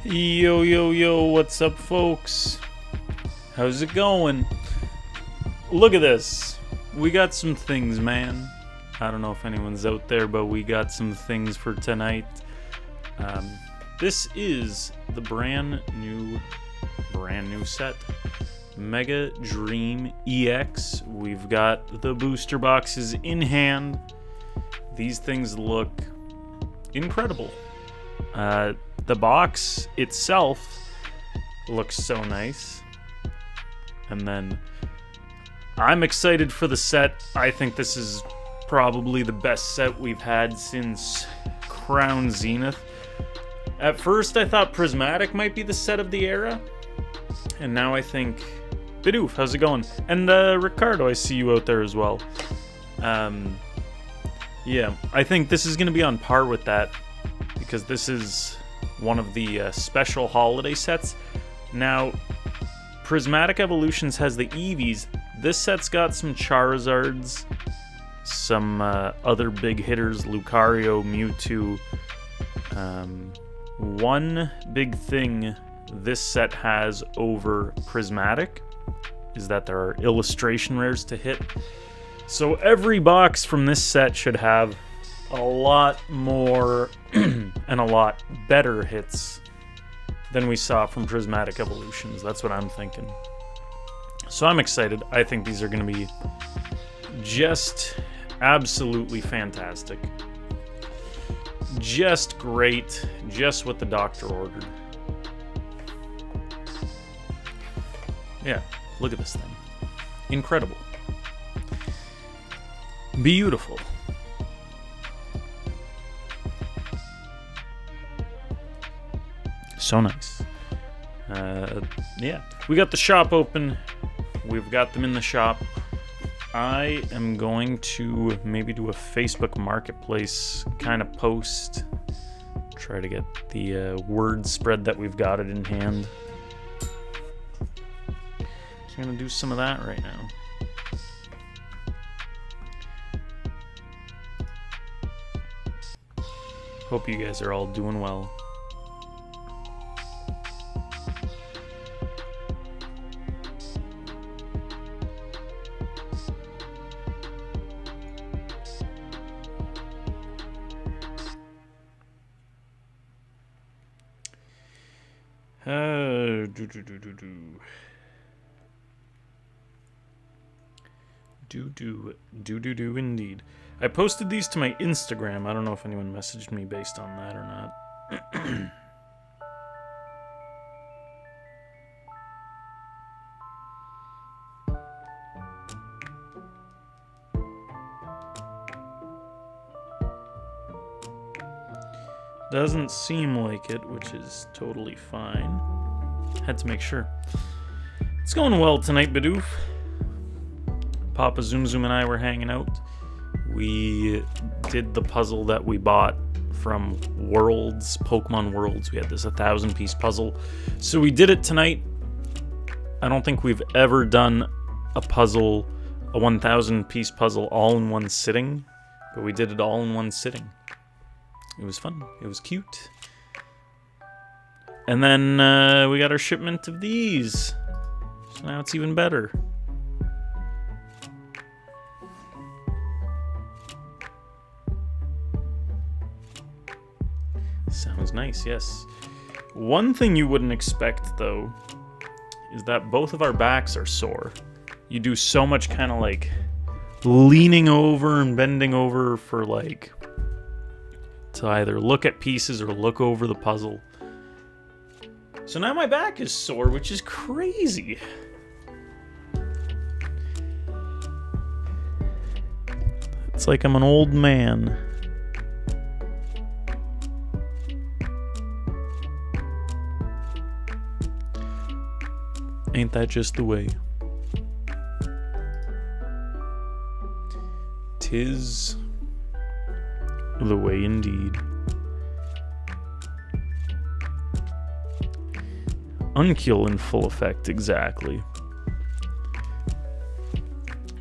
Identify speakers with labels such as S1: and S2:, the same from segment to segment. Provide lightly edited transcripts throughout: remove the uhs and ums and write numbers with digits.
S1: Yo, yo, yo, what's up, folks? How's it going? Look at this. We got some things, man. I don't know if anyone's out there, but we got some things for tonight. This is the brand new set. Mega Dream EX. We've got the booster boxes in hand. These things look incredible. The box itself looks so nice. And then I'm excited for the set. I think this is probably the best set we've had since Crown Zenith. At first I thought Prismatic might be the set of the era. And now I think Bidoof, how's it going? And Ricardo, I see you out there as well. Yeah, I think this is going to be on par with that, because this is one of the special holiday sets. Now, Prismatic Evolutions has the Eevees. This set's got some Charizards, some other big hitters, Lucario, Mewtwo. One big thing this set has over Prismatic is that there are illustration rares to hit. So every box from this set should have a lot more and a lot better hits than we saw from Prismatic Evolutions. That's what I'm thinking. So I'm excited. I think these are going to be just absolutely fantastic. Just great. Just what the doctor ordered. Yeah, look at this thing. Incredible. Beautiful. So nice. Yeah, we got the shop open. We've got them in the shop. I am going to maybe do a Facebook Marketplace kind of post. Try to get the word spread that we've got it in hand. So I'm going to do some of that right now. Hope you guys are all doing well. Do indeed. I posted these to my Instagram. I don't know if anyone messaged me based on that or not. Doesn't seem like it, which is totally fine. Had to make sure. It's going well tonight, Bidoof. Papa Zoom Zoom and I were hanging out. We did the puzzle that we bought from Worlds, Pokemon Worlds. We had this 1,000-piece puzzle. So we did it tonight. I don't think we've ever done a puzzle, a 1,000-piece puzzle all in one sitting, but we did it all in one sitting. It was fun. It was cute. And then we got our shipment of these. So now it's even better. Sounds nice, yes. One thing you wouldn't expect, though, is that both of our backs are sore. You do so much kind of like leaning over and bending over for like to either look at pieces or look over the puzzle. So now my back is sore, which is crazy. It's like I'm an old man. Ain't that just the way? 'Tis the way indeed. Unkill in full effect, exactly.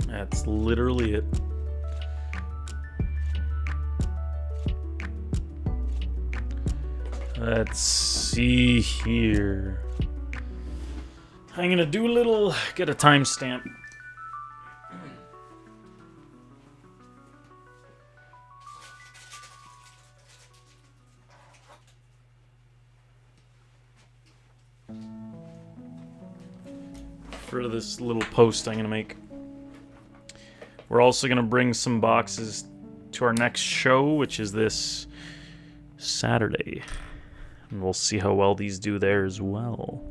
S1: That's literally it. Let's see here. I'm gonna do a little, get a timestamp. For this little post I'm gonna make. We're also gonna bring some boxes to our next show, which is this Saturday. And we'll see how well these do there as well.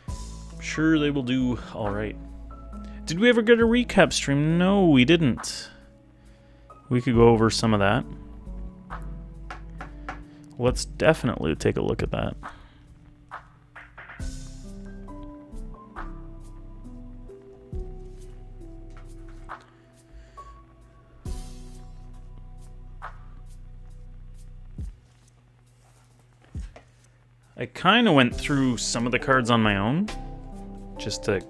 S1: I'm sure they will do alright. Did we ever get a recap stream? No, we didn't. We could go over some of that. Let's definitely take a look at that. I kind of went through some of the cards on my own, just to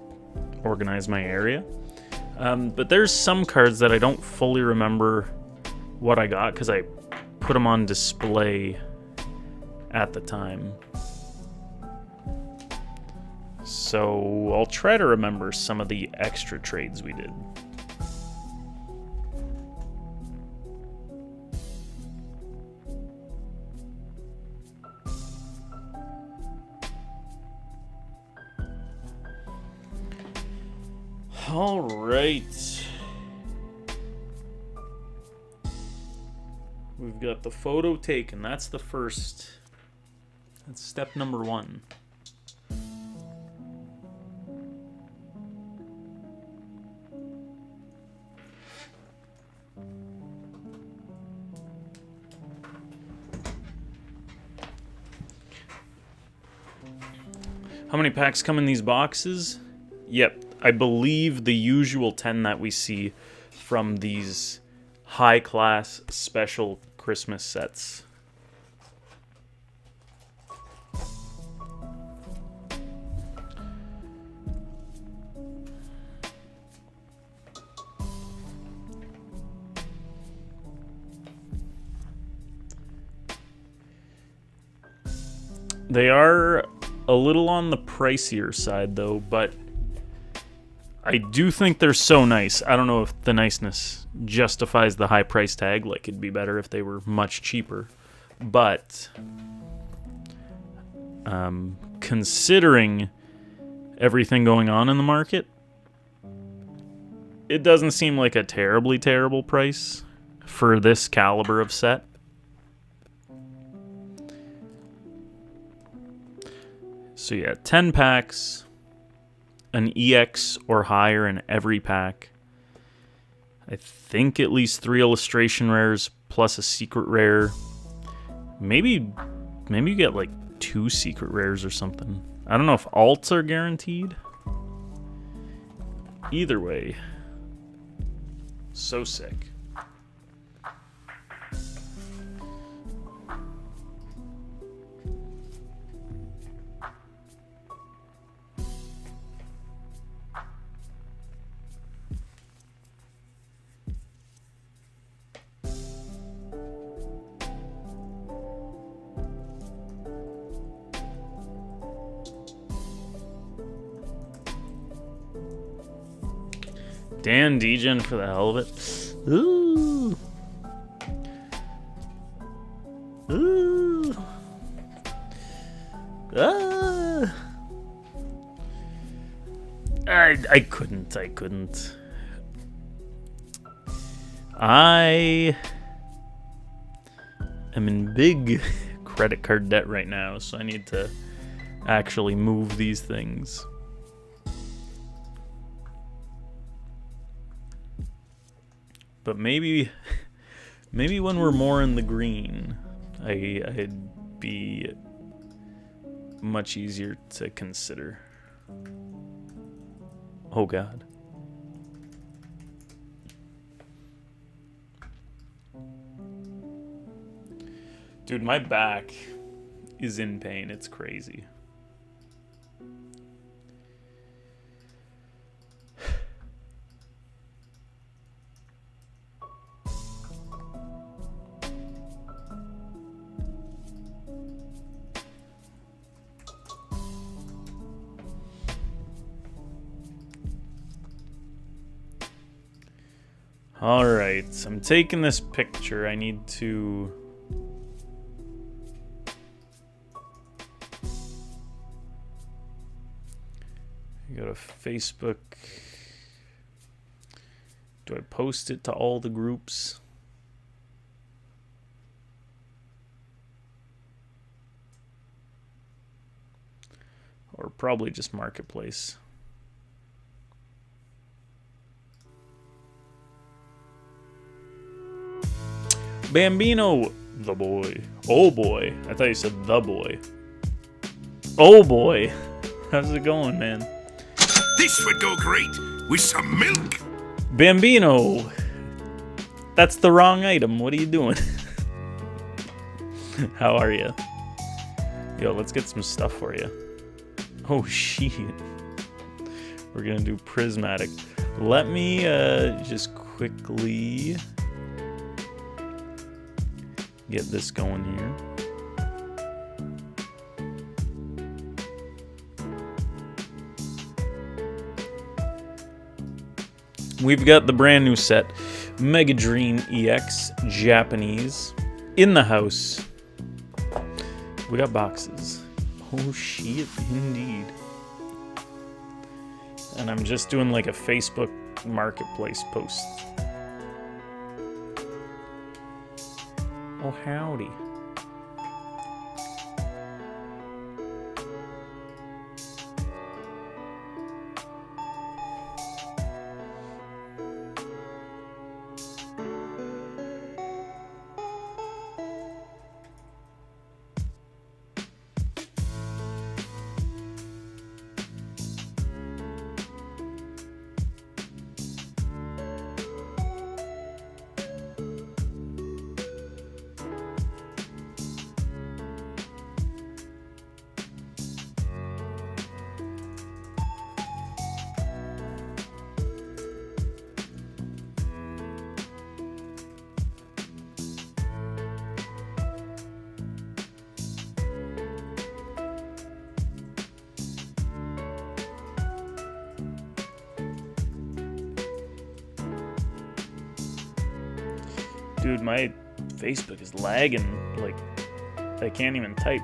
S1: organize my area. But there's some cards that I don't fully remember what I got because I put them on display at the time. So I'll try to remember some of the extra trades we did. All right. We've got the photo taken. That's the first. That's step number 1. How many packs come in these boxes? Yep. I believe the usual 10 that we see from these high-class special Christmas sets. They are a little on the pricier side, though, but I do think they're so nice. I don't know if the niceness justifies the high price tag. Like, it'd be better if they were much cheaper. But considering everything going on in the market, it doesn't seem like a terribly terrible price for this caliber of set. So yeah, 10 packs. An EX or higher in every pack. I think at least 3 illustration rares plus a secret rare. Maybe you get like 2 secret rares or something. I don't know if alts are guaranteed. Either way, so sick. Dan Degen for the hell of it. Ooh. Ooh. Ah. I couldn't. I am in big credit card debt right now, so I need to actually move these things. But maybe when we're more in the green, I'd be much easier to consider. Oh God. Dude, my back is in pain. It's crazy. Alright, I'm taking this picture. I need to... go to Facebook. Do I post it to all the groups? Or probably just Marketplace. Bambino, the boy. Oh boy. I thought you said the boy. Oh boy. How's it going, man?
S2: This would go great with some milk.
S1: Bambino. That's the wrong item. What are you doing? How are you? Yo, let's get some stuff for you. Oh, shit. We're gonna do prismatic. Let me just quickly get this going here. We've got the brand new set, Mega Dream EX Japanese, in the house. We got boxes. Oh shit, indeed. And I'm just doing like a Facebook Marketplace post. Oh howdy. Dude, my Facebook is lagging. Like, I can't even type.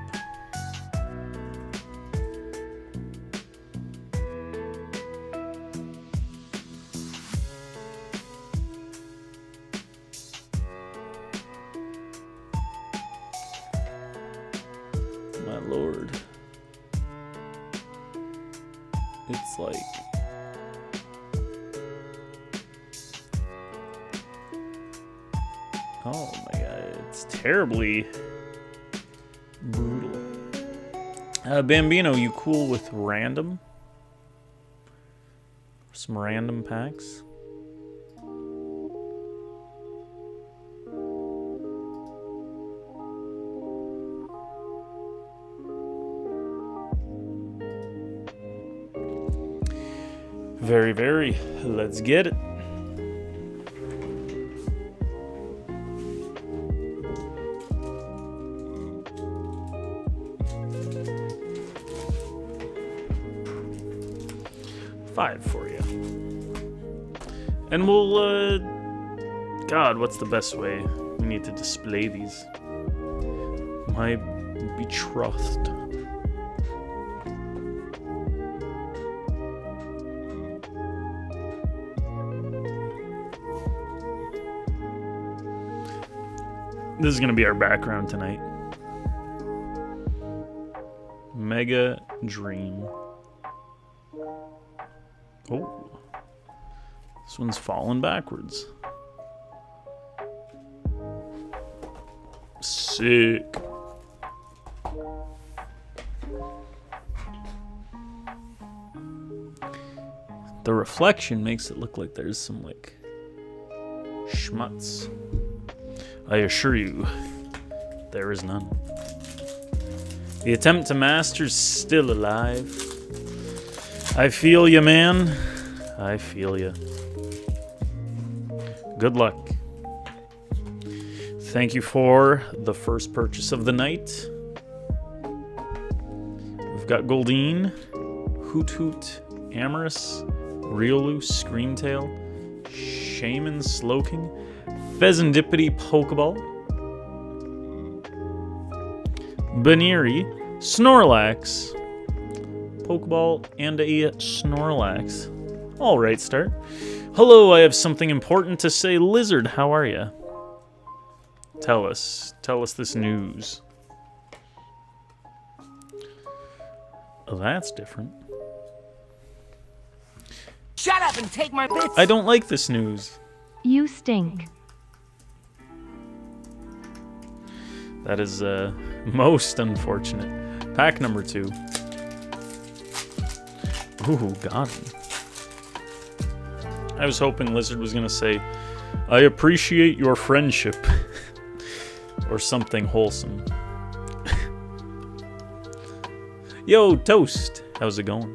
S1: My lord. It's like... oh my god, it's terribly brutal. Bambino, you cool with random? Some random packs? Very, very. Let's get it. $5 for you. And we'll, God, what's the best way? We need to display these. My betrothed. This is gonna be our background tonight. Mega Dream. Oh, this one's falling backwards. Sick. The reflection makes it look like there's some, like, schmutz. I assure you, there is none. The attempt to master's still alive. I feel you, man. I feel you. Good luck. Thank you for the first purchase of the night. We've got Goldeen, Hoot Hoot, Amorous, Riolu, Screamtail, Shaman, Slowking, Pheasantipity, Pokeball, Baneri, Snorlax, Pokeball, and a Snorlax. Alright, start. Hello, I have something important to say. Lizard, how are ya? Tell us this news. Oh, that's different.
S3: Shut up and take my bits!
S1: I don't like this news.
S4: You stink.
S1: That is, most unfortunate. Pack number 2. Ooh, got him. I was hoping Lizard was gonna say, I appreciate your friendship. Or something wholesome. Yo, Toast! How's it going?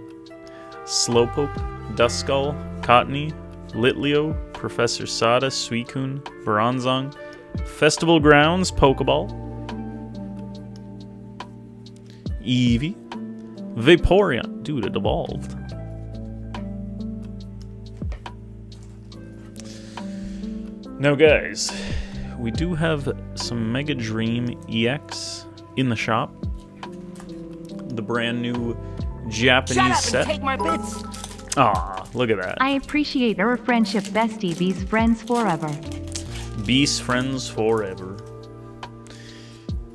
S1: Slowpoke, Duskull, Cottony, Litleo, Professor Sada, Suicune, Bronzong, Festival Grounds, Pokeball, Eevee, Vaporeon. Dude, it evolved. Now, guys, we do have some Mega Dream EX in the shop. The brand new Japanese
S3: Shut up
S1: set.
S3: and take my bits!
S1: Aw, look at that.
S4: I appreciate our friendship, bestie. Bees friends forever.
S1: Beast friends forever.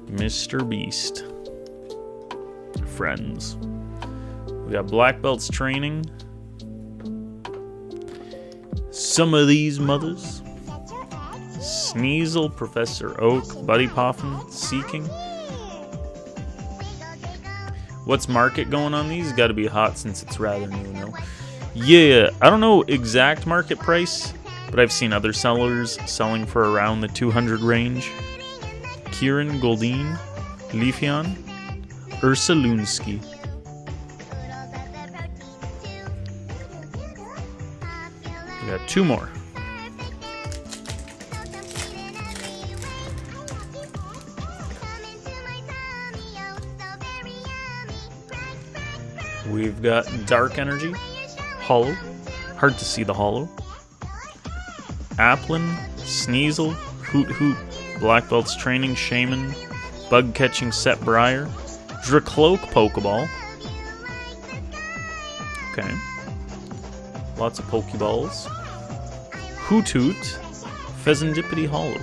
S1: Mr. Beast. Friends. We got Black Belts training. Some of these mothers. Sneasel, Professor Oak, Buddy Poffin, Seeking. What's market going on these? Got to be hot since it's rather new, no? Yeah, I don't know exact market price, but I've seen other sellers selling for around the 200 range. Kieran, Goldeen, Leafeon, Ursalunsky. We got 2 more. We've got Dark Energy, Hollow, hard to see the Hollow, Applin, Sneasel, Hoot Hoot, Black Belts Training, Shaman, Bug Catching Set Briar, Dracloak Pokeball. Okay. Lots of Pokeballs. Hoot Hoot, Pheasantipity Hollow.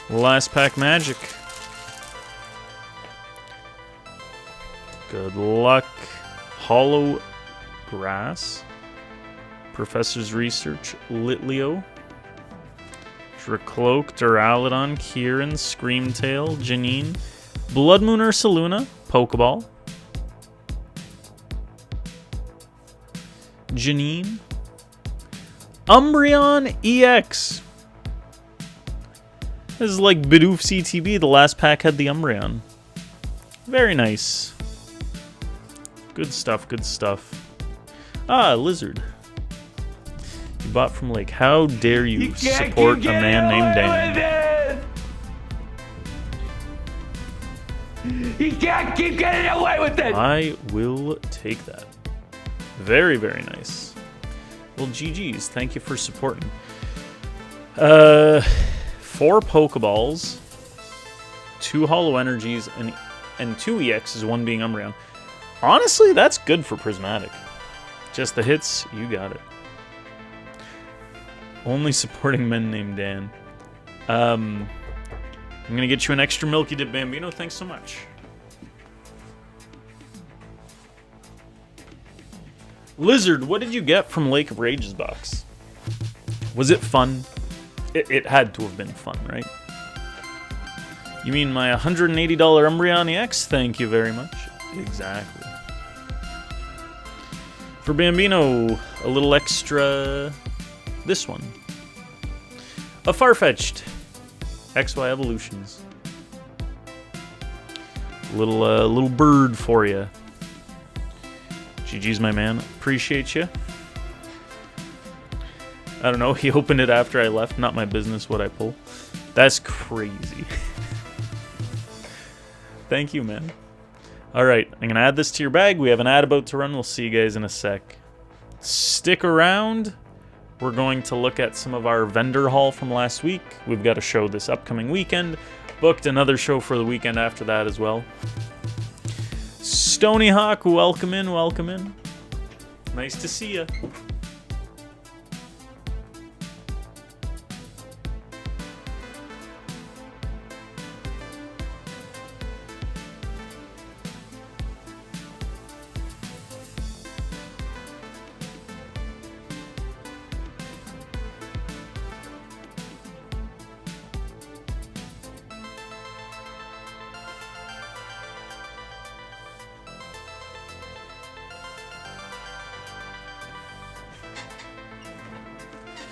S1: Last pack magic. Good luck. Hollow Grass. Professor's Research. Litleo. Dracloak, Duraludon, Kieran, Screamtail, Janine. Blood Moon Ursaluna. Pokeball. Janine. Umbreon EX. This is like Bidoof CTB. The last pack had the Umbreon. Very nice. Good stuff, good stuff. Ah, Lizard. You bought from Lake. How dare you support a man named Dan?
S3: You can't keep getting away with it!
S1: I will take that. Very, very nice. Well, GG's. Thank you for supporting. 4 Pokeballs, 2 Hollow Energies, and 2 EXs, 1 being Umbreon. Honestly, that's good for Prismatic. Just the hits, you got it. Only supporting men named Dan. I'm going to get you an extra Milky Dip Bambino. Thanks so much. Lizard, what did you get from Lake of Rage's box? Was it fun? It had to have been fun, right? You mean my $180 Umbreon EX? Thank you very much. Exactly. For Bambino, a little extra... this one. A Farfetch'd XY Evolutions. Little bird for you. GG's, my man. Appreciate you. I don't know, he opened it after I left. Not my business what I pull. That's crazy. Thank you, man. All right, I'm going to add this to your bag. We have an ad about to run. We'll see you guys in a sec. Stick around. We're going to look at some of our vendor haul from last week. We've got a show this upcoming weekend. Booked another show for the weekend after that as well. Stony Hawk, welcome in, welcome in. Nice to see you.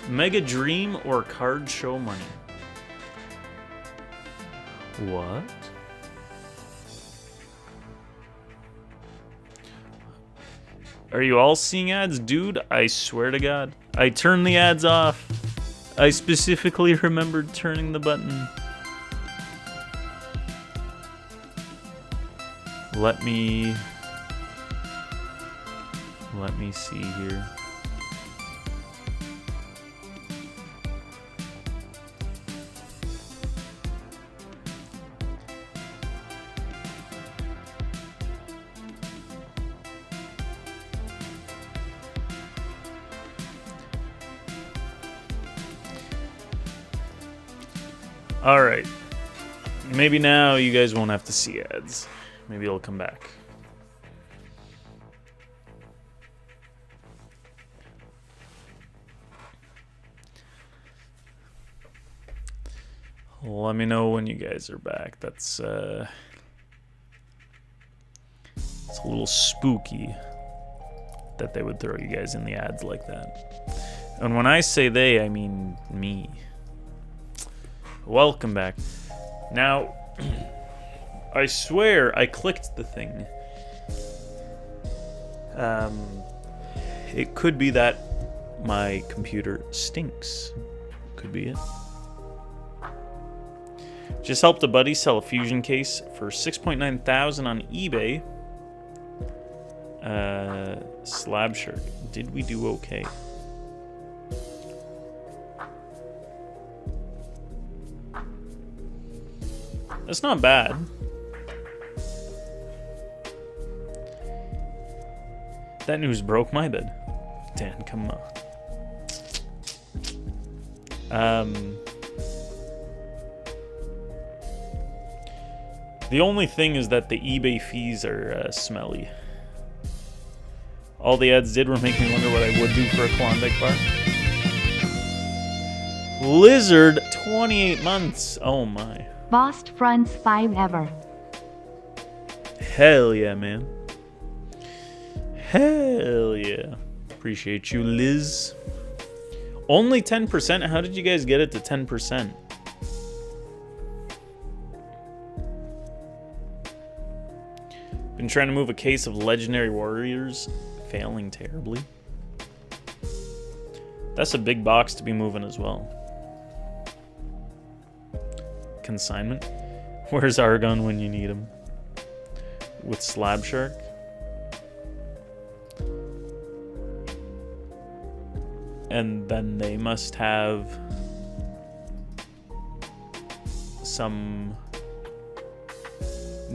S1: Mega Dream or card show money? What? Are you all seeing ads? Dude, I swear to God. I turned the ads off. I specifically remembered turning the button. Let me see here. Alright. Maybe now you guys won't have to see ads. Maybe it'll come back. Let me know when you guys are back. It's a little spooky that they would throw you guys in the ads like that. And when I say they, I mean me. Welcome back. Now, I swear I clicked the thing. It could be that my computer stinks. Could be it. Just helped a buddy sell a Fusion case for $6.9 thousand on eBay. Slab shirt. Did we do okay? That's not bad. That news broke my bed. Dan, come on. The only thing is that the eBay fees are smelly. All the ads did were make me wonder what I would do for a Klondike bar. Lizard, 28 months. Oh my.
S4: Bost fronts 5 ever.
S1: Hell yeah, man. Hell yeah. Appreciate you, Liz. Only 10%? How did you guys get it to 10%? Been trying to move a case of Legendary Warriors, failing terribly. That's a big box to be moving as well. Consignment. Where's Argon when you need him? With Slab Shark. And then they must have some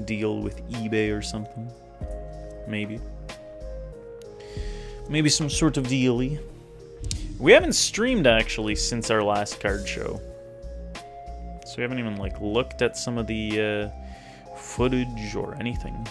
S1: deal with eBay or something. Maybe. Maybe some sort of deal-y. We haven't streamed actually since our last card show. So we haven't even like looked at some of the footage or anything.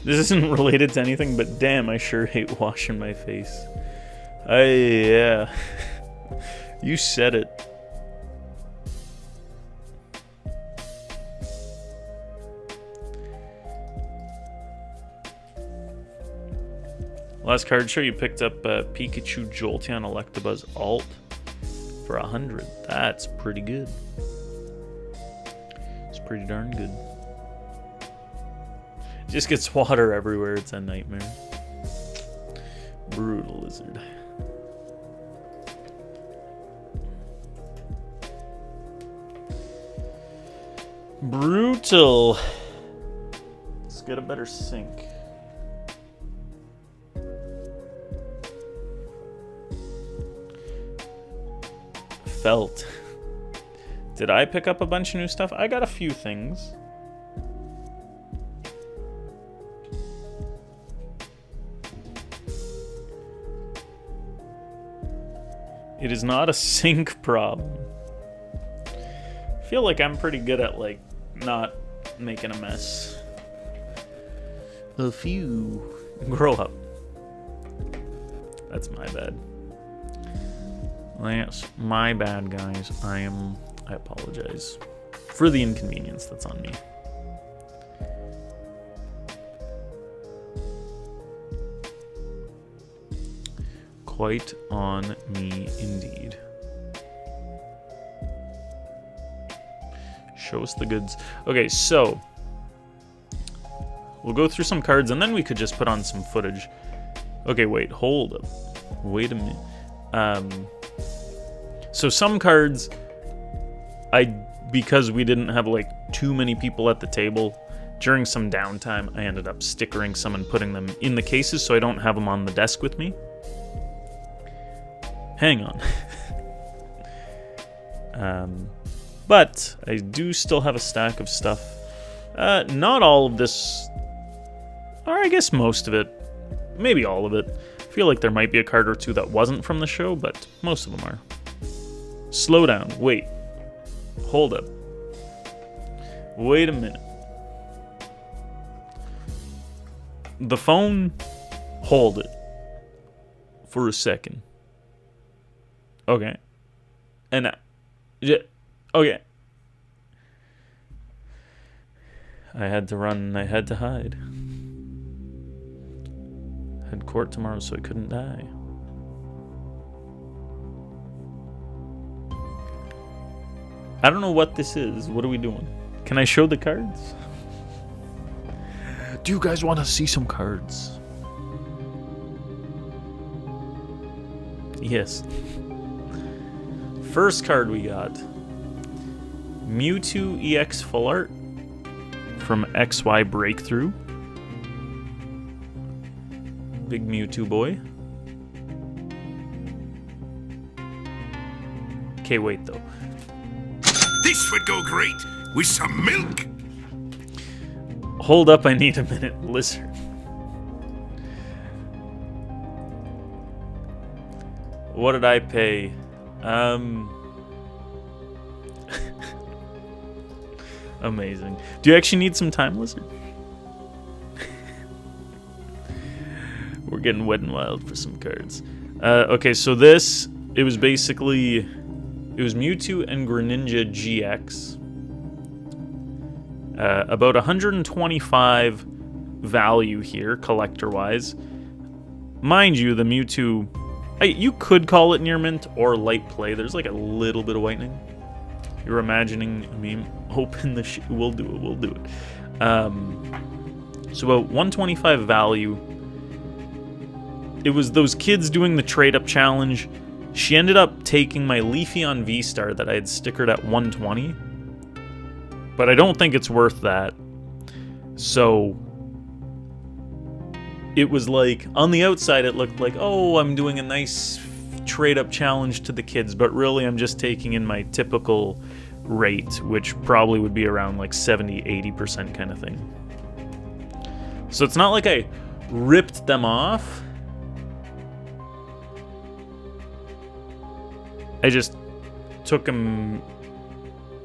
S1: This isn't related to anything, but damn, I sure hate washing my face. Yeah. You said it. Last card show, you picked up Pikachu Jolteon Electabuzz Alt for 100. That's pretty good. It's pretty darn good. Just gets water everywhere. It's a nightmare. Brutal lizard. Brutal. Let's get a better sink. Felt. Did I pick up a bunch of new stuff? I got a few things. It is not a sink problem. I feel like I'm pretty good at, like, not making a mess. A few. Grow up. That's my bad. That's my bad, guys. I apologize for the inconvenience that's on me. Quite on me indeed. Show us the goods. Okay, so we'll go through some cards and then we could just put on some footage. Okay, wait, hold up. Wait a minute. So some cards, because we didn't have like too many people at the table, during some downtime, I ended up stickering some and putting them in the cases so I don't have them on the desk with me. Hang on. But I do still have a stack of stuff. Not all of this, or I guess most of it, maybe all of it. I feel like there might be a card or two that wasn't from the show, but most of them are. Slow down. Wait. Hold up. Wait a minute. The phone, hold it for a second. Okay. And okay. I had to run, I had to hide. Had court tomorrow, so I couldn't die. I don't know what this is. What are we doing? Can I show the cards? Do you guys want to see some cards? Yes. First card we got. Mewtwo EX Full Art from XY Breakthrough. Big Mewtwo boy. Okay, wait though.
S2: This would go great with some milk.
S1: Hold up, I need a minute. Lizard. What did I pay? Amazing. Do you actually need some time, Lizard? We're getting wet and wild for some cards. Okay, so this, it was basically, it was Mewtwo and Greninja GX. About 125 value here, collector-wise. Mind you, the Mewtwo, you could call it near mint or light play. There's like a little bit of whitening. You're imagining, I mean, hoping the shit, we'll do it, we'll do it. So about 125 value. It was those kids doing the trade-up challenge. She ended up taking my Leafeon V-Star that I had stickered at 120. But I don't think it's worth that. So it was like, on the outside it looked like, oh, I'm doing a nice trade-up challenge to the kids, but really I'm just taking in my typical rate, which probably would be around like 70-80% kind of thing. So it's not like I ripped them off. I just took them.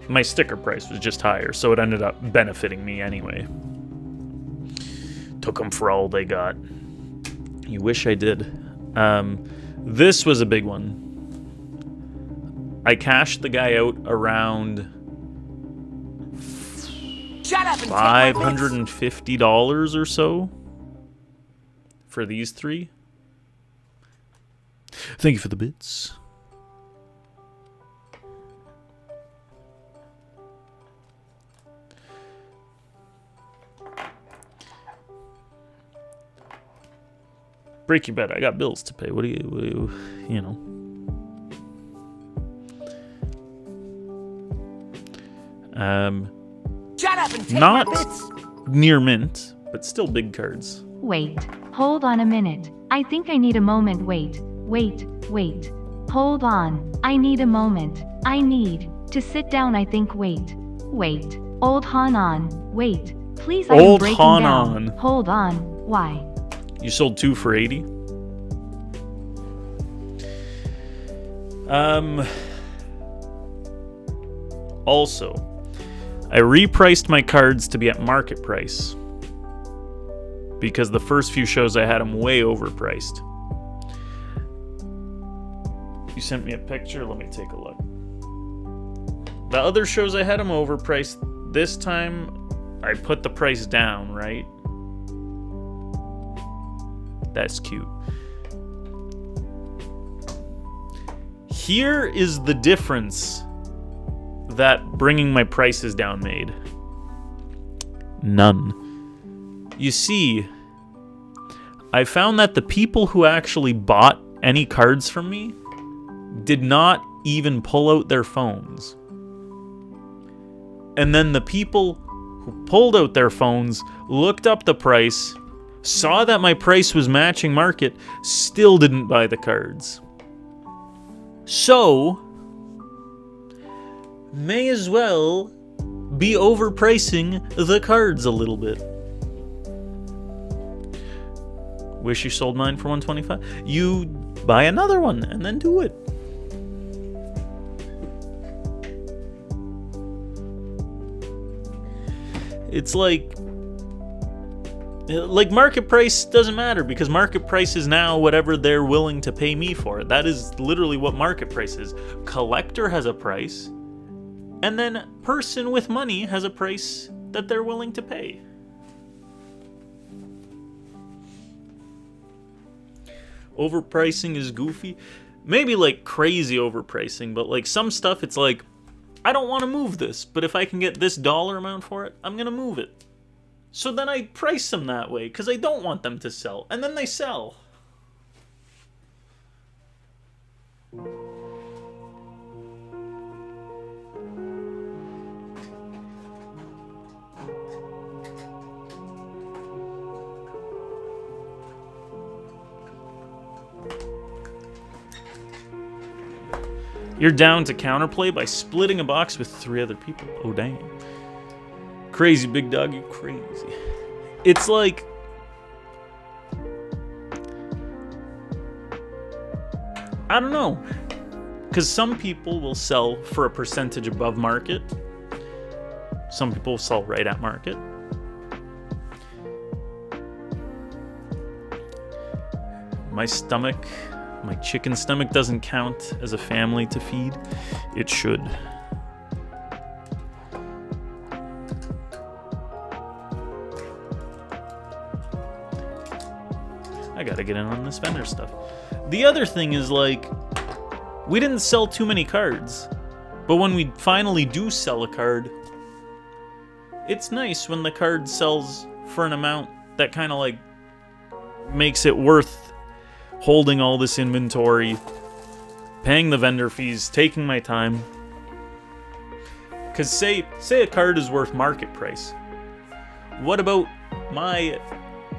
S1: My sticker price was just higher, so it ended up benefiting me anyway. Took them for all they got. You wish I did. This was a big one. I cashed the guy out around $550 or so for these three. Thank you for the bits. Break your bet. I got bills to pay. What do you know?
S3: Shut up and take
S1: Not
S3: my bits.
S1: near mint, but still big cards.
S4: Wait. Hold on a minute. I think I need a moment. Wait. Hold on. I need a moment. I need to sit down. I think. Wait. Old Han. Wait. Please, I am
S1: Old
S4: breaking
S1: Han
S4: down.
S1: on.
S4: Hold on. Why?
S1: You sold 2 for 80. Also, I repriced my cards to be at market price because the first few shows I had them way overpriced. You sent me a picture. Let me take a look. The other shows I had them overpriced. This time, I put the price down, right? That's cute. Here is the difference that bringing my prices down made. None. You see, I found that the people who actually bought any cards from me did not even pull out their phones. And then the people who pulled out their phones, looked up the price, saw that my price was matching market, still didn't buy the cards. So, may as well be overpricing the cards a little bit. Wish you sold mine for $125. You buy another one and then do it. It's like market price doesn't matter because market price is now whatever they're willing to pay me for it. That is literally what market price is. Collector has a price, and then person with money has a price that they're willing to pay. Overpricing is goofy. Maybe like crazy overpricing, but like some stuff it's like, I don't want to move this, but if I can get this dollar amount for it, I'm going to move it. So then I price them that way, because I don't want them to sell. And then they sell. You're down to counterplay by splitting a box with 3 other people. Oh, dang. Crazy, big dog, you crazy. It's like... I don't know. Because some people will sell for a percentage above market. Some people will sell right at market. My stomach... My chicken stomach doesn't count as a family to feed. It should. I gotta get in on this vendor stuff. The other thing is, like, we didn't sell too many cards. But when we finally do sell a card, it's nice when the card sells for an amount that kind of, like, makes it worth holding all this inventory, paying the vendor fees, taking my time. Because say a card is worth market price. What about my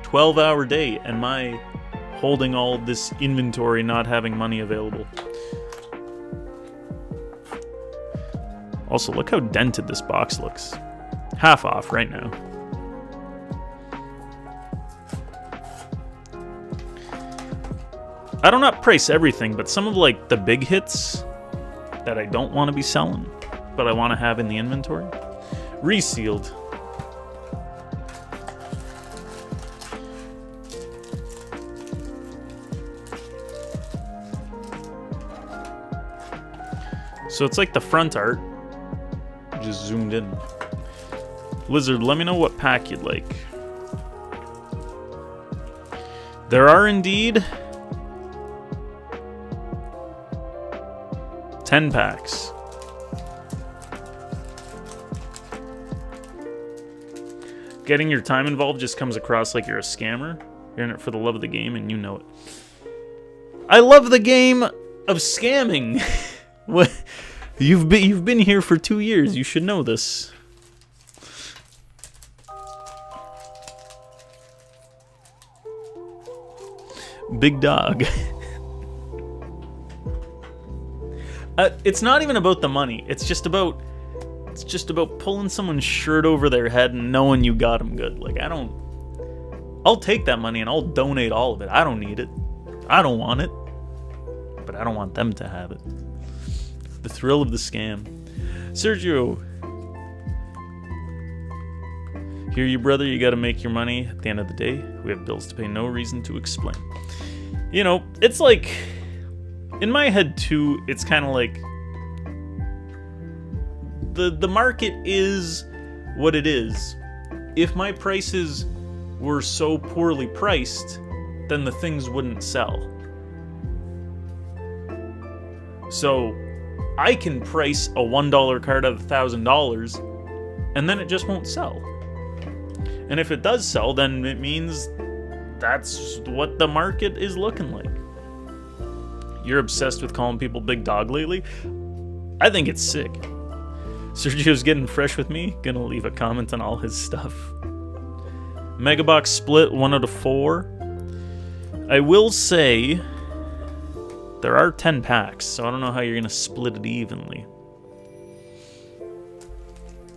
S1: 12-hour day and my holding all this inventory, not having money available? Also, look how dented this box looks. Half off right now. I don't price everything, but some of like the big hits that I don't want to be selling, but I want to have in the inventory, resealed. So it's like the front art, just zoomed in. Lizard, let me know what pack you'd like. There are indeed 10 packs. Getting your time involved just comes across like you're a scammer. You're in it for the love of the game, and you know it. I love the game of scamming. What? You've been here for 2 years. You should know this. Big dog. It's not even about the money. It's just about pulling someone's shirt over their head and knowing you got them good. Like, I'll take that money and I'll donate all of it. I don't need it. I don't want it. But I don't want them to have it. The thrill of the scam. Sergio. Hear you, brother. You gotta make your money. At the end of the day, we have bills to pay. No reason to explain. You know, it's like... In my head, too, it's kind of like... The market is what it is. If my prices were so poorly priced, then the things wouldn't sell. So, I can price a $1 card at $1,000, and then it just won't sell. And if it does sell, then it means that's what the market is looking like. You're obsessed with calling people big dog lately? I think it's sick. Sergio's getting fresh with me. Gonna leave a comment on all his stuff. Megabox split 1 out of 4. I will say there are 10 packs, so I don't know how you're gonna split it evenly.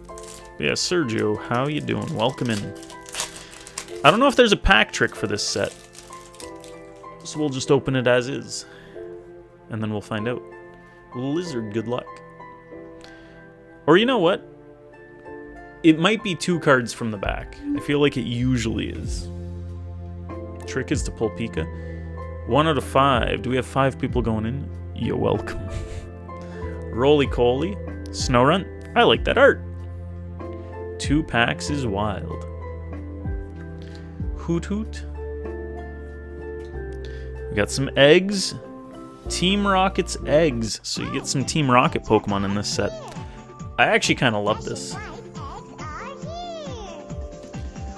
S1: But yeah, Sergio, how you doing? Welcome in. I don't know if there's a pack trick for this set, so we'll just open it as is, and then we'll find out. Lizard, good luck. Or you know what? It might be 2 cards from the back. I feel like it usually is. Trick is to pull Pika. 1 out of 5. Do we have 5 people going in? You're welcome. Roly-Coly. Snorunt. I like that art. 2 packs is wild. Hoot Hoot. We got some eggs. Team Rocket's eggs. So you get some Team Rocket Pokemon in this set. I actually kind of love this.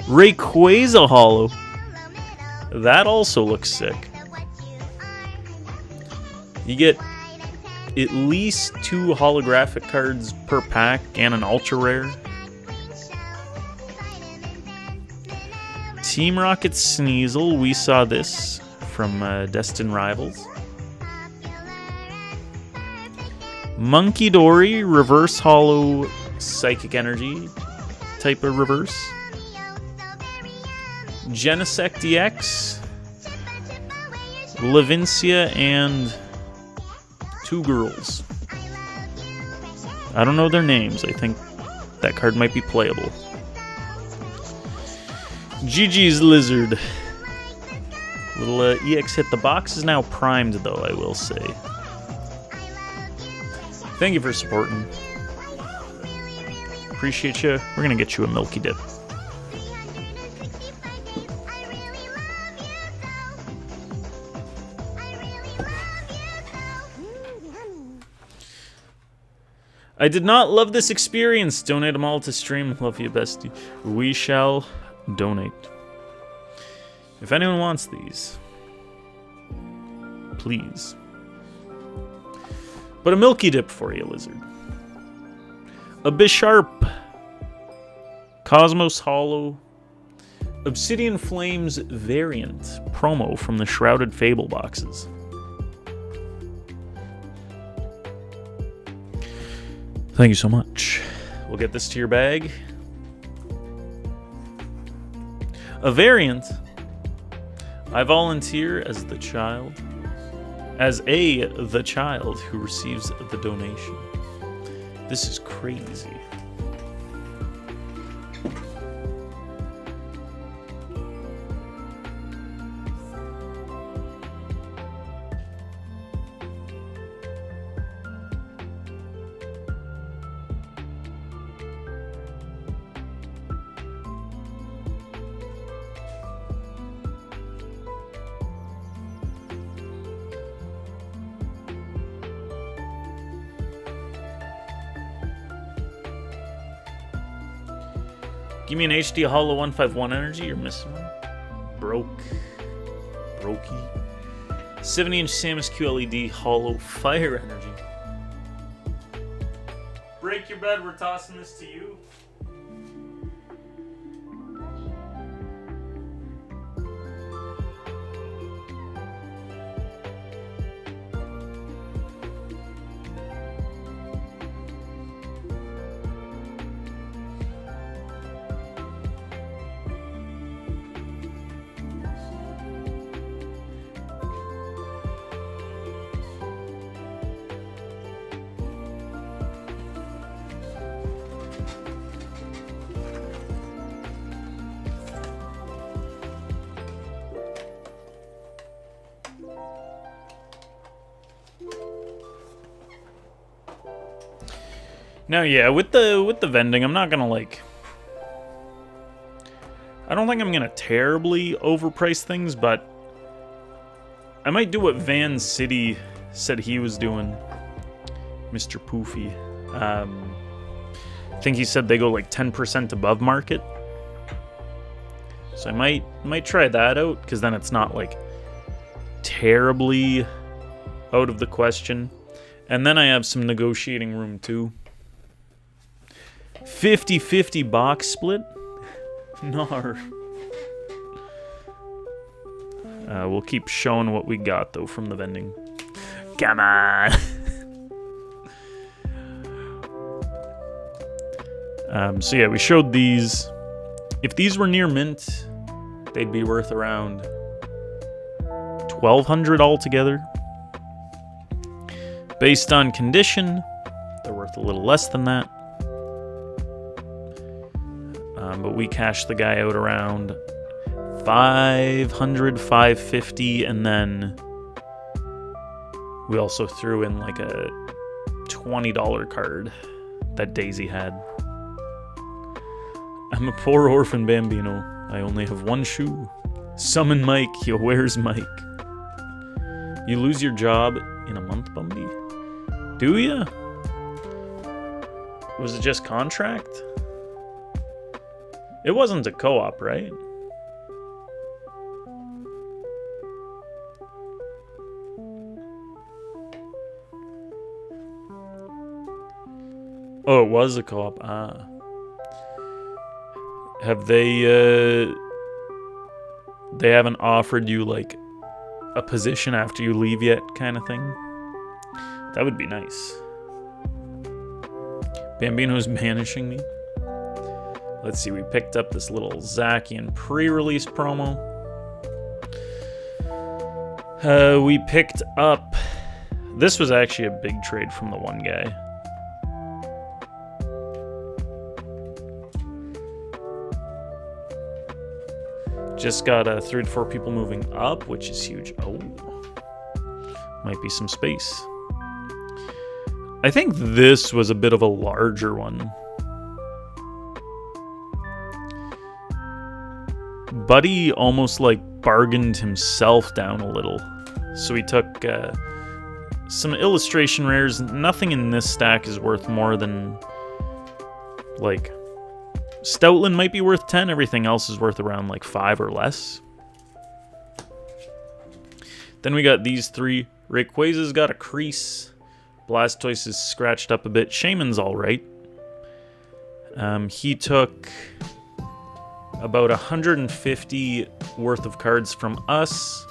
S1: Rayquaza Holo. That also looks sick. You get at least 2 holographic cards per pack and an ultra rare. Team Rocket Sneasel. We saw this from Destined Rivals. Monkey Dory, reverse holo psychic energy type of reverse. Genesect DX, Levincia, and 2 girls. I don't know their names. I think that card might be playable. GG's Lizard. Little EX hit. The box is now primed, though, I will say. Thank you for supporting. Appreciate you. We're gonna get you a Milky Dip. I did not love this experience. Donate them all to stream. Love you, bestie. We shall donate. If anyone wants these, please. But a Milky Dip for you, Lizard. A Bisharp. Cosmos Holo. Obsidian Flames variant promo from the Shrouded Fable boxes. Thank you so much. We'll get this to your bag. A variant. I volunteer as the child. The child who receives the donation. This is crazy. Give me an HD Holo 151 energy. You're missing one. Brokey. 70-inch Samus QLED Hollow Fire Energy. Break your bed, we're tossing this to you. Now, yeah, with the vending, I'm not gonna like. I don't think I'm gonna terribly overprice things, but I might do what Van City said he was doing. Mr. Poofy. I think he said they go like 10% above market. So I might try that out, because then it's not like terribly out of the question. And then I have some negotiating room too. 50-50 box split? Nar. We'll keep showing what we got, though, from the vending. Come on! So yeah, we showed these. If these were near mint, they'd be worth around 1,200 altogether. Based on condition, they're worth a little less than that. But we cashed the guy out around 500, 550, and then we also threw in like a $20 card that Daisy had. I'm a poor orphan Bambino. I only have one shoe. Summon Mike. Yo, where's Mike? You lose your job in a month, Bumby? Do ya? Was it just contract? It wasn't a co-op, right? Oh, it was a co-op. Ah. Have they haven't offered you, like, a position after you leave yet, kind of thing? That would be nice. Bambino's banishing me. Let's see, we picked up this little Zacian pre-release promo. We picked up... This was actually a big trade from the one guy. Just got 3 to 4 people moving up, which is huge. Oh. Might be some space. I think this was a bit of a larger one. Buddy almost like bargained himself down a little. So he took some illustration rares. Nothing in this stack is worth more than, like, Stoutland might be worth 10. Everything else is worth around like 5 or less. Then we got these 3. Rayquaza's got a crease. Blastoise is scratched up a bit. Shaman's alright. He took about 150 worth of cards from us,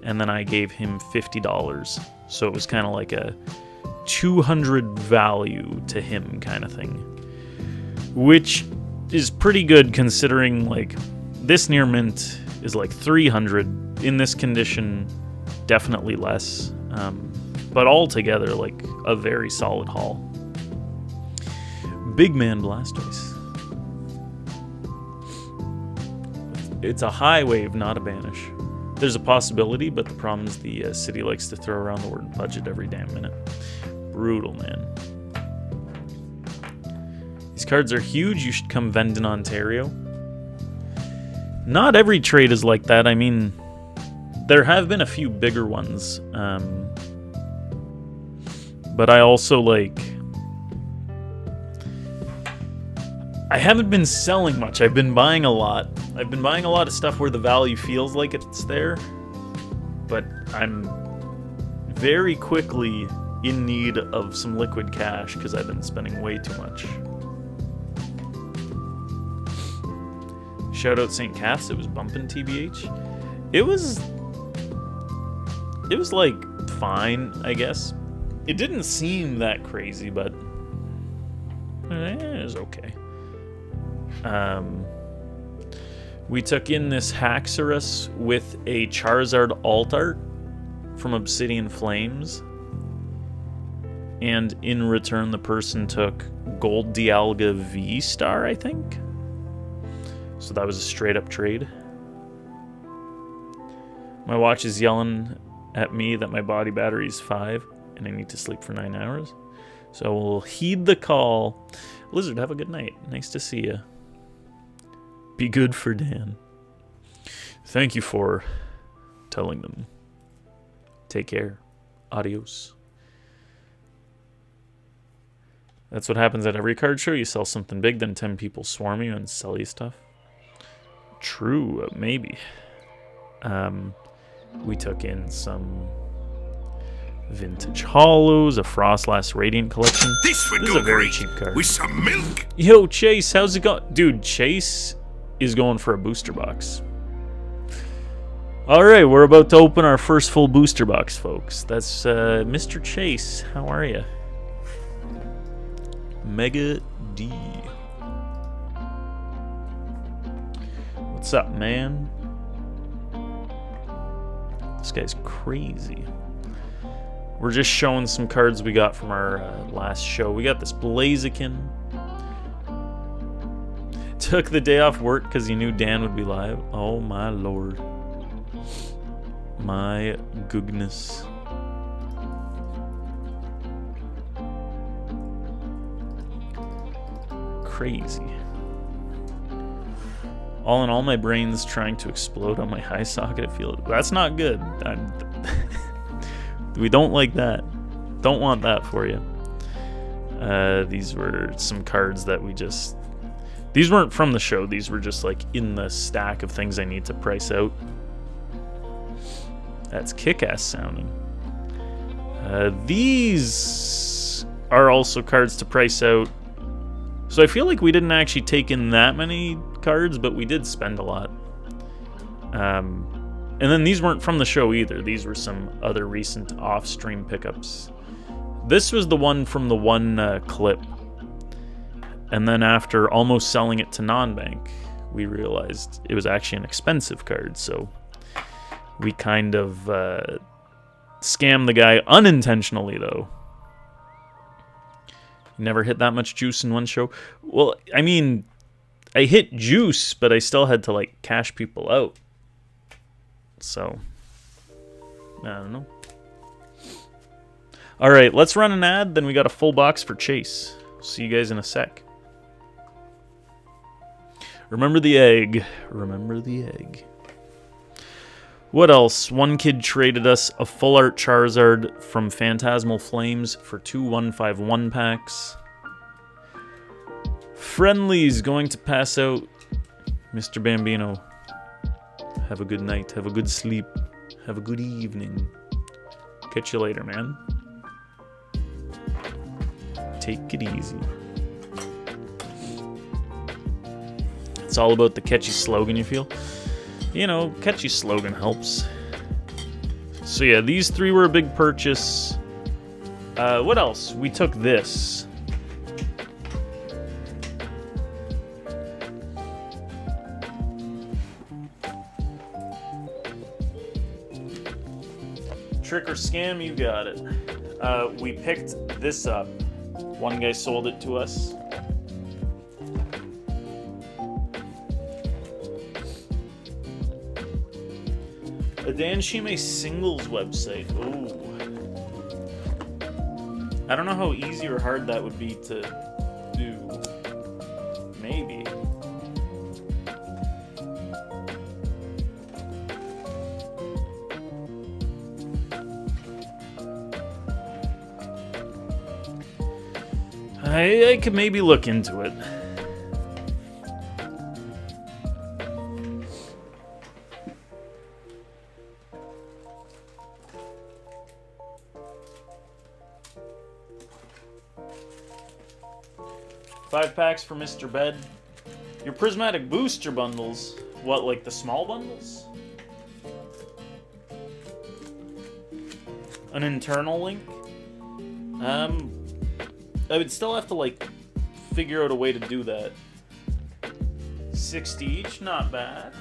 S1: and then I gave him $50. So it was kind of like a 200 value to him kind of thing. Which is pretty good considering, like, this near mint is like 300. In this condition, definitely less. But altogether, like, a very solid haul. Big man Blastoise. It's a high wave, not a banish. There's a possibility, but the problem is the city likes to throw around the word budget every damn minute. Brutal, man. These cards are huge. You should come vend in Ontario. Not every trade is like that. I mean, there have been a few bigger ones. But I also, like... I haven't been selling much. I've been buying a lot. I've been buying a lot of stuff where the value feels like it's there, but I'm very quickly in need of some liquid cash because I've been spending way too much. Shout out St. Cath's, it was bumping TBH. It was like fine, I guess. It didn't seem that crazy, but it was okay. We took in this Haxorus with a Charizard alt art from Obsidian Flames. And in return, the person took Gold Dialga V-Star, I think? So that was a straight up trade. My watch is yelling at me that my body battery is 5 and I need to sleep for 9 hours. So we'll heed the call. Lizard, have a good night. Nice to see you. Be good for Dan. Thank you for telling them. Take care. Adios. That's what happens at every card show. You sell something big, then 10 people swarm you and sell you stuff. True, maybe. We took in some vintage hollows, a Frostlass Radiant collection.
S2: This would
S1: is
S2: go
S1: a very
S2: great
S1: cheap card.
S2: with some milk.
S1: Yo, Chase, how's it going? Dude, Chase is going for a booster box. Alright, we're about to open our first full booster box, folks. That's Mr. Chase. How are you? Mega D. What's up, man? This guy's crazy. We're just showing some cards we got from our last show. We got this Blaziken. Took the day off work because he knew Dan would be live. Oh my lord. My goodness. Crazy. All in all, my brain's trying to explode on my eye socket. I feel it. That's not good. We don't like that. Don't want that for you. These were some cards that we just... These weren't from the show. These were just like in the stack of things I need to price out. That's kick-ass sounding. These are also cards to price out. So I feel like we didn't actually take in that many cards, but we did spend a lot. And then these weren't from the show either. These were some other recent off-stream pickups. This was the one from the one clip. And then after almost selling it to non-bank, we realized it was actually an expensive card. So we kind of scammed the guy unintentionally, though. Never hit that much juice in one show. Well, I mean, I hit juice, but I still had to, like, cash people out. So, I don't know. Alright, let's run an ad, then we got a full box for Chase. See you guys in a sec. Remember the egg. Remember the egg. What else? One kid traded us a full art Charizard from Phantasmal Flames for 2 151 packs. Friendly's going to pass out. Mr. Bambino, have a good night. Have a good sleep. Have a good evening. Catch you later, man. Take it easy. It's all about the catchy slogan, you feel? You know, catchy slogan helps. So yeah, these three were a big purchase. What else? We took this. Trick or scam, you got it. We picked this up. One guy sold it to us. A Danshime singles website. Ooh. I don't know how easy or hard that would be to do. Maybe. I could maybe look into it. 5 packs for Mr. Bed. Your prismatic booster bundles. What, like the small bundles? An internal link? I would still have to, like, figure out a way to do that. 60 each, not bad.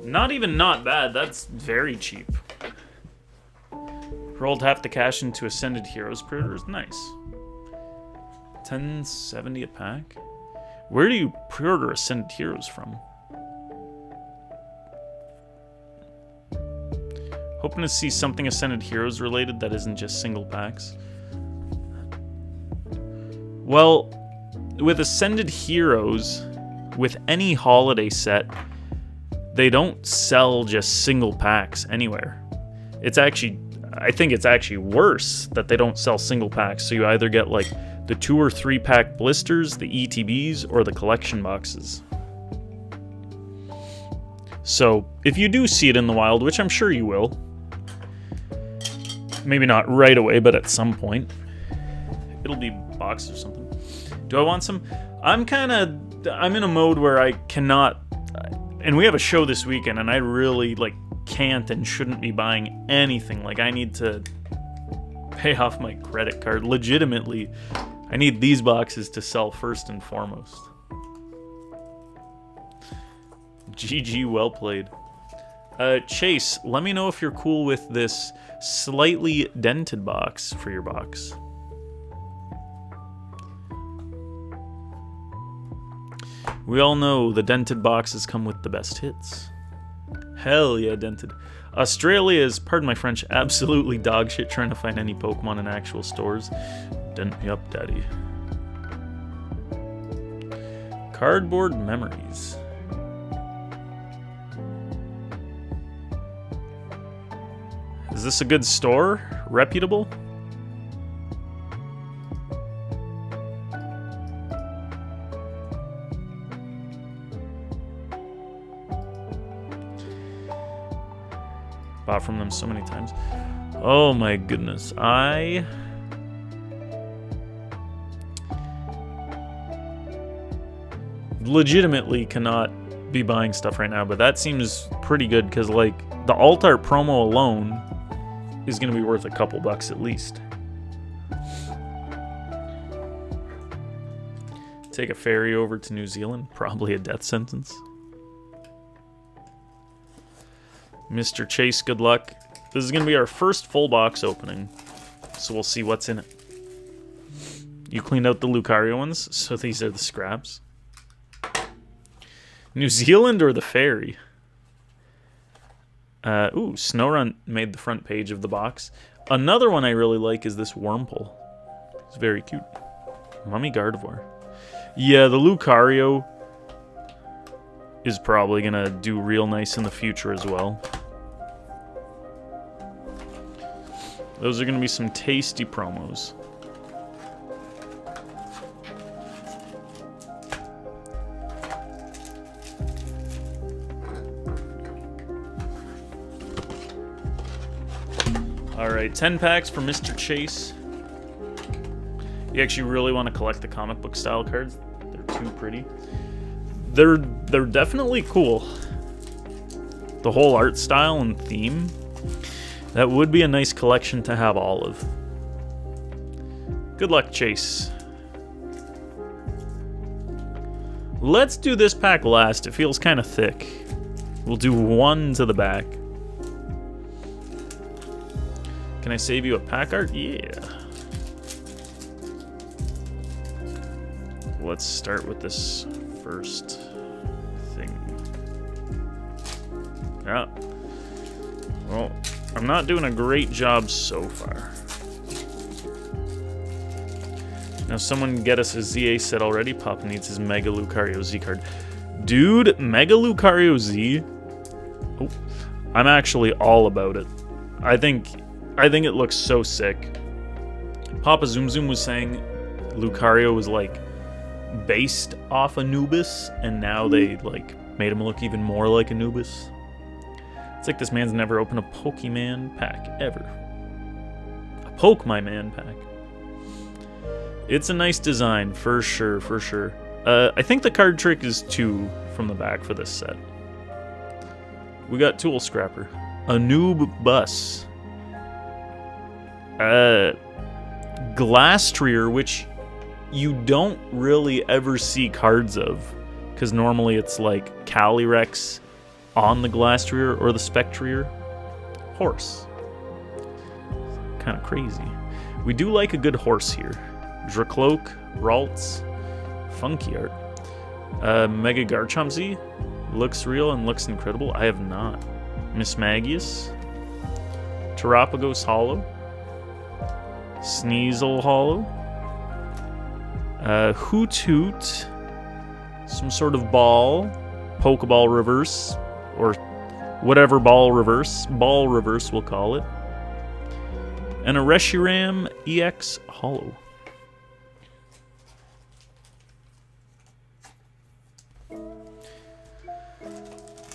S1: Not even not bad, that's very cheap. Rolled half the cash into Ascended Heroes pre-orders, nice. $10.70 a pack? Where do you pre-order Ascended Heroes from? Hoping to see something Ascended Heroes related that isn't just single packs. Well, with Ascended Heroes, with any holiday set, they don't sell just single packs anywhere. It's actually, I think it's actually worse that they don't sell single packs. So you either get like the 2 or 3 pack blisters, the ETBs, or the collection boxes. So if you do see it in the wild, which I'm sure you will, maybe not right away, but at some point, it'll be boxed or something. Do I want some? I'm in a mode where I cannot. And we have a show this weekend, and I really, like, can't and shouldn't be buying anything. Like, I need to pay off my credit card. Legitimately, I need these boxes to sell first and foremost. GG, well played. Chase, let me know if you're cool with this slightly dented box for your box. We all know the dented boxes come with the best hits. Hell yeah, dented. Australia is, pardon my French, absolutely dog shit trying to find any Pokemon in actual stores. Dent me up, daddy. Cardboard Memories. Is this a good store? Reputable? Bought from them so many times. Oh my goodness. I legitimately cannot be buying stuff right now, but that seems pretty good because, like, the alt art promo alone is going to be worth a couple bucks at least. Take a ferry over to New Zealand, probably a death sentence. Mr. Chase, good luck. This is going to be our first full box opening, so we'll see what's in it. You cleaned out the Lucario ones, so these are the scraps. New Zealand or the ferry? Ooh, Snorunt made the front page of the box. Another one I really like is this Wurmple. It's very cute. Mummy Gardevoir. Yeah, the Lucario is probably going to do real nice in the future as well. Those are going to be some tasty promos. Alright, 10 packs for Mr. Chase. You actually really want to collect the comic book style cards. They're too pretty. They're definitely cool. The whole art style and theme. That would be a nice collection to have all of. Good luck, Chase. Let's do this pack last. It feels kind of thick. We'll do one to the back. Can I save you a pack art? Yeah. Let's start with this first thing. Yeah. Well, I'm not doing a great job so far. Now someone get us a ZA set already. Papa needs his Mega Lucario Z card. Dude, Mega Lucario Z. Oh, I'm actually all about it. I think it looks so sick. Papa Zoom Zoom was saying Lucario was like based off Anubis, and now they like made him look even more like Anubis. It's like this man's never opened a Pokemon pack ever. A Pokemon pack. It's a nice design for sure, for sure. I think the card trick is 2 from the back for this set. We got Tool Scrapper, a Noob Bus, Glastrier, which you don't really ever see cards of, because normally it's like Calyrex on the Glastrier or the Spectrier. Horse. Kind of crazy. We do like a good horse here. Dracloak, Ralts, Funky Art. Mega Garchomp Z looks real and looks incredible. I have not. Miss Magius. Terapagos Hollow. Sneasel Hollow. Hoot Hoot. Some sort of ball. Pokeball reverse. Or whatever ball reverse. Ball reverse, we'll call it. And a Reshiram EX Hollow.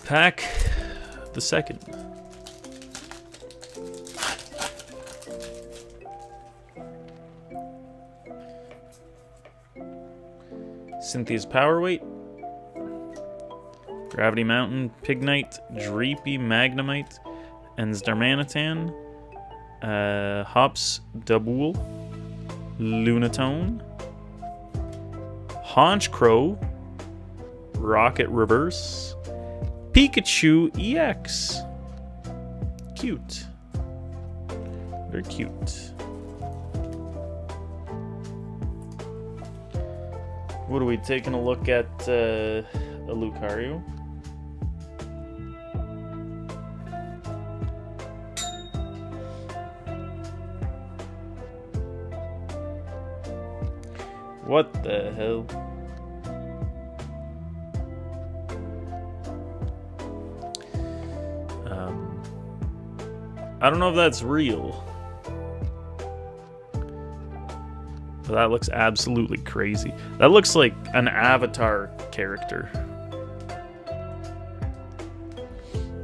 S1: Pack the second. Cynthia's Power Weight. Gravity Mountain, Pignite, Dreepy, Magnemite, and Darmanitan. Hops, Dabool, Lunatone, Honchkrow, Rocket Reverse, Pikachu EX. Cute. Very cute. What are we taking a look at? A Lucario. What the hell? I don't know if that's real. But that looks absolutely crazy. That looks like an Avatar character.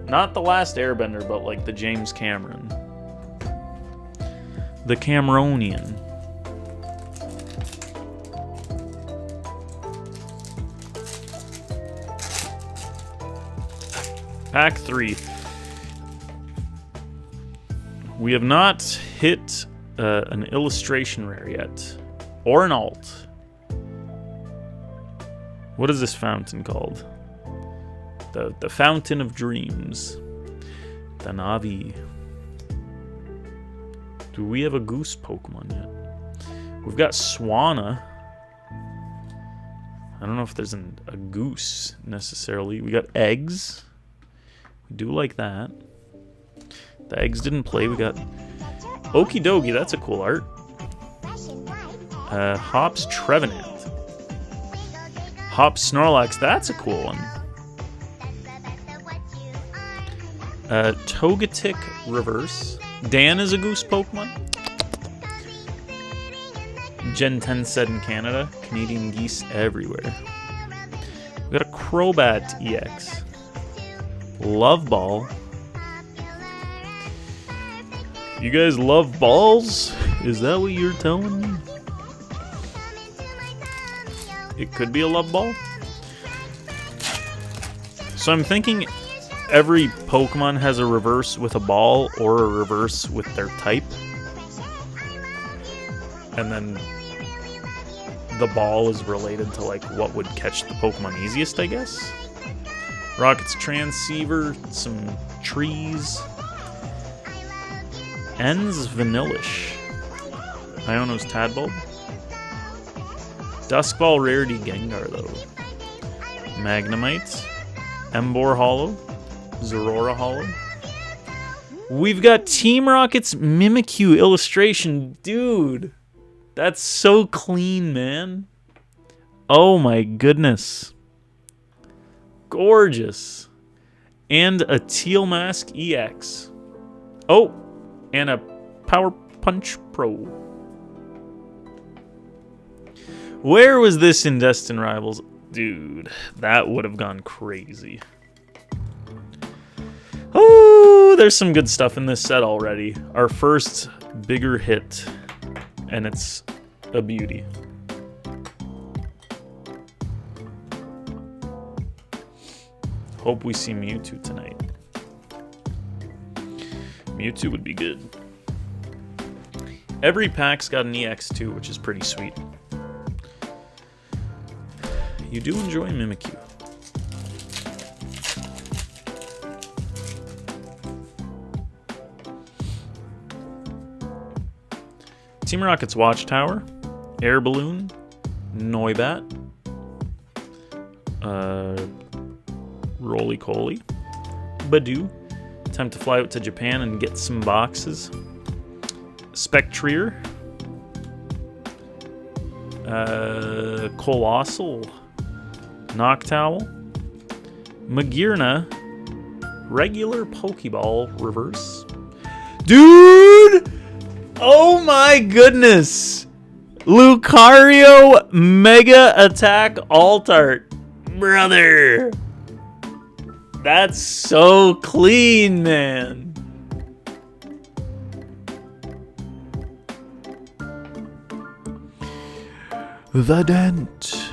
S1: Not the last Airbender, but like the James Cameron. The Cameronian. Pack 3. We have not hit an illustration rare yet. Or an alt. What is this fountain called? The Fountain of Dreams. The Navi. Do we have a goose Pokemon yet? We've got Swanna. I don't know if there's a goose necessarily. We got eggs. We do like that. The eggs didn't play. We got Okie Dokie. That's a cool art. Hops Trevenant. Hops Snorlax. That's a cool one. Togetic Reverse. Dan is a goose Pokemon. Gen 10 set in Canada. Canadian geese everywhere. We got a Crobat EX. Love Ball. You guys love balls? Is that what you're telling me? It could be a love ball. So I'm thinking every Pokemon has a reverse with a ball or a reverse with their type. And then the ball is related to like what would catch the Pokemon easiest, I guess. Rocket's Transceiver, some trees. Ends Vanillish. Iono's Tadbulb. Duskball Rarity Gengar, though. Magnemite. Emboar Hollow. Zorora Hollow. We've got Team Rocket's Mimikyu illustration. Dude. That's so clean, man. Oh my goodness. Gorgeous. And a Teal Mask EX. Oh, and a Power Punch Pro. Where was this in Destin Rivals? Dude, that would have gone crazy. Oh, there's some good stuff in this set already. Our first bigger hit, and it's a beauty. Hope we see Mewtwo tonight. Mewtwo would be good. Every pack's got an EX too, which is pretty sweet. You do enjoy Mimikyu. Team Rocket's Watchtower, Air Balloon, Noibat, Roly-Coly, Badoo. Time to fly out to Japan and get some boxes. Spectrier, Colossal, Noctowl, Magearna, regular Pokeball reverse. Dude! Oh my goodness! Lucario Mega Attack Altart. Brother! That's so clean, man. The Dent.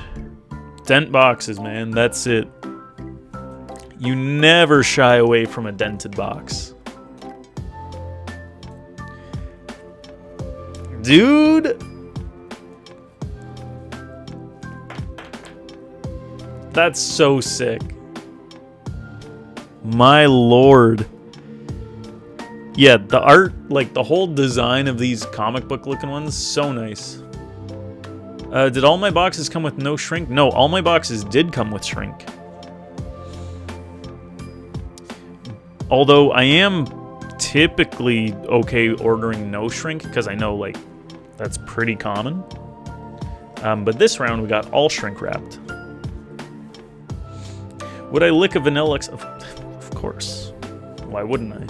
S1: Dent boxes, man. That's it. You never shy away from a dented box. Dude! That's so sick. My lord. Yeah, the art, like the whole design of these comic book looking ones, so nice. Did all my boxes come with no shrink? No, all my boxes did come with shrink. Although I am typically okay ordering no shrink because I know like that's pretty common. But this round we got all shrink wrapped. Would I lick a vanilla X? Of course. Why wouldn't I?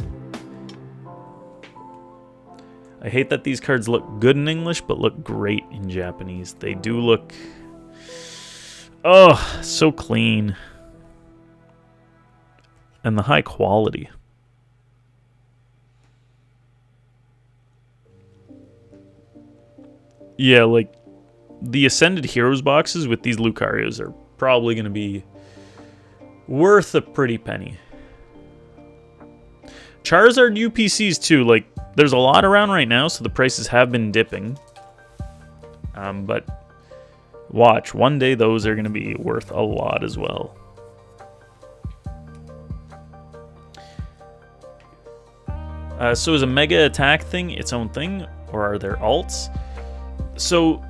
S1: I hate that these cards look good in English, but look great in Japanese. They do look... oh, so clean. And the high quality. Yeah, like, the Ascended Heroes boxes with these Lucarios are probably going to be worth a pretty penny. Charizard UPCs too, like, there's a lot around right now, so the prices have been dipping. But watch, one day those are going to be worth a lot as well. So is a Mega Attack thing its own thing, or are there alts? So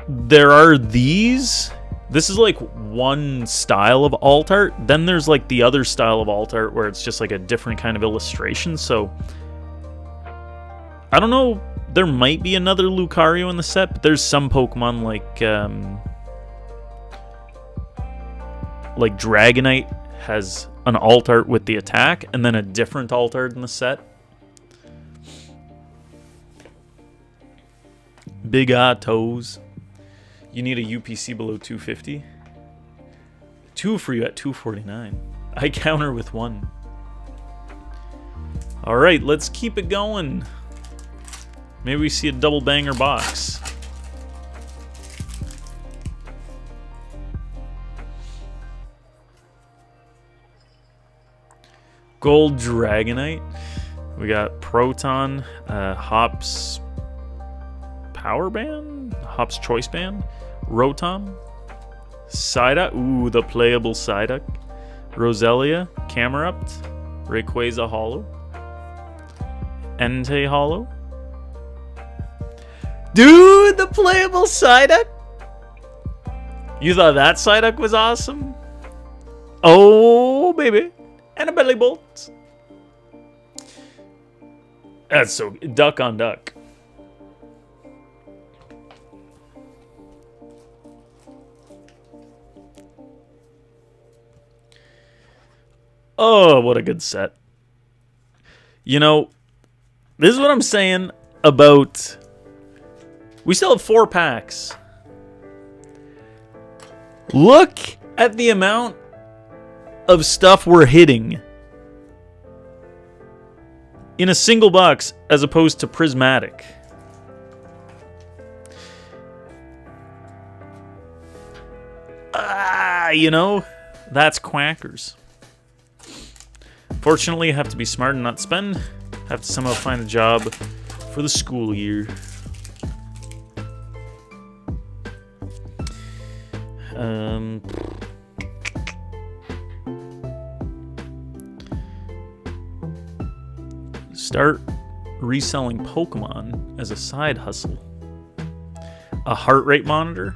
S1: there are these. This is like one style of alt art. Then there's like the other style of alt art where it's just like a different kind of illustration. So I don't know. There might be another Lucario in the set, but there's some Pokemon like Dragonite has an alt art with the attack, and then a different alt art in the set. Big toes. You need a UPC below 250. 2 for you at 249. I counter with 1. All right, let's keep it going. Maybe we see a double banger box. Gold Dragonite. We got Proton, Hops Power Band, Hops Choice Band, Rotom, Psyduck. Ooh, the playable Psyduck. Roselia, Camerupt, Rayquaza Holo, Entei Holo. Dude, the playable Psyduck? You thought that Psyduck was awesome? Oh, baby. And a Belly Bolt. That's so... duck on duck. Oh, what a good set. You know, this is what I'm saying about... We still have 4 packs. Look at the amount of stuff we're hitting in a single box as opposed to prismatic. You know, that's quackers. Fortunately, I have to be smart and not spend. Have to somehow find a job for the school year. Start reselling Pokemon as a side hustle. A heart rate monitor.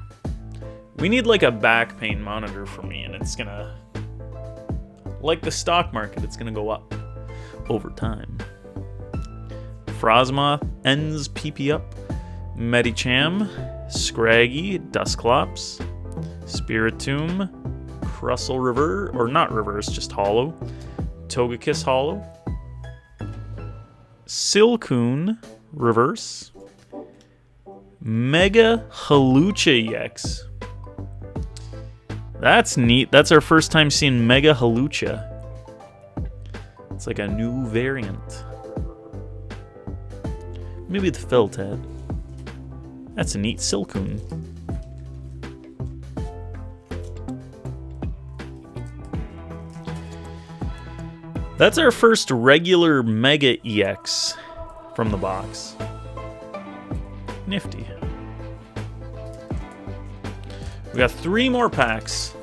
S1: We need like a back pain monitor for me, and it's gonna, like the stock market, it's gonna go up over time. Frosmoth, Ends, PP Up, Medicham, Scraggy, Dusclops, Spiritomb, Crustle or not reverse, just hollow, Togekiss hollow, Silcoon reverse, Mega Halucha EX. That's neat. That's our first time seeing Mega Halucha. It's like a new variant. Maybe the Feltad. That's a neat Silcoon. That's our first regular Mega EX from the box. Nifty. We got 3 more packs.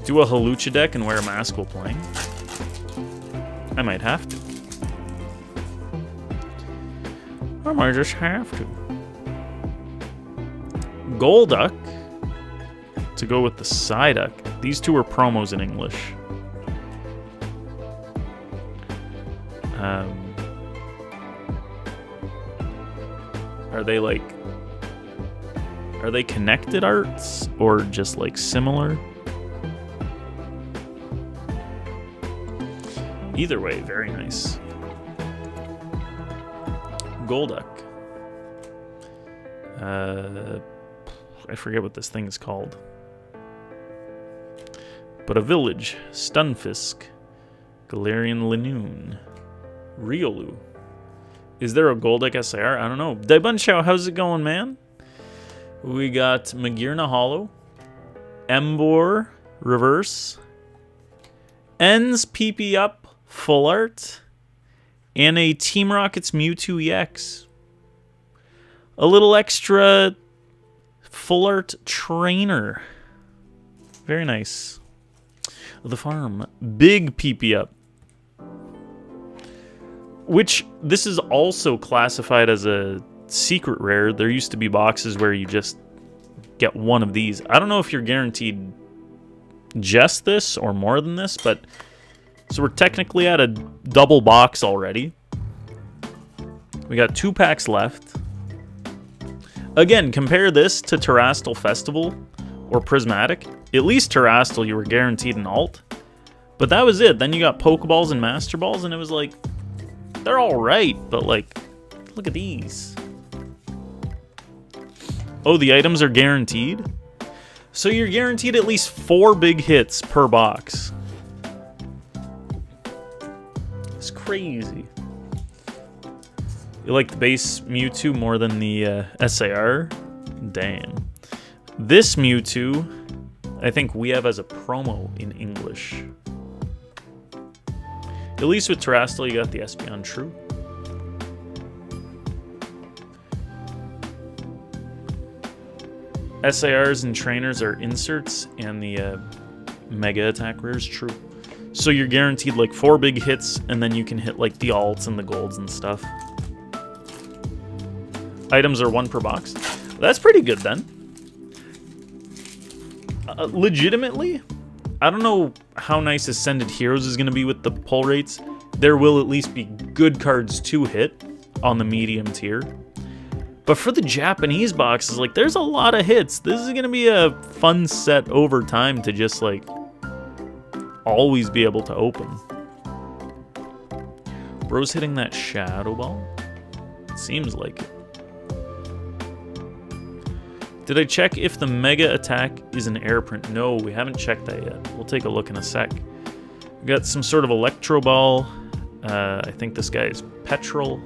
S1: Do a Halucha deck and wear a mask while playing. I might have to. I might just have to. Golduck to go with the Psyduck. These 2 are promos in English. Are they connected arts or just like similar? Either way, very nice. Golduck. I forget what this thing is called. But a village. Stunfisk. Galarian Linoon. Riolu. Is there a Golduck SIR? I don't know. Daibunshao, how's it going, man? We got Magearna Hollow. Emboar reverse. Ends PP Up full art. And a Team Rocket's Mewtwo EX. A little extra full art trainer. Very nice. The farm. Big PP Up. Which, this is also classified as a secret rare. There used to be boxes where you just get one of these. I don't know if you're guaranteed just this or more than this, but... So we're technically at a double box already. We got 2 packs left. Again, compare this to Terastal Festival or Prismatic. At least Terastal, you were guaranteed an alt. But that was it. Then you got Pokeballs and Master Balls, and it was like... They're alright, but like... Look at these. Oh, the items are guaranteed? So you're guaranteed at least 4 big hits per box. It's crazy. You like the base Mewtwo more than the SAR? Damn. This Mewtwo, I think we have as a promo in English. At least with Terastal, you got the Espeon True. SARs and trainers are inserts, and the Mega Attack Rare is True. So you're guaranteed like 4 big hits, and then you can hit like the alts and the golds and stuff. Items are 1 per box. That's pretty good then. Legitimately, I don't know how nice Ascended Heroes is going to be with the pull rates. There will at least be good cards to hit on the medium tier. But for the Japanese boxes, like, there's a lot of hits. This is going to be a fun set over time to just, like, always be able to open. Bro's hitting that Shadow Ball? Seems like it. Did I check if the Mega Attack is an air print? No, we haven't checked that yet. We'll take a look in a sec. We got some sort of Electro Ball. I think this guy is Petrol.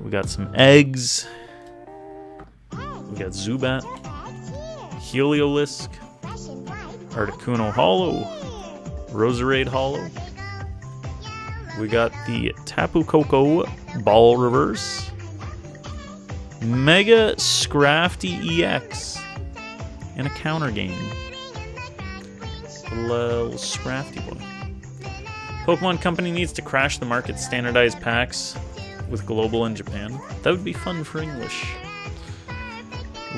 S1: We got some eggs. We got Zubat. Heliolisk. Articuno Hollow. Roserade Hollow. We got the Tapu Koko Ball Reverse. Mega Scrafty EX. And a counter game. Little Scrafty boy. Pokemon Company needs to crash the market standardized packs with Global and Japan. That would be fun for English.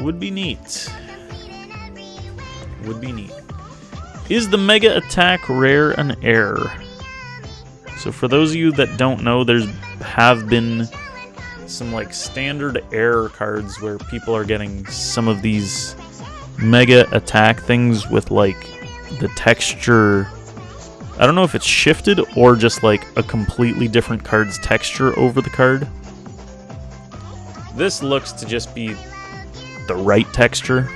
S1: Would be neat. Would be neat. Is the Mega Attack rare an error? So for those of you that don't know, there have been some like standard error cards where people are getting some of these Mega Attack things with like the texture. I don't know if it's shifted or just like a completely different card's texture over the card. This looks to just be the right texture.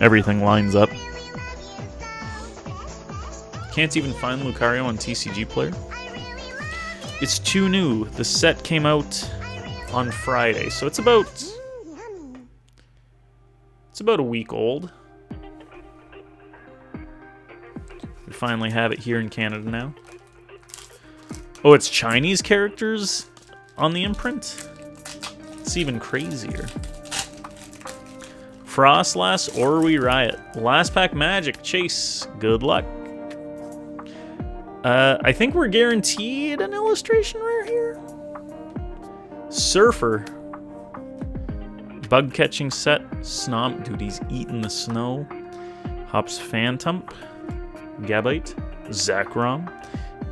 S1: Everything lines up. Can't even find Lucario on TCG Player. It's too new. The set came out on Friday, so it's about a week old. We finally have it here in Canada now. Oh, it's Chinese characters on the imprint? It's even crazier. Frostlass, Orwee Riot. Last pack Magic. Chase, good luck. I think we're guaranteed an illustration rare here. Surfer. Bug catching set. Snomp. Dude, he's eating the snow. Hops Phantump. Gabite. Zekrom.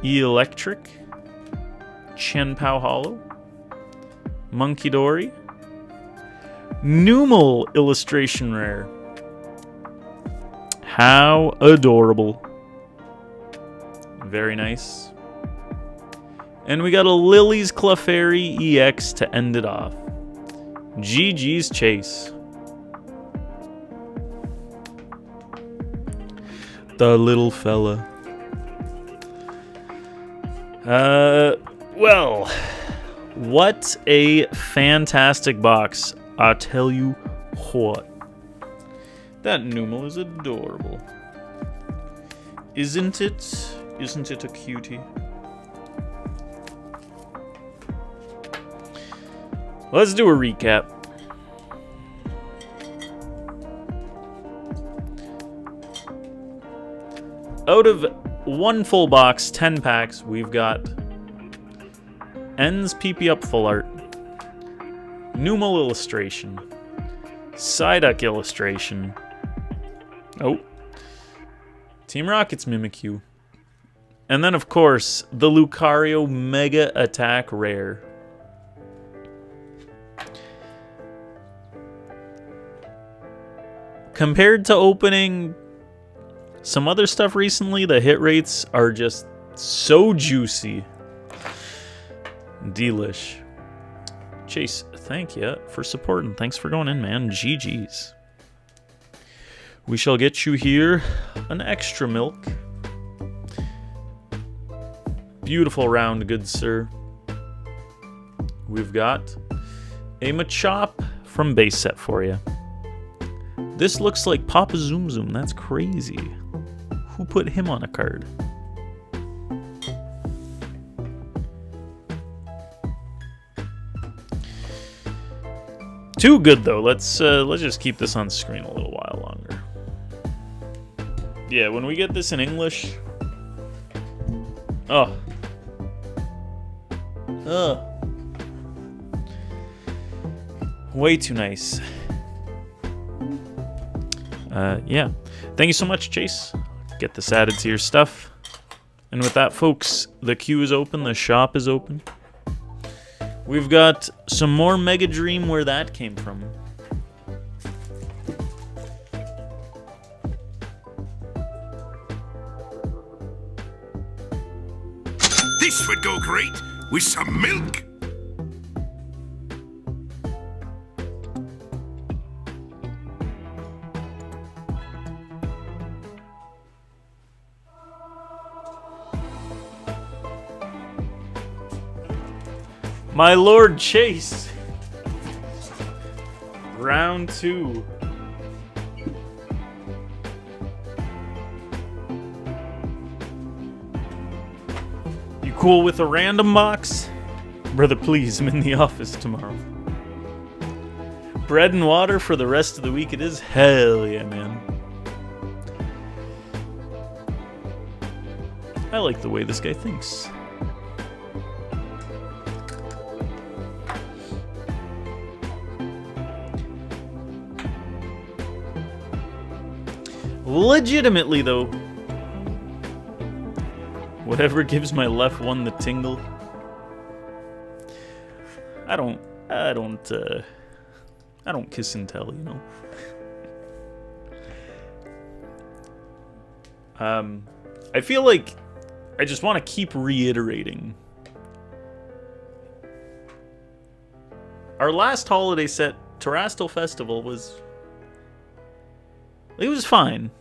S1: Electric. Chenpao Hollow. Monkey-Dory. Numel illustration rare. How adorable. Very nice. And we got a Lily's Clefairy EX to end it off. GG's Chase. The little fella. Well, what a fantastic box. I tell you what. That Numel is adorable. Isn't it? Isn't it a cutie? Let's do a recap. Out of one full box, 10 packs, we've got Ends PP Up Full Art, Numel illustration, Psyduck illustration. Oh. Team Rocket's Mimikyu. And then, of course, the Lucario Mega Attack Rare. Compared to opening some other stuff recently, the hit rates are just so juicy. Delish. Chase, thank you for supporting. Thanks for going in, man. GG's. We shall get you here an extra milk. Beautiful round, good sir. We've got a Machop from base set for you. This looks like Papa Zoom Zoom. That's crazy. Who put him on a card? Too good though. Let's just keep this on screen a little while longer. Yeah, when we get this in English. Oh. Ugh. Way too nice. Yeah. Thank you so much, Chase. Get this added to your stuff. And with that, folks, the queue is open. The shop is open. We've got some more Mega Dream where that came from.
S2: This would go great with some milk.
S1: My Lord Chase. Round 2. You cool with a random box? Brother, please, I'm in the office tomorrow. Bread and water for the rest of the week it is? Hell yeah, man. I like the way this guy thinks. Legitimately, though, whatever gives my left one the tingle. I don't kiss and tell, you know. I feel like I just want to keep reiterating. Our last holiday set, Terastal Festival, was fine.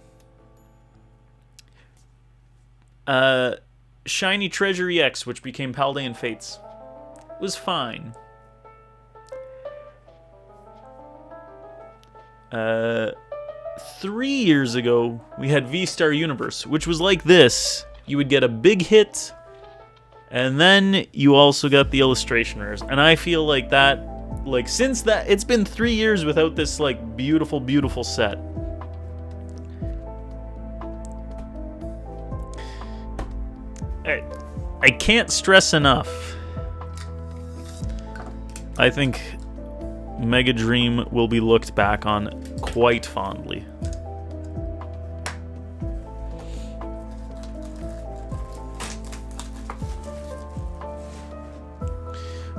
S1: Shiny Treasure EX, which became Paldean Fates, was fine. 3 years ago, we had V-Star Universe, which was like this. You would get a big hit, and then you also got the illustration rares. And I feel like that, since that, it's been 3 years without this, beautiful, beautiful set. I can't stress enough. I think Mega Dream will be looked back on quite fondly.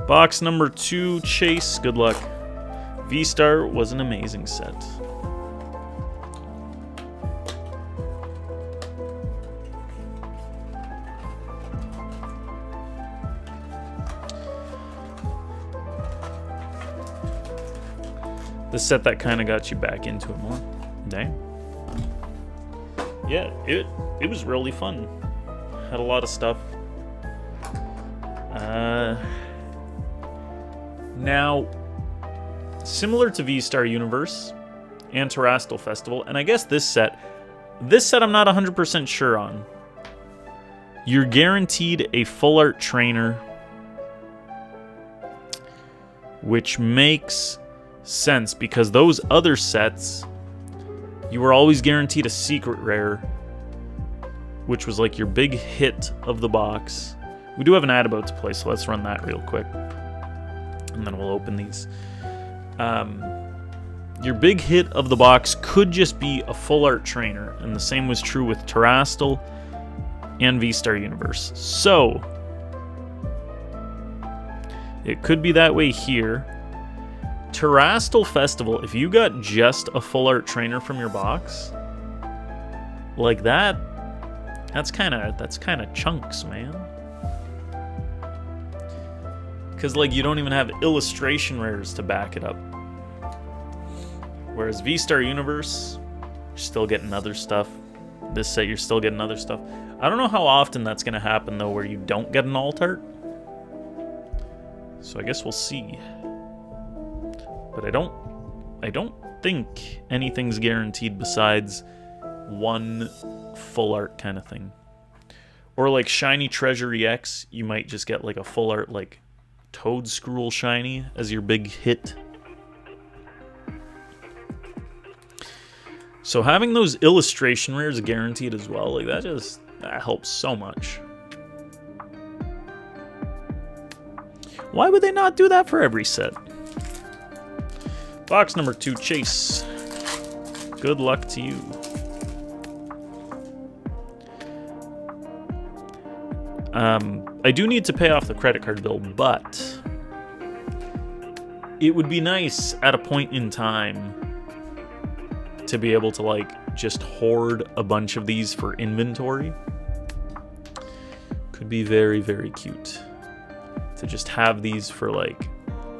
S1: Box number 2, Chase. Good luck. V-Star was an amazing set. The set that kind of got you back into it more. Dang. Yeah, it was really fun. Had a lot of stuff. Now, similar to V-Star Universe and Terastal Festival, and I guess this set I'm not 100% sure on. You're guaranteed a full art trainer, which makes sense because those other sets, you were always guaranteed a secret rare, which was your big hit of the box. We do have an ad about to play, so let's run that real quick, and then we'll open these. Your big hit of the box could just be a full art trainer, and the same was true with Terastal and V-Star Universe. So it could be that way here. Terastal Festival, if you got just a full art trainer from your box, like that's kind of chunks, man. Because you don't even have illustration rares to back it up. Whereas V-Star Universe, you're still getting other stuff. This set, you're still getting other stuff. I don't know how often that's going to happen, though, where you don't get an alt art. So I guess we'll see. But I don't think anything's guaranteed besides one full art kind of thing. Or Shiny Treasure EX, you might just get a full art Toadskrull Shiny as your big hit. So having those illustration rares guaranteed as well, that helps so much. Why would they not do that for every set? Box number 2, Chase. Good luck to you. I do need to pay off the credit card bill, but it would be nice at a point in time to be able to just hoard a bunch of these for inventory. Could be very, very cute to just have these for like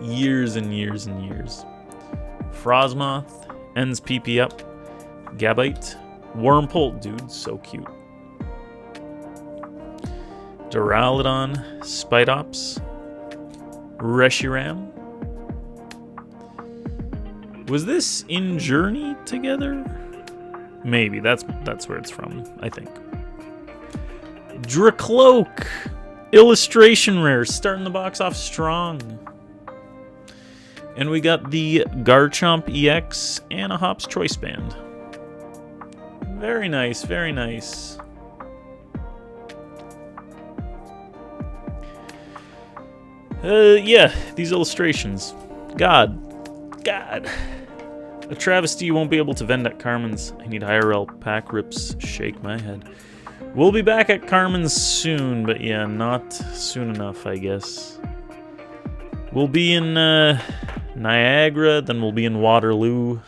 S1: years and years and years. Frosmoth, ends PP up, Gabite, Wormpole, dude, so cute. Duraludon, Spidops, Reshiram. Was this in Journey together? Maybe, that's where it's from, I think. Dracloak! Illustration rare, starting the box off strong. And we got the Garchomp EX and a Hop's Choice Band. Very nice, very nice. Yeah, these illustrations. God. A travesty you won't be able to vend at Carmen's. I need IRL pack rips. Shake my head. We'll be back at Carmen's soon, but yeah, not soon enough, I guess. We'll be in Niagara, then we'll be in Waterloo.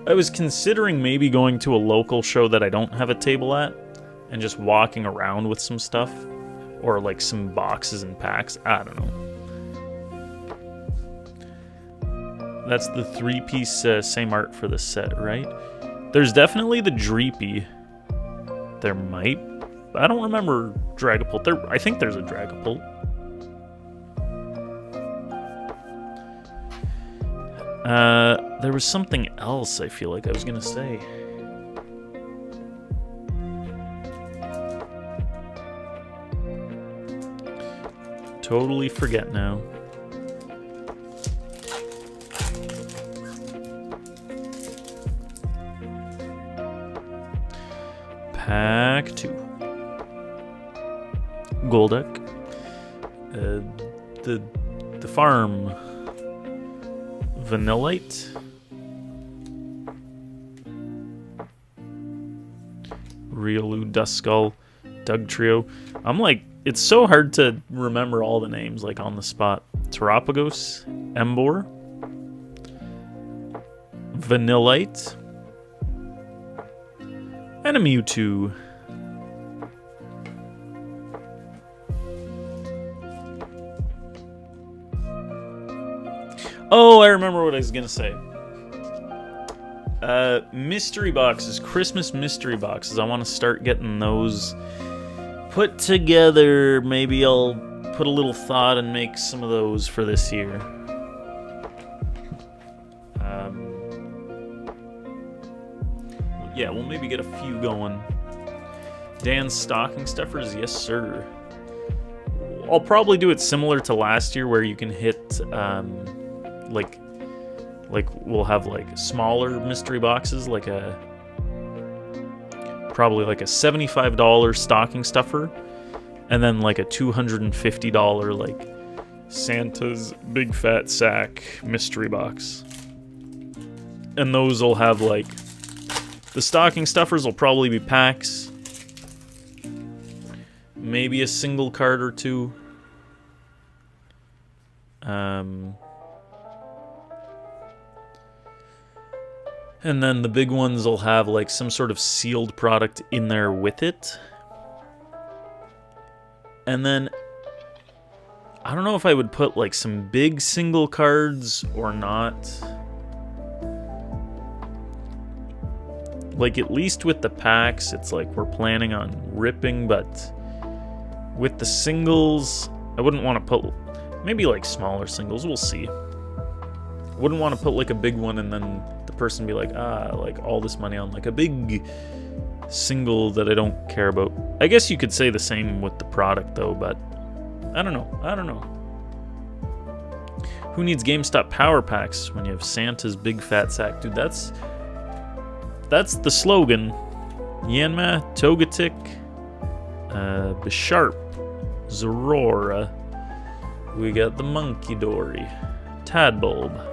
S1: I was considering maybe going to a local show that I don't have a table at and just walking around with some stuff. Or like some boxes and packs. I don't know. That's the 3-piece same art for the set, right? There's definitely the Dreepy. There might... I don't remember Dragapult. I think there's a Dragapult. There was something else I feel like I was gonna say. Totally forget now. Pack 2. Golduck. The farm. Vanillite. Riolu, Duskull, Dugtrio. I'm like, it's so hard to remember all the names like on the spot. Terapagos, Emboar, Vanillite, and a Mewtwo. Oh, I remember what I was gonna say. Mystery boxes, Christmas mystery boxes. I want to start getting those put together. Maybe I'll put a little thought and make some of those for this year. Yeah, we'll maybe get a few going. Dan's stocking stuffers, yes sir. I'll probably do it similar to last year where you can hit like we'll have like smaller mystery boxes, like probably like a $75 stocking stuffer, and then like a $250 like Santa's Big Fat Sack mystery box. And those will have like, the stocking stuffers will probably be packs, maybe a single card or two. And then the big ones will have like some sort of sealed product in there with it. And then I don't know if I would put like some big single cards or not. Like at least with the packs, it's like we're planning on ripping, but with the singles, I wouldn't want to put maybe like smaller singles, we'll see. Wouldn't want to put like a big one and then the person be like, like all this money on like a big single that I don't care about. I guess you could say the same with the product though, but I don't know. Who needs GameStop power packs when you have Santa's Big Fat Sack? Dude, that's the slogan. Yanma, Togetic, Bisharp, Zorora. We got the Monkey Dory, Tadbulb.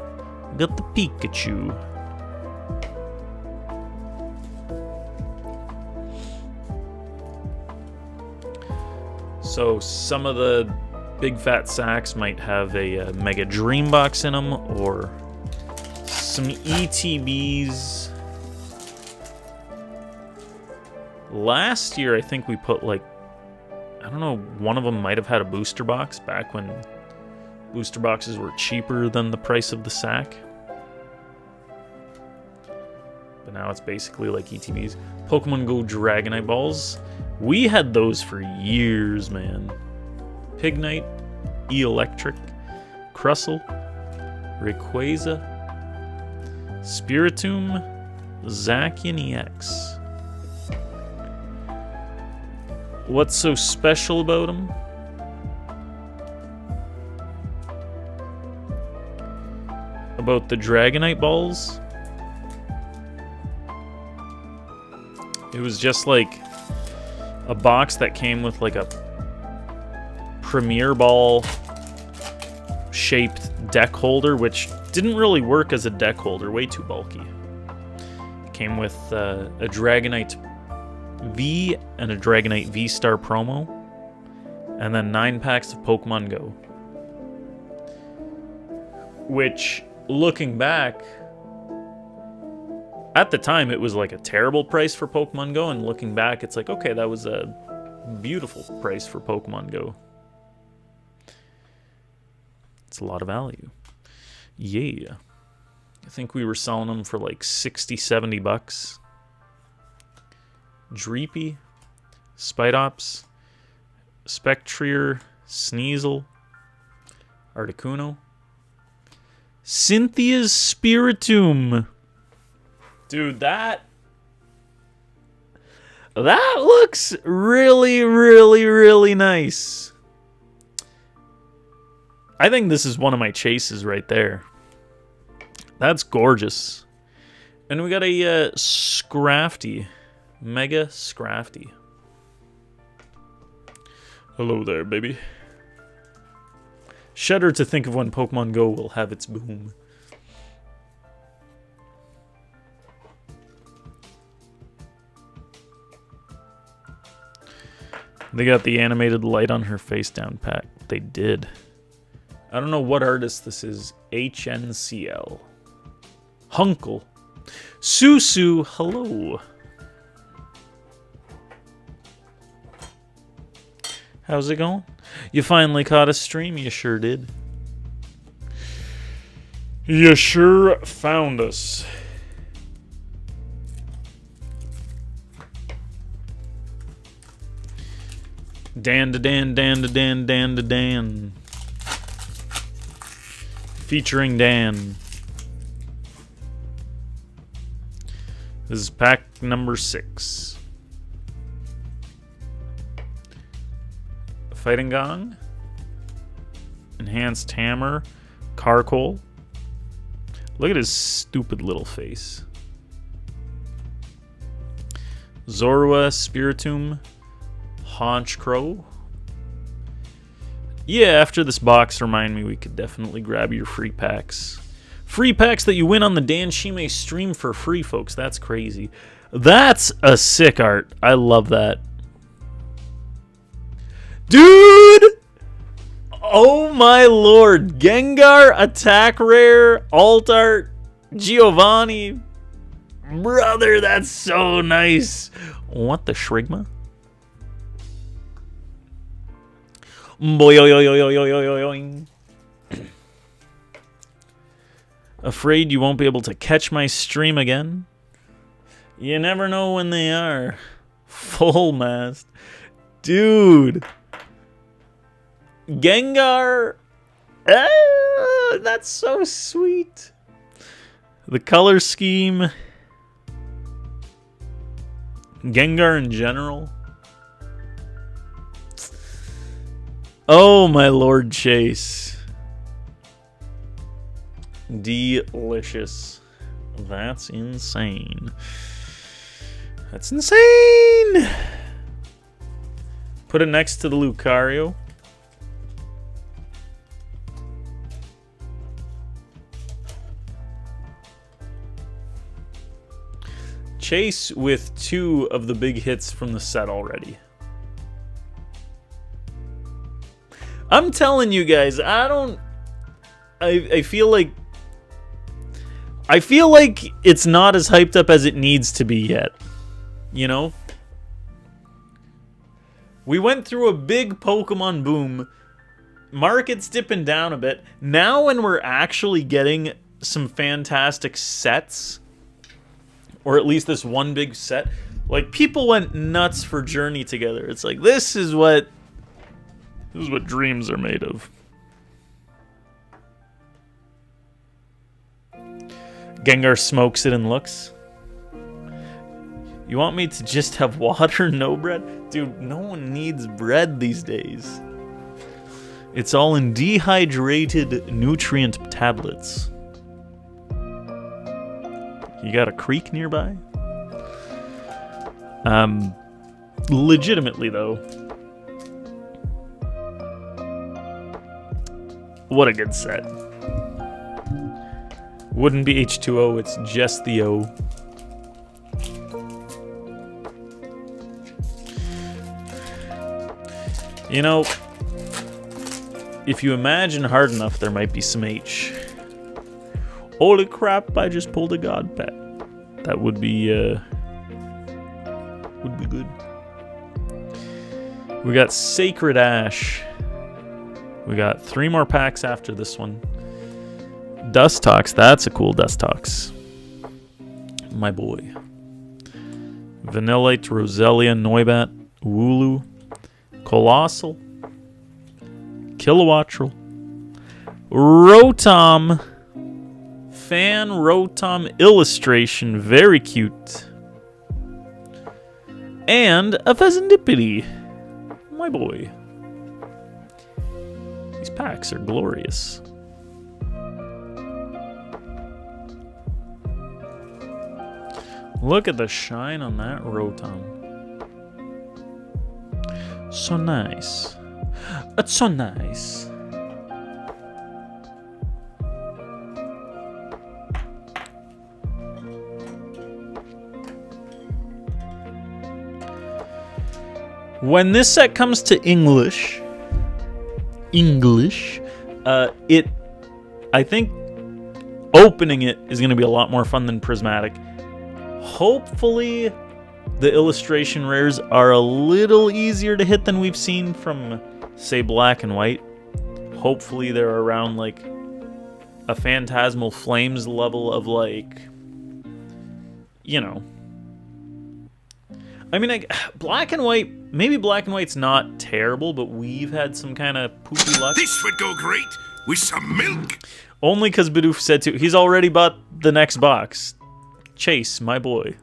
S1: Got the Pikachu. So some of the Big Fat Sacks might have a Mega Dream Box in them, or some ETBs. Last year, I think we put like, I don't know, one of them might have had a booster box back when booster boxes were cheaper than the price of the sack. But now it's basically like ETBs. Pokemon Go Dragonite Balls. We had those for years, man. Pignite, Electric, Crustle, Rayquaza, Spiritomb, Zacian EX. What's so special about them? About the Dragonite balls? It was just like a box that came with like a Premier Ball shaped deck holder, which didn't really work as a deck holder, way too bulky. It came with a Dragonite V and a Dragonite V-Star promo, and then 9 packs of Pokemon Go. Which, looking back, at the time it was like a terrible price for Pokemon Go, and looking back it's like, okay, that was a beautiful price for Pokemon Go. It's a lot of value. Yeah. I think we were selling them for like 60, 70 bucks. Dreepy, Spidops, Spectrier, Sneasel, Articuno, Cynthia's Spiritomb. Dude, that looks really, really, really nice. I think this is one of my chases right there. That's gorgeous. And we got a Scrafty. Mega Scrafty. Hello there, baby. Shudder to think of when Pokemon Go will have its boom. They got the animated light on her face down pat. They did. I don't know what artist this is. HNCL. Hunkle. Susu, hello. How's it going? You finally caught a stream? You sure did. You sure found us. Dan to Dan, Dan to Dan, Dan to Dan. Featuring Dan. This is pack number 6. Fighting Gong, Enhanced Hammer, Carkol. Look at his stupid little face. Zorua, Spiritomb, Honchkrow. Yeah, after this box, remind me we could definitely grab your free packs. Free packs that you win on the Dan Shime stream for free, folks. That's crazy. That's a sick art. I love that. Dude! Oh my lord. Gengar, Attack Rare, Alt Art, Giovanni. Brother, that's so nice. What the Shrigma? Boing. Afraid you won't be able to catch my stream again? You never know when they are. Full mast. Dude. Gengar. Ah, that's so sweet. The color scheme. Gengar in general. Oh my lord, Chase. Delicious. That's insane. That's insane. Put it next to the Lucario. Chase with 2 of the big hits from the set already. I'm telling you guys, I feel like it's not as hyped up as it needs to be yet. You know? We went through a big Pokemon boom. Market's dipping down a bit. Now when we're actually getting some fantastic sets, or at least this one big set, like, people went nuts for Journey together. It's like, this is what dreams are made of. Gengar smokes it and looks. You want me to just have water, no bread? Dude, no one needs bread these days. It's all in dehydrated nutrient tablets. You got a creek nearby? Legitimately though, what a good set. Wouldn't be H2O, it's just the O. You know, if you imagine hard enough, there might be some H. Holy crap, I just pulled a God Pet. That would be good. We got Sacred Ash. We got 3 more packs after this one. Dustox, that's a cool Dustox. My boy. Vanillite, Roselia, Noibat, Wooloo, Colossal, Kilowattrel, Rotom, Fan Rotom illustration, very cute. And a Pheasantipity, my boy. These packs are glorious. Look at the shine on that Rotom. So nice. It's so nice. When this set comes to English, I think opening it is going to be a lot more fun than Prismatic. Hopefully, the illustration rares are a little easier to hit than we've seen from, say, Black and White. Hopefully, they're around, like, a Phantasmal Flames level of, like, you know. I mean, Black and White, maybe Black and White's not terrible, but we've had some kind of poopy luck.
S2: This would go great with some milk.
S1: Only because Bidoof said to. He's already bought the next box. Chase, my boy.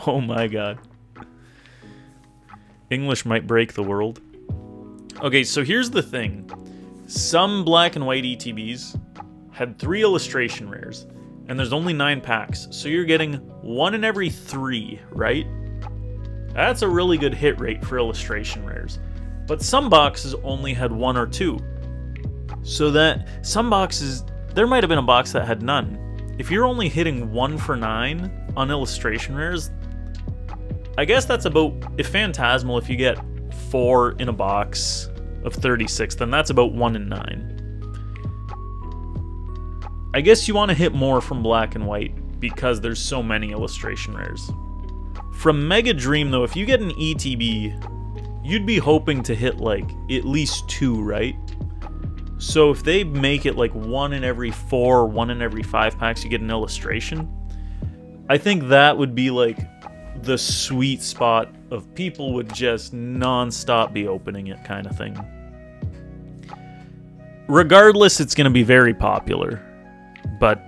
S1: Oh my god. English might break the world. Okay, so here's the thing. Some Black and White ETBs had 3 illustration rares, and there's only 9 packs, so you're getting 1 in every 3, right? That's a really good hit rate for illustration rares. But some boxes only had 1 or 2. So that some boxes, there might have been a box that had none. If you're only hitting 1 for 9 on illustration rares, I guess that's about, if Phantasmal, if you get 4 in a box of 36, then that's about 1 in 9. I guess you want to hit more from Black and White because there's so many illustration rares. From Mega Dream, though, if you get an ETB, you'd be hoping to hit, like, at least 2, right? So if they make it like 1 in every 4, 1 in every 5 packs, you get an illustration. I think that would be like the sweet spot of people would just non-stop be opening it kind of thing. Regardless, it's going to be very popular. But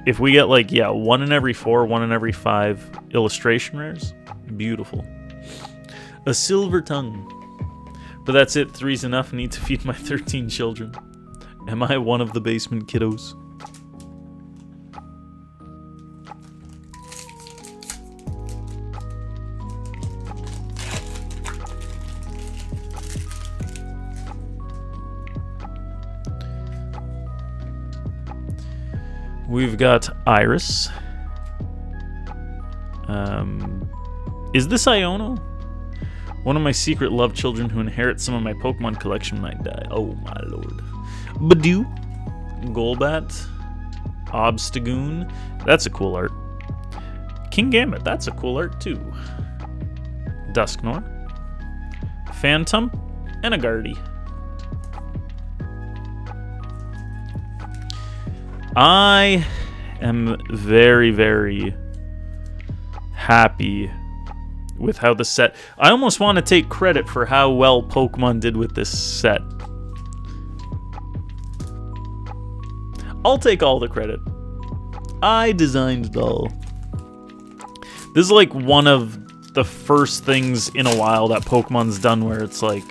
S1: if we get like, 1 in every 4, 1 in every 5 illustration rares, beautiful. A Silver Tongue. But that's it, 3's enough, I need to feed my 13 children. Am I one of the basement kiddos? We've got Iris. Is this Iono? One of my secret love children who inherits some of my Pokemon collection might die. Oh my lord. Badoo. Golbat. Obstagoon. That's a cool art. King Gambit. That's a cool art too. Dusknoir, Phantom, and a Guardy. I am very, very happy with how the set... I almost want to take credit for how well Pokemon did with this set. I'll take all the credit. I designed it all. This is like one of the first things in a while that Pokemon's done where it's like...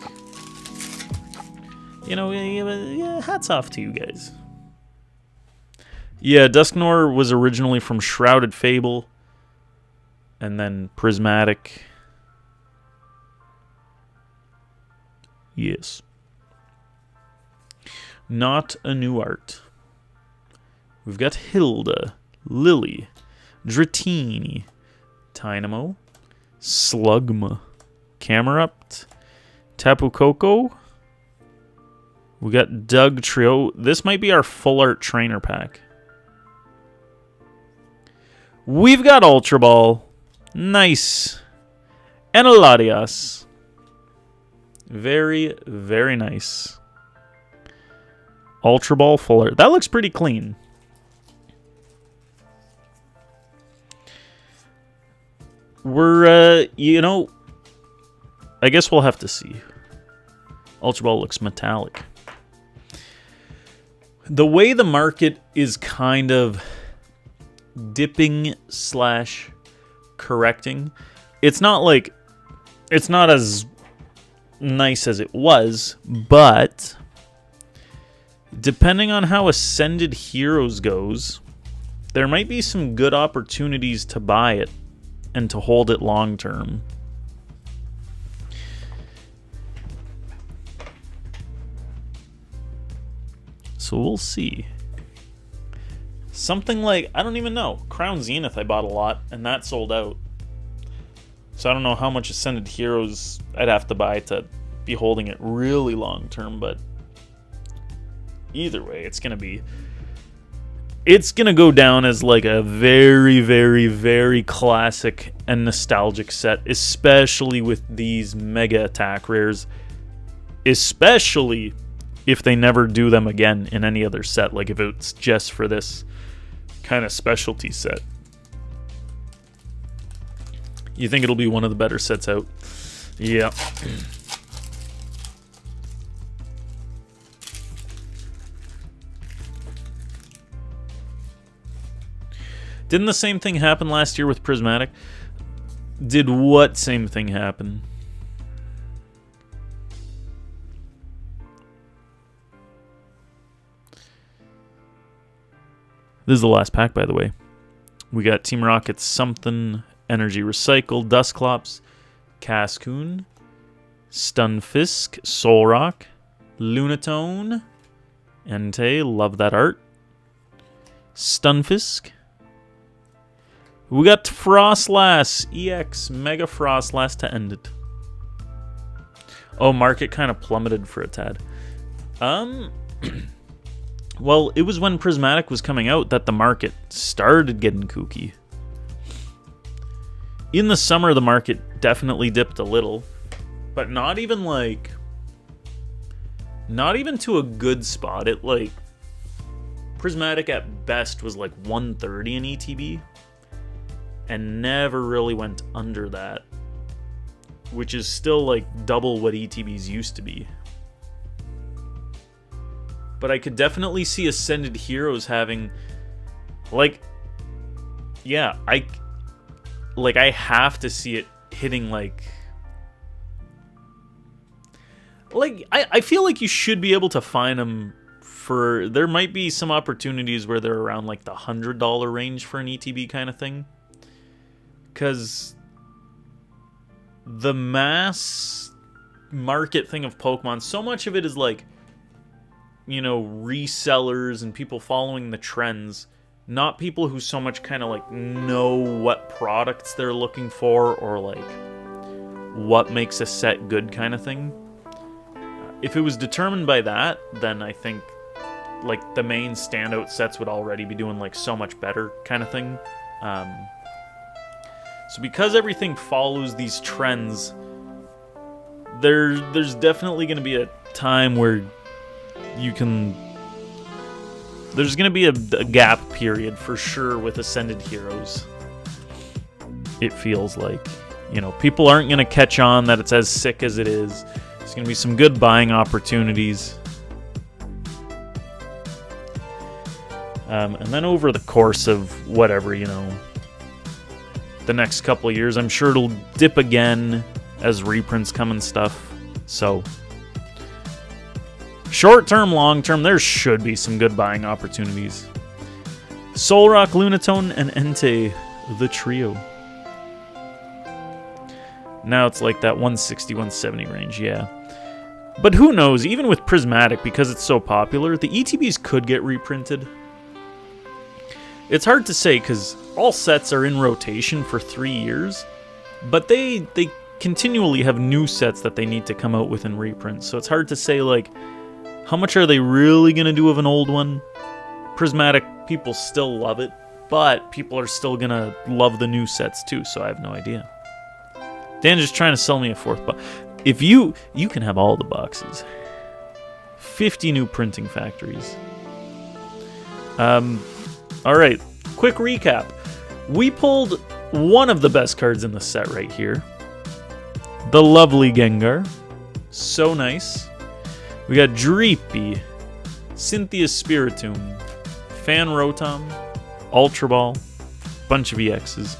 S1: You know, yeah, hats off to you guys. Yeah, Dusknoir was originally from Shrouded Fable, and then Prismatic. Yes. Not a new art. We've got Hilda, Lily, Dratini, Tynamo, Slugma, Camerupt, Tapu Koko. We got Dugtrio. This might be our full art trainer pack. We've got Ultra Ball. Nice. And a Latias. Very, very nice. Ultra Ball full art. That looks pretty clean. We're, you know, I guess we'll have to see. Ultra Ball looks metallic. The way the market is kind of dipping / correcting, it's not like, it's not as nice as it was, but depending on how Ascended Heroes goes, there might be some good opportunities to buy it and to hold it long term. So we'll see. Something like, I don't even know, Crown Zenith I bought a lot, and that sold out. So I don't know how much Ascended Heroes I'd have to buy to be holding it really long term, but either way, it's gonna go down as like a very, very, very classic and nostalgic set, especially with these mega attack rares, especially if they never do them again in any other set, like if it's just for this kind of specialty set. You think it'll be one of the better sets out? Yeah. Didn't the same thing happen last year with Prismatic? Did what same thing happen? This is the last pack, by the way. We got Team Rocket's Something, Energy Recycle, Dusclops, Cascoon, Stunfisk, Solrock, Lunatone, Entei, love that art. Stunfisk. We got Frostlass, EX, Mega Frostlass to end it. Oh, market kind of plummeted for a tad. Well, it was when Prismatic was coming out that the market started getting kooky. In the summer, the market definitely dipped a little, but not even to a good spot. It like, Prismatic at best was like 130 in ETB, and never really went under that, which is still like double what ETBs used to be. But I could definitely see Ascended Heroes having, like, yeah, I have to see it hitting I feel like you should be able to find them for, there might be some opportunities where they're around like the $100 range for an ETB kind of thing. Because the mass market thing of Pokemon, so much of it is like, you know, resellers and people following the trends, not people who so much kind of like know what products they're looking for or like what makes a set good kind of thing. If it was determined by that, then I think like the main standout sets would already be doing like so much better kind of thing. So because everything follows these trends, there's definitely going to be a time where there's going to be a gap period for sure with Ascended Heroes. It feels like, people aren't going to catch on that it's as sick as it is. There's going to be some good buying opportunities. And then over the course of whatever, the next couple of years, I'm sure it'll dip again as reprints come and stuff. So, short term, long term, there should be some good buying opportunities. Solrock, Lunatone, and Entei, the trio. Now it's like that 160, 170 range, yeah. But who knows, even with Prismatic, because it's so popular, the ETBs could get reprinted. It's hard to say, because all sets are in rotation for 3 years, but they continually have new sets that they need to come out with in reprints, so it's hard to say, like, how much are they really going to do of an old one? Prismatic, people still love it, but people are still going to love the new sets too, so I have no idea. Dan's just trying to sell me a fourth box. If you can have all the boxes. 50 new printing factories. Alright, quick recap. We pulled one of the best cards in the set right here. The lovely Gengar. So nice. We got Dreepy, Cynthia Spiritomb, Fan Rotom, Ultra Ball, bunch of EXs.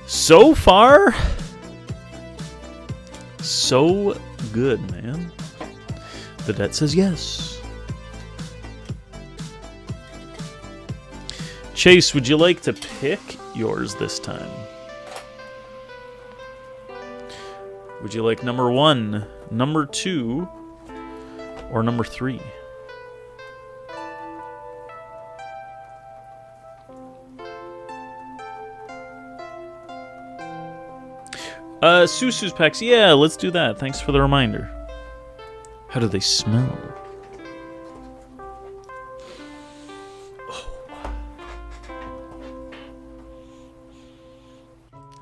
S1: So far, so good, man. The debt says yes. Chase, would you like to pick yours this time? Would you like number 1, number 2, or number 3? Susu's packs. Yeah, let's do that. Thanks for the reminder. How do they smell? Oh.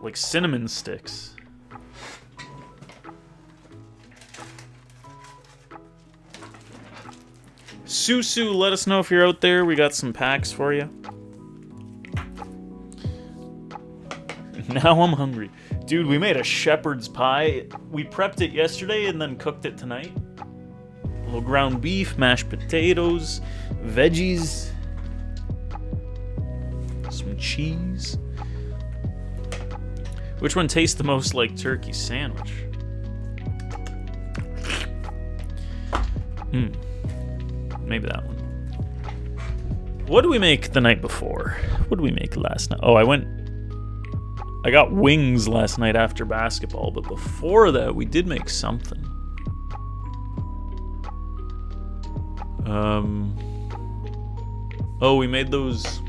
S1: Like cinnamon sticks. Susu, let us know if you're out there. We got some packs for you. Now I'm hungry. Dude, we made a shepherd's pie. We prepped it yesterday and then cooked it tonight. A little ground beef, mashed potatoes, veggies, some cheese. Which one tastes the most like turkey sandwich? Maybe that one. What did we make the night before? What did we make last night? Oh, I got wings last night after basketball, but before that, we did make something. Oh, we made those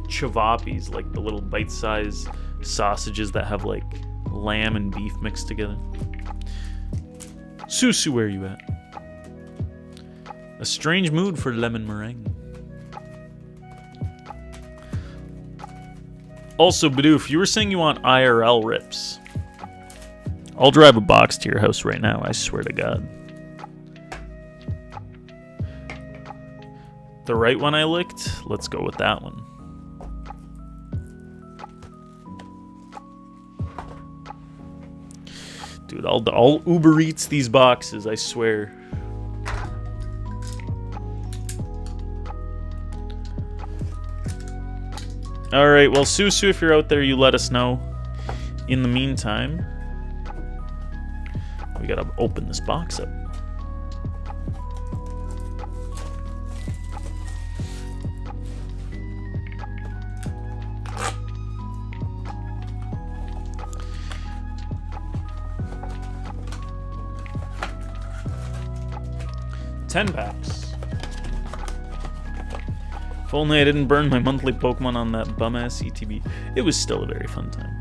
S1: chavapis, like the little bite-sized sausages that have like lamb and beef mixed together. Susu, where are you at? A strange mood for lemon meringue. Also, Bidoof, you were saying you want IRL rips. I'll drive a box to your house right now, I swear to God. The right one I licked? Let's go with that one. Dude, I'll Uber Eats these boxes, I swear. Alright, well, Susu, if you're out there, you let us know. In the meantime, we gotta open this box up. $10 packs. If only I didn't burn my monthly Pokemon on that bum-ass ETB. It was still a very fun time.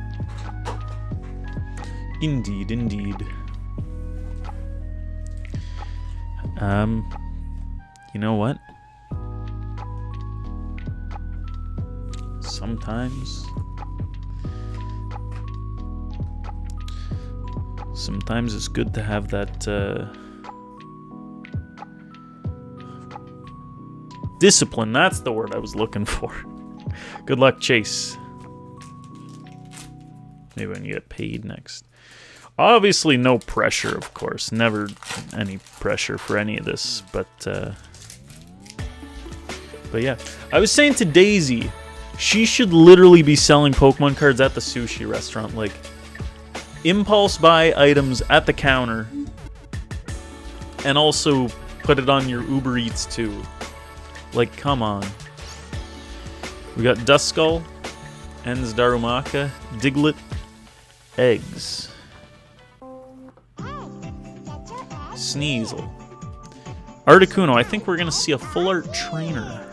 S1: Indeed, indeed. You know what? Sometimes Sometimes it's good to have that discipline. That's the word I was looking for. Good luck, Chase. Maybe when you get paid next. Obviously, no pressure, of course. Never any pressure for any of this. But yeah. I was saying to Daisy, she should literally be selling Pokemon cards at the sushi restaurant. Like, impulse buy items at the counter. And also put it on your Uber Eats, too. Like, come on. We got Duskull, Ens Darumaka, Diglett, eggs. Sneasel. Articuno. I think we're going to see a full art trainer.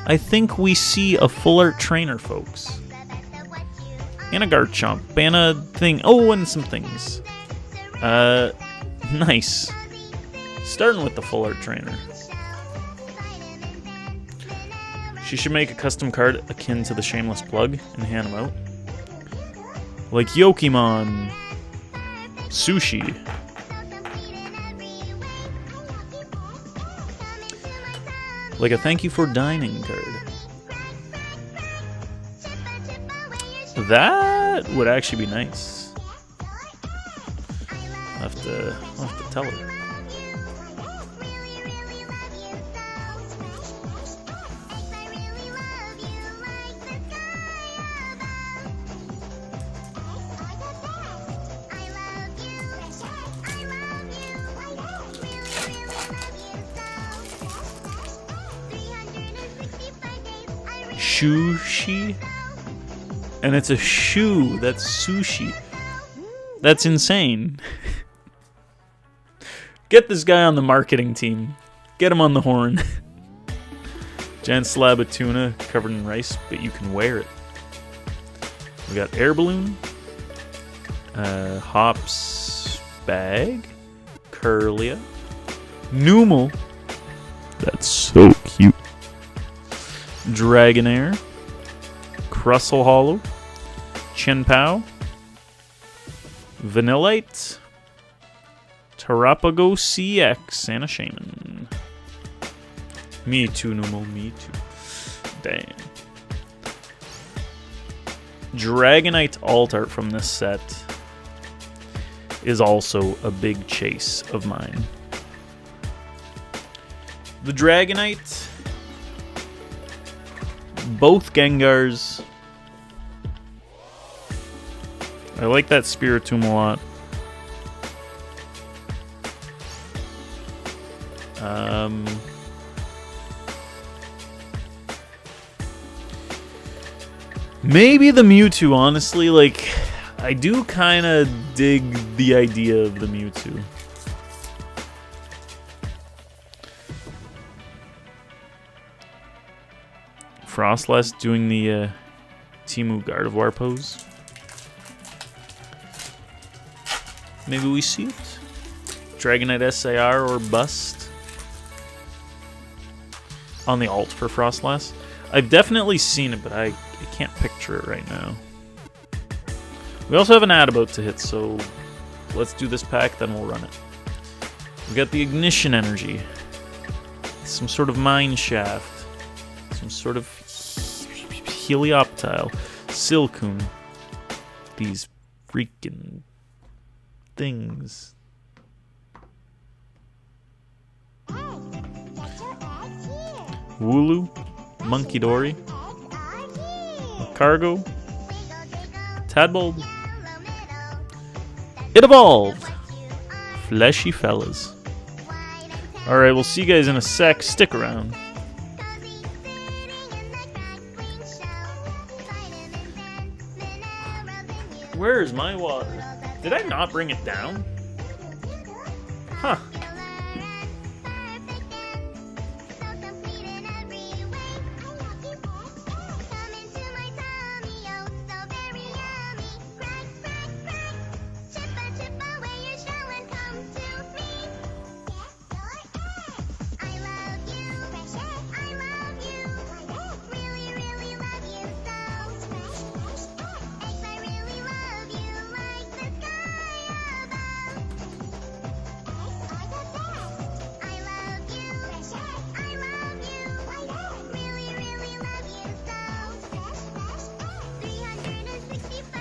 S1: I think we see a full art trainer, folks. And a Garchomp. And a thing. Oh, and some things. Nice. Starting with the full art trainer. She should make a custom card akin to the Shameless Plug and hand them out. Like Yokimon. Sushi. Like a thank you for dining card. That would actually be nice. I'll have to tell her. Sushi? And it's a shoe. That's sushi. That's insane. Get this guy on the marketing team. Get him on the horn. Giant slab of tuna covered in rice, but you can wear it. We got Air Balloon. Hops Bag. Curlia. Numel. That's so cute. Dragonair, Crustle Hollow, Chenpao, Vanillite, Tarapago CX, and a Shaman. Me too, Numel, me too. Damn. Dragonite alt art from this set is also a big chase of mine. The Dragonite, both Gengars. I like that Spiritomb a lot. Maybe the Mewtwo, honestly. Like, I do kind of dig the idea of the Mewtwo. Frostlass doing the Teemu Gardevoir pose. Maybe we see it. Dragonite SAR or bust. On the alt for Frostlass. I've definitely seen it, but I can't picture it right now. We also have an Adabout to hit, so let's do this pack, then we'll run it. We got the Ignition Energy. Some sort of Mine Shaft. Some sort of Helioptile. Silcoon. These freaking things. Wooloo. Monkey Dory. Cargo. Tadbulb. It evolved. Fleshy fellas. Alright, we'll see you guys in a sec. Stick around. Where is my water? Did I not bring it down? Huh.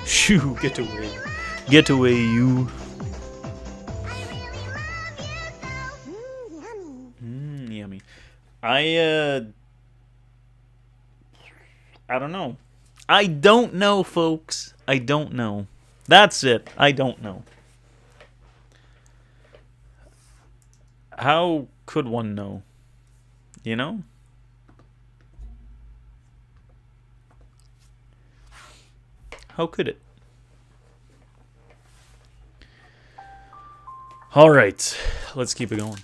S1: Shoo, get away. Get away, you. Yummy. I don't know. I don't know, folks. I don't know. That's it. I don't know. How could one know? You know? How could it? All right. Let's keep it going.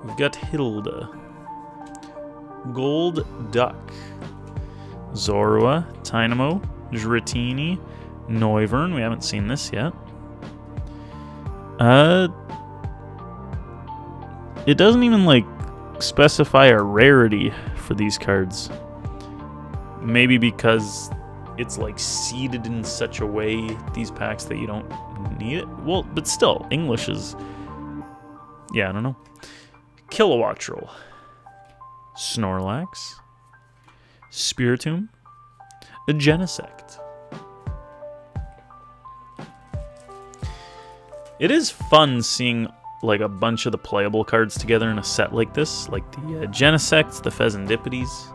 S1: We've got Hilda, Gold Duck, Zorua, Tynamo, Dratini, Noivern. We haven't seen this yet. It doesn't even like specify a rarity for these cards. Maybe because it's like seeded in such a way, these packs, that you don't need it. Well, but still, English is... Yeah, I don't know. Kilowattrel, Snorlax, Spiritomb, a Genesect. It is fun seeing like a bunch of the playable cards together in a set like this, like the Genesects, the Pheasantippides.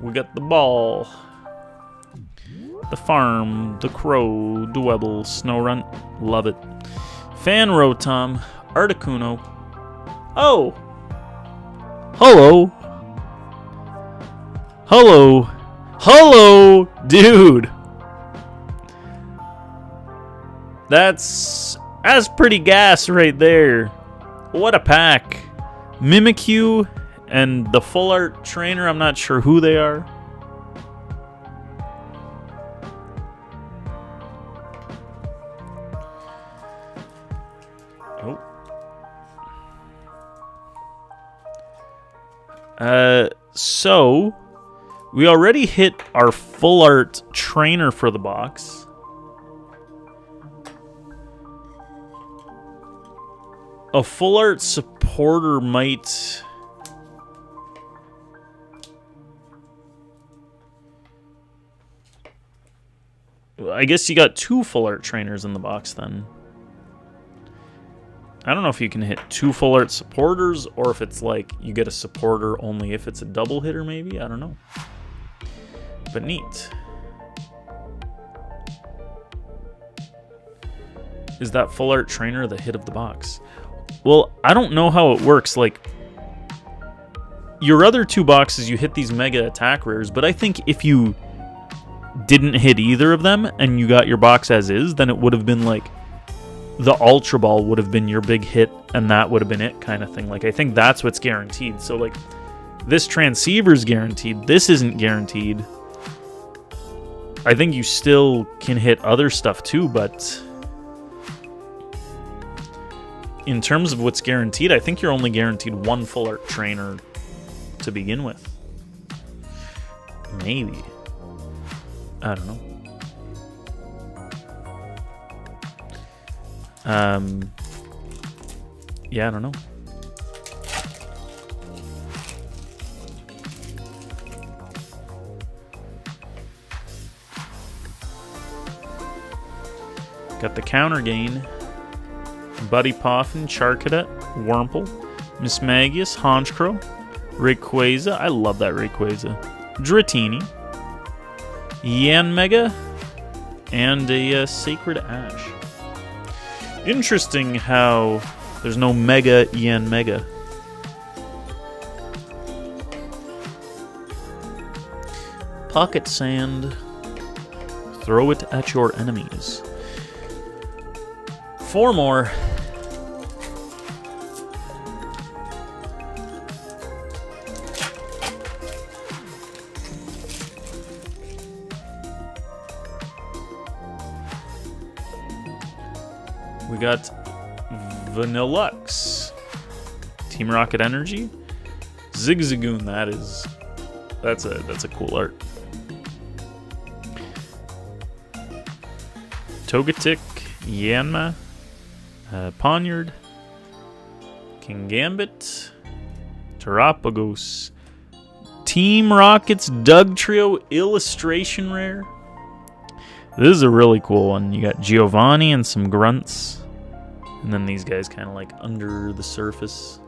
S1: We got the Ball, the Farm, the Crow, Dwebble, Snorunt, love it. Fan Rotom, Articuno. Oh! Hello! Hello! Hello! Dude! That's pretty gas right there. What a pack. Mimikyu and the Full Art Trainer, I'm not sure who they are. So we already hit our Full Art Trainer for the box. A Full Art Supporter might... I guess you got 2 Full Art Trainers in the box then. I don't know if you can hit 2 Full Art Supporters, or if it's like you get a Supporter only if it's a double hitter, maybe? I don't know. But neat. Is that Full Art Trainer the hit of the box? Well, I don't know how it works. Like, your other 2 boxes, you hit these Mega Attack Rares, but I think if you didn't hit either of them and you got your box as is, then it would have been like the Ultra Ball would have been your big hit, and that would have been it, kind of thing. Like, I think that's what's guaranteed. So, like, this Transceiver's guaranteed. This isn't guaranteed. I think you still can hit other stuff too, but in terms of what's guaranteed, I think you're only guaranteed 1 Full Art Trainer to begin with. Maybe. I don't know. Yeah, I don't know. Got the Counter Gain, Buddy Poffin, Charcadet, Wurmple, Mismagius, Honchkrow, Rayquaza. I love that Rayquaza. Dratini, Yanmega, and a Sacred Ash. Interesting how there's no Mega Yanmega. Pocket Sand. Throw it at your enemies. 4 more. We got Vanillux. Team Rocket Energy. Zigzagoon, that's a cool art. Togetic, Yanma, Ponyard, Kingambit, Terapagos, Team Rocket's Dugtrio illustration rare. This is a really cool one. You got Giovanni and some grunts, and then these guys kind of like under the surface.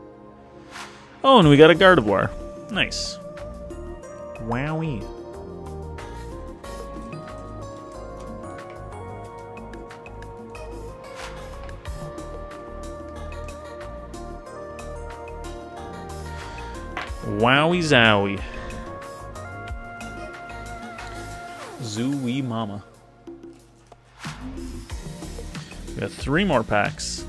S1: Oh, and we got a Gardevoir. Nice. Wowie. Wowie zowie. Zooey mama. We got 3 more packs.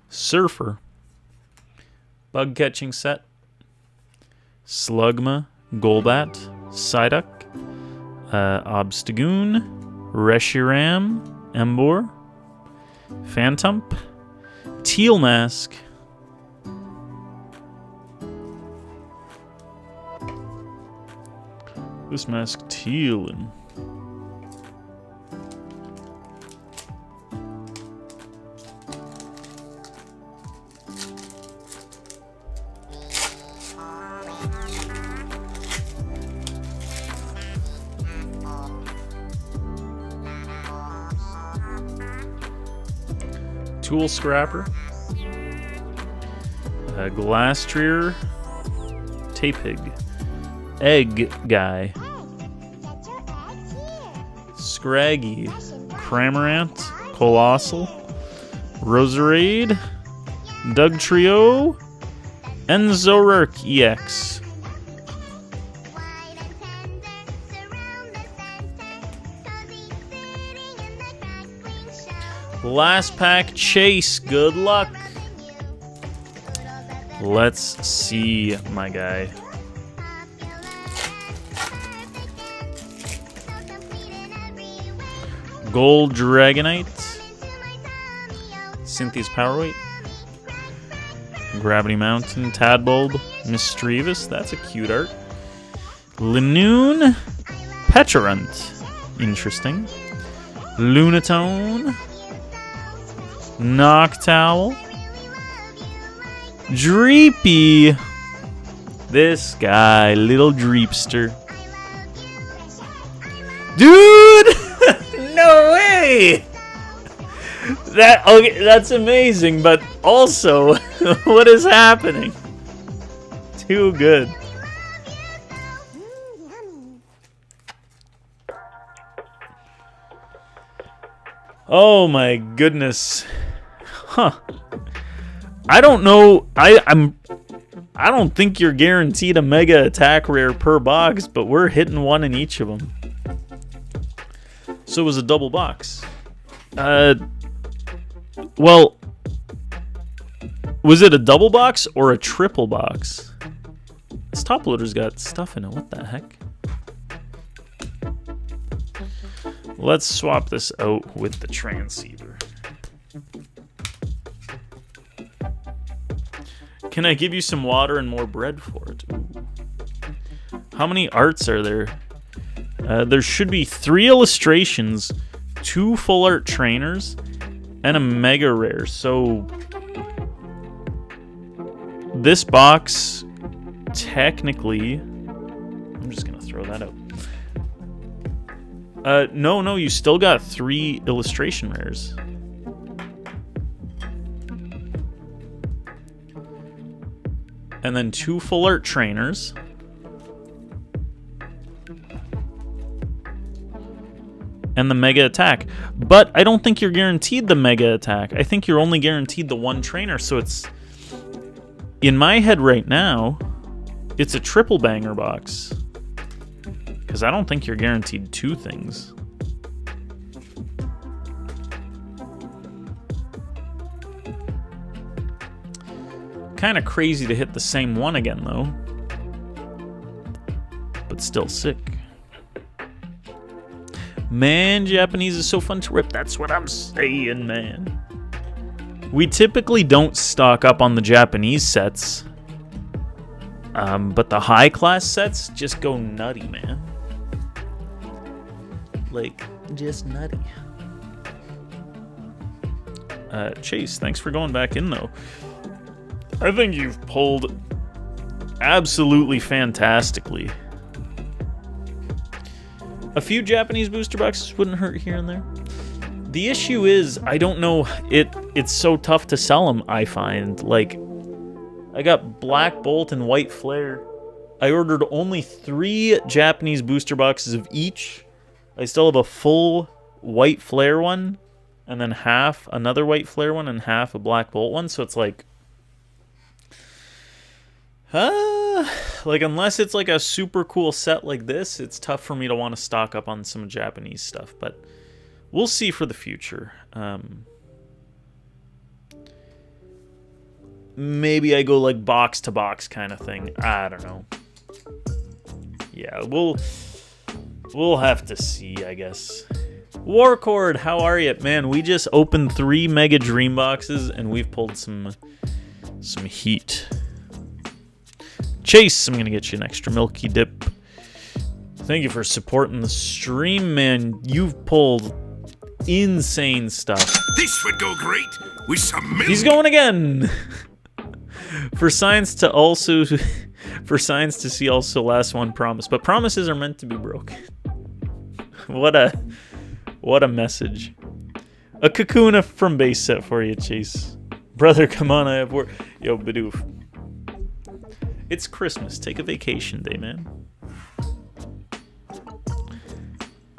S1: Surfer, Bug Catching Set, Slugma, Golbat, Psyduck, Obstagoon, Reshiram, Emboar, Phantump, Teal Mask, this mask tealin'. Tool Scrapper, Glastrier, Tapig, Egg Guy, Scraggy, Cramorant, Colossal, Roserade, Dugtrio, and Zoroark EX. Last pack, Chase. Good luck. Let's see, my guy. Gold Dragonite. Cynthia's Power Weight. Gravity Mountain. Tadbulb. Mischievous. That's a cute art. Linoon. Pecharunt. Interesting. Lunatone. Noctowl. Dreepy. This guy, little Dreepster. Dude! No way! Okay, that's amazing, but also, what is happening? Too good. Oh my goodness. Huh. I don't know. I don't think you're guaranteed a mega attack rare per box, but we're hitting one in each of them. So it was a double box. Well, was it a double box or a triple box? This top loader's got stuff in it. What the heck? Let's swap this out with the transceiver. Can I give you some water and more bread for it? Ooh. How many arts are there? There should be 3 illustrations, 2 full art trainers, and a mega rare. So this box, technically, I'm just gonna throw that out. No, you still got 3 illustration rares. And then 2 full art trainers. And the mega attack. But I don't think you're guaranteed the mega attack. I think you're only guaranteed the 1 trainer. So it's, in my head right now, it's a triple banger box. Because I don't think you're guaranteed 2 things. Kind of crazy to hit the same one again, though. But still sick. Man, Japanese is so fun to rip. That's what I'm saying, man. We typically don't stock up on the Japanese sets. But the high-class sets just go nutty, man. Like, just nutty. Chase, thanks for going back in, though. I think you've pulled absolutely fantastically. A few Japanese booster boxes wouldn't hurt here and there. The issue is, I don't know, it's so tough to sell them, I find. Like, I got Black Bolt and White Flare. I ordered only 3 Japanese booster boxes of each. I still have a full White Flare one, and then half another White Flare one, and half a Black Bolt one, so it's like... like, unless it's like a super cool set like this, it's tough for me to want to stock up on some Japanese stuff, but we'll see for the future. Maybe I go like box to box kind of thing. I don't know. Yeah, we'll have to see, I guess. Warcord, how are you? Man, we just opened 3 Mega Dream boxes and we've pulled some heat. Chase, I'm going to get you an extra Milky Dip. Thank you for supporting the stream, man. You've pulled insane stuff.
S2: This would go great with some milk.
S1: He's going again. For science to see also last one promise. But promises are meant to be broken. What a message. A Kakuna from base set for you, Chase. Brother, come on, I have work. Yo, Bidoof. It's Christmas. Take a vacation day, man.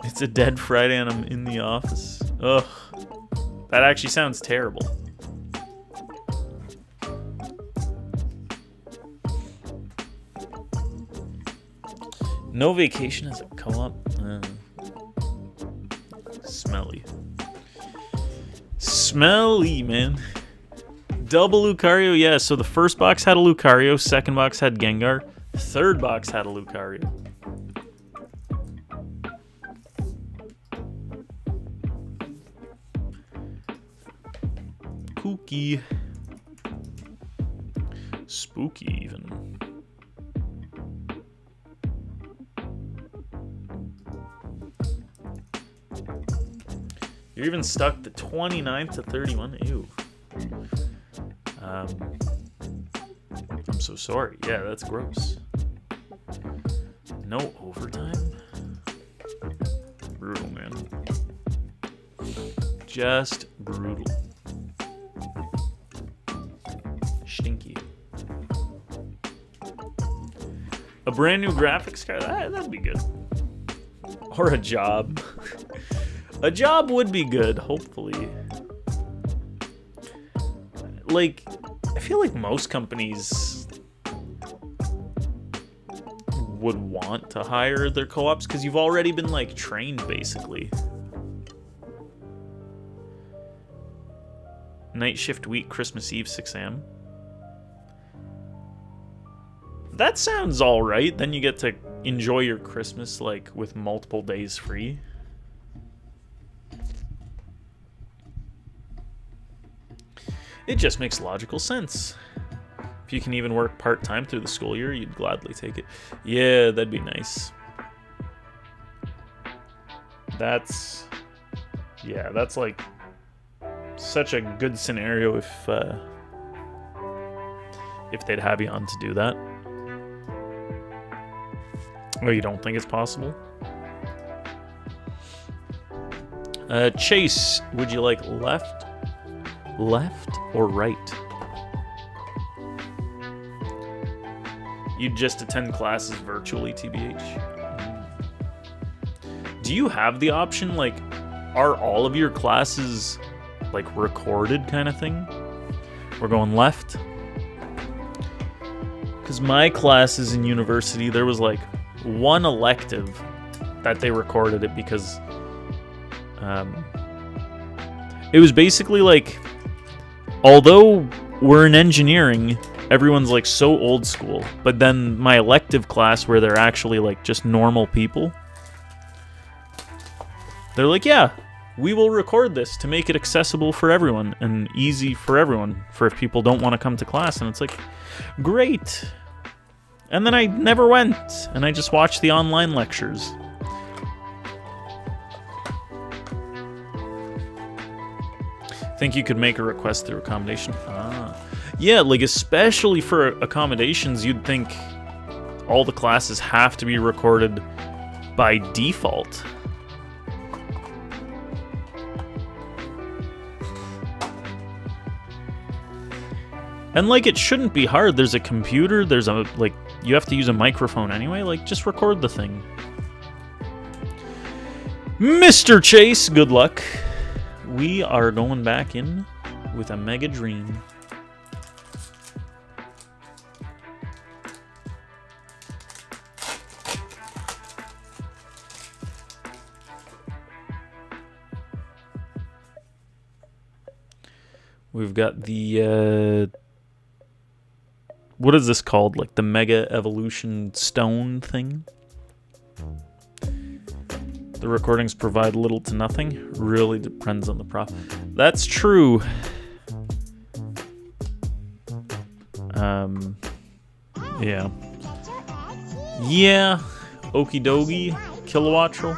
S1: It's a dead Friday and I'm in the office. Ugh. That actually sounds terrible. No vacation as a co-op? Smelly. Smelly, man. Double Lucario, yeah. So the first box had a Lucario, second box had Gengar, third box had a Lucario. Kooky. Spooky, even. You're even stuck the 29th to 31. Ew. I'm so sorry. Yeah, that's gross. No overtime? Brutal, man. Just brutal. Stinky. A brand new graphics card? That'd be good. Or a job. A job would be good, hopefully. Like, I feel like most companies would want to hire their co-ops because you've already been, like, trained, basically. Night shift week, Christmas Eve, 6 a.m. That sounds alright. Then you get to enjoy your Christmas, like, with multiple days free. It just makes logical sense. If you can even work part-time through the school year, you'd gladly take it. Yeah, that'd be nice. That's like such a good scenario if they'd have you on to do that. Oh, you don't think it's possible? Chase, would you like left or right? You'd just attend classes virtually, TBH. Do you have the option, like, are all of your classes, like, recorded kind of thing? We're going left? Because my classes in university, there was, like, one elective that they recorded it because it was basically like, although we're in engineering, everyone's like so old school, but then my elective class where they're actually like just normal people, they're like, yeah, we will record this to make it accessible for everyone and easy for everyone for if people don't want to come to class. And it's like, great. And then I never went, and I just watched the online lectures. Think you could make a request through accommodation? Yeah, like especially for accommodations, you'd think all the classes have to be recorded by default. And like, it shouldn't be hard. There's a computer, there's a, like, you have to use a microphone anyway, like, just record the thing. Mr. Chase, good luck. We are going back in with a Mega Dream. We've got the, what is this called? Like the Mega Evolution Stone thing? The recordings provide little to nothing. Really depends on the prof. That's true. Yeah. Yeah. Okie dokie. Kilowattrel.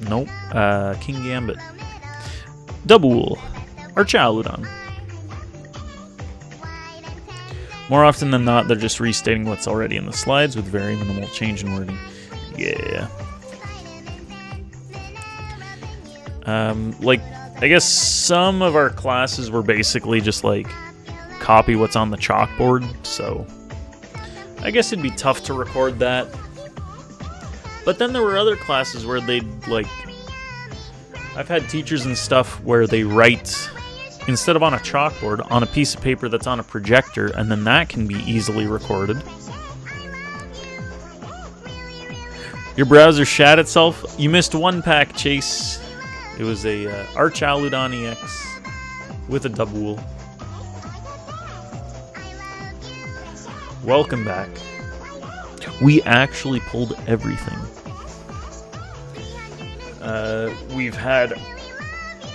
S1: Nope. King Gambit. Double. Archaludon. More often than not, they're just restating what's already in the slides with very minimal change in wording. Yeah. Like, I guess some of our classes were basically just like copy what's on the chalkboard, so I guess it'd be tough to record that. But then there were other classes where they'd like, I've had teachers and stuff where they write, instead of on a chalkboard, on a piece of paper that's on a projector, and then that can be easily recorded. Your browser shat itself? You missed one pack, Chase. It was a Archaludon EX with a double. Welcome back. We actually pulled everything.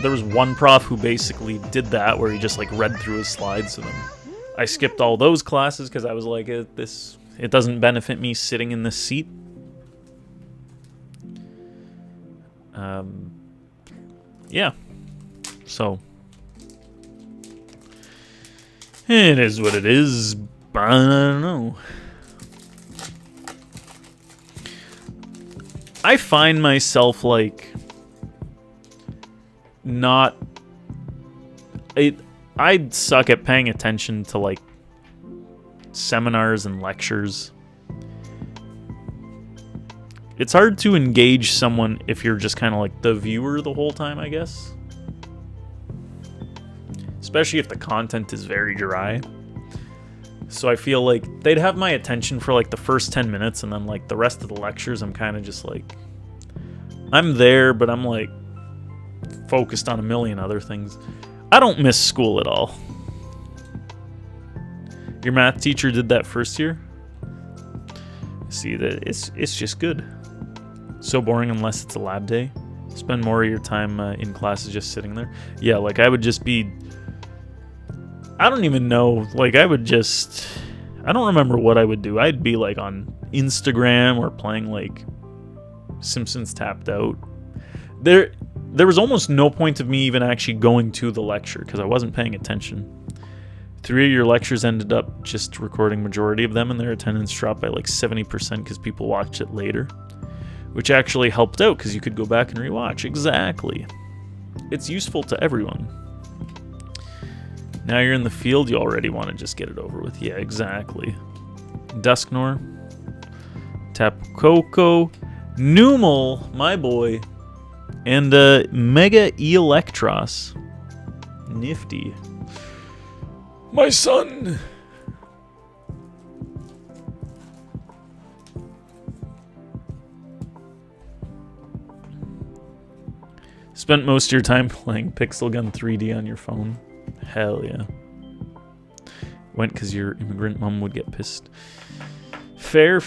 S1: There was one prof who basically did that, where he just like read through his slides, and then I skipped all those classes because I was like, it doesn't benefit me sitting in this seat. Yeah. So it is what it is, but I don't know. I find myself like not. I'd suck at paying attention to like seminars and lectures. It's hard to engage someone if you're just kind of like the viewer the whole time, I guess. Especially if the content is very dry. So I feel like they'd have my attention for like the first 10 minutes, and then like the rest of the lectures I'm kind of just like, I'm there, but I'm like focused on a million other things. I don't miss school at all. Your math teacher did that first year? See, that it's just good. So boring unless it's a lab day. Spend more of your time in classes just sitting there. Yeah, like I would just be, I don't even know, like I don't remember what I would do. I'd be like on Instagram or playing like Simpsons Tapped Out. There was almost no point of me even actually going to the lecture because I wasn't paying attention. 3 of your lectures ended up just recording majority of them, and their attendance dropped by like 70% because people watched it later, which actually helped out because you could go back and rewatch. Exactly. It's useful to everyone. Now you're in the field, you already want to just get it over with. Yeah, exactly. Dusknor, Tapu Numel, my boy, and Mega Electros. Nifty. My son! Spent most of your time playing Pixel Gun 3D on your phone? Hell yeah. Went because your immigrant mom would get pissed. Fair.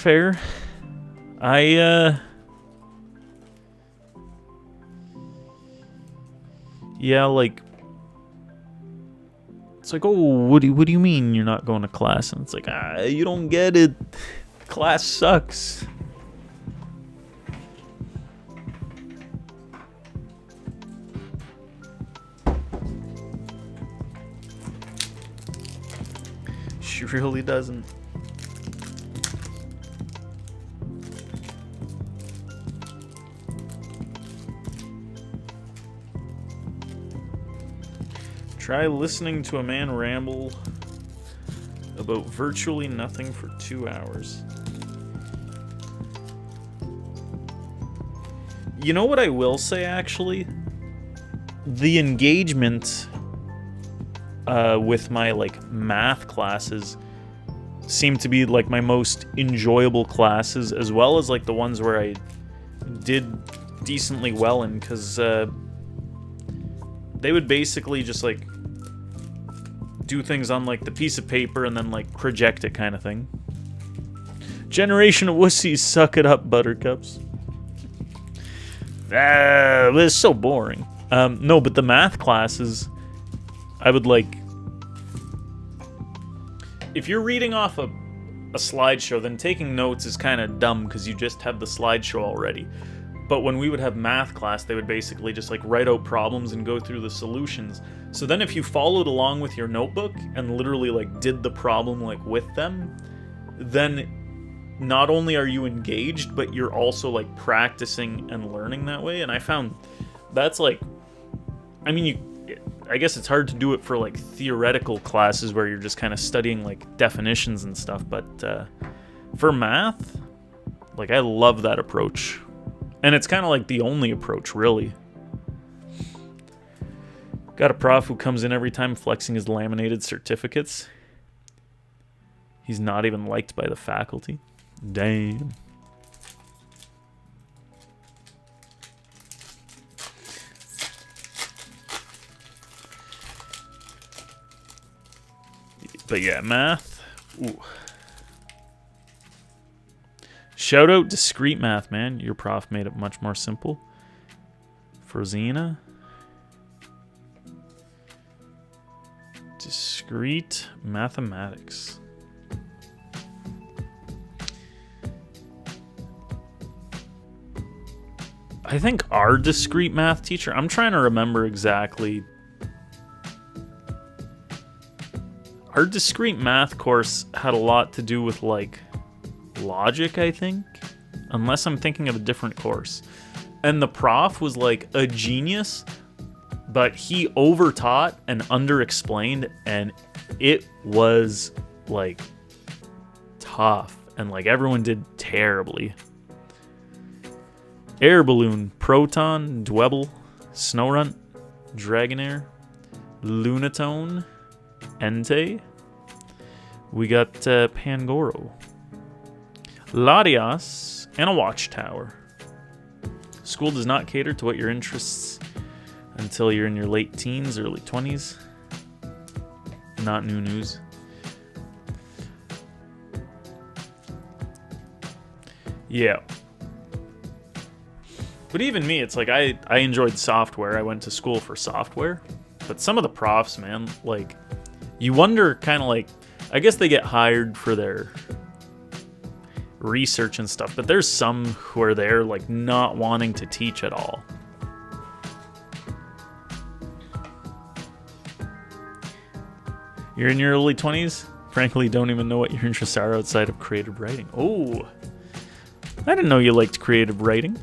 S1: Yeah, like... It's like, oh, what do you mean you're not going to class? And it's like, you don't get it. Class sucks. She really doesn't. Try listening to a man ramble about virtually nothing for 2 hours. You know what I will say, actually? The engagement with my, like, math classes seem to be, like, my most enjoyable classes, as well as, like, the ones where I did decently well in, because they would basically just, like, do things on, like, the piece of paper and then, like, project it kind of thing. Generation of wussies, suck it up, buttercups. It's so boring. No, but the math classes, I would, like... If you're reading off a slideshow, then taking notes is kind of dumb because you just have the slideshow already. But when we would have math class, they would basically just, like, write out problems and go through the solutions. So then if you followed along with your notebook and literally, like, did the problem, like, with them, then not only are you engaged, but you're also, like, practicing and learning that way. And I found that's, like... I mean, I guess it's hard to do it for, like, theoretical classes where you're just kind of studying, like, definitions and stuff. But for math, like, I love that approach. And it's kind of like the only approach, really. Got a prof who comes in every time flexing his laminated certificates. He's not even liked by the faculty. Damn. But yeah, math. Ooh. Shout out Discrete Math, man. Your prof made it much more simple. For Xena. Discrete Mathematics. I think our discrete math teacher, I'm trying to remember exactly. Our discrete math course had a lot to do with, like, logic, I think. Unless I'm thinking of a different course. And the prof was, like, a genius, but he overtaught and underexplained, and it was, like, tough. And, like, everyone did terribly. Air Balloon, Proton, Dwebble, Snowrunt, Dragonair, Lunatone, Entei. We got Pangoro, Latias, and a Watchtower. School does not cater to what your interests until you're in your late teens, early 20s. Not new news. Yeah. But even me, it's like I enjoyed software. I went to school for software. But some of the profs, man, like, you wonder kind of like, I guess they get hired for their research and stuff, but there's some who are there, like, not wanting to teach at all. You're in your early 20s? Frankly, don't even know what your interests are outside of creative writing. Oh, I didn't know you liked creative writing.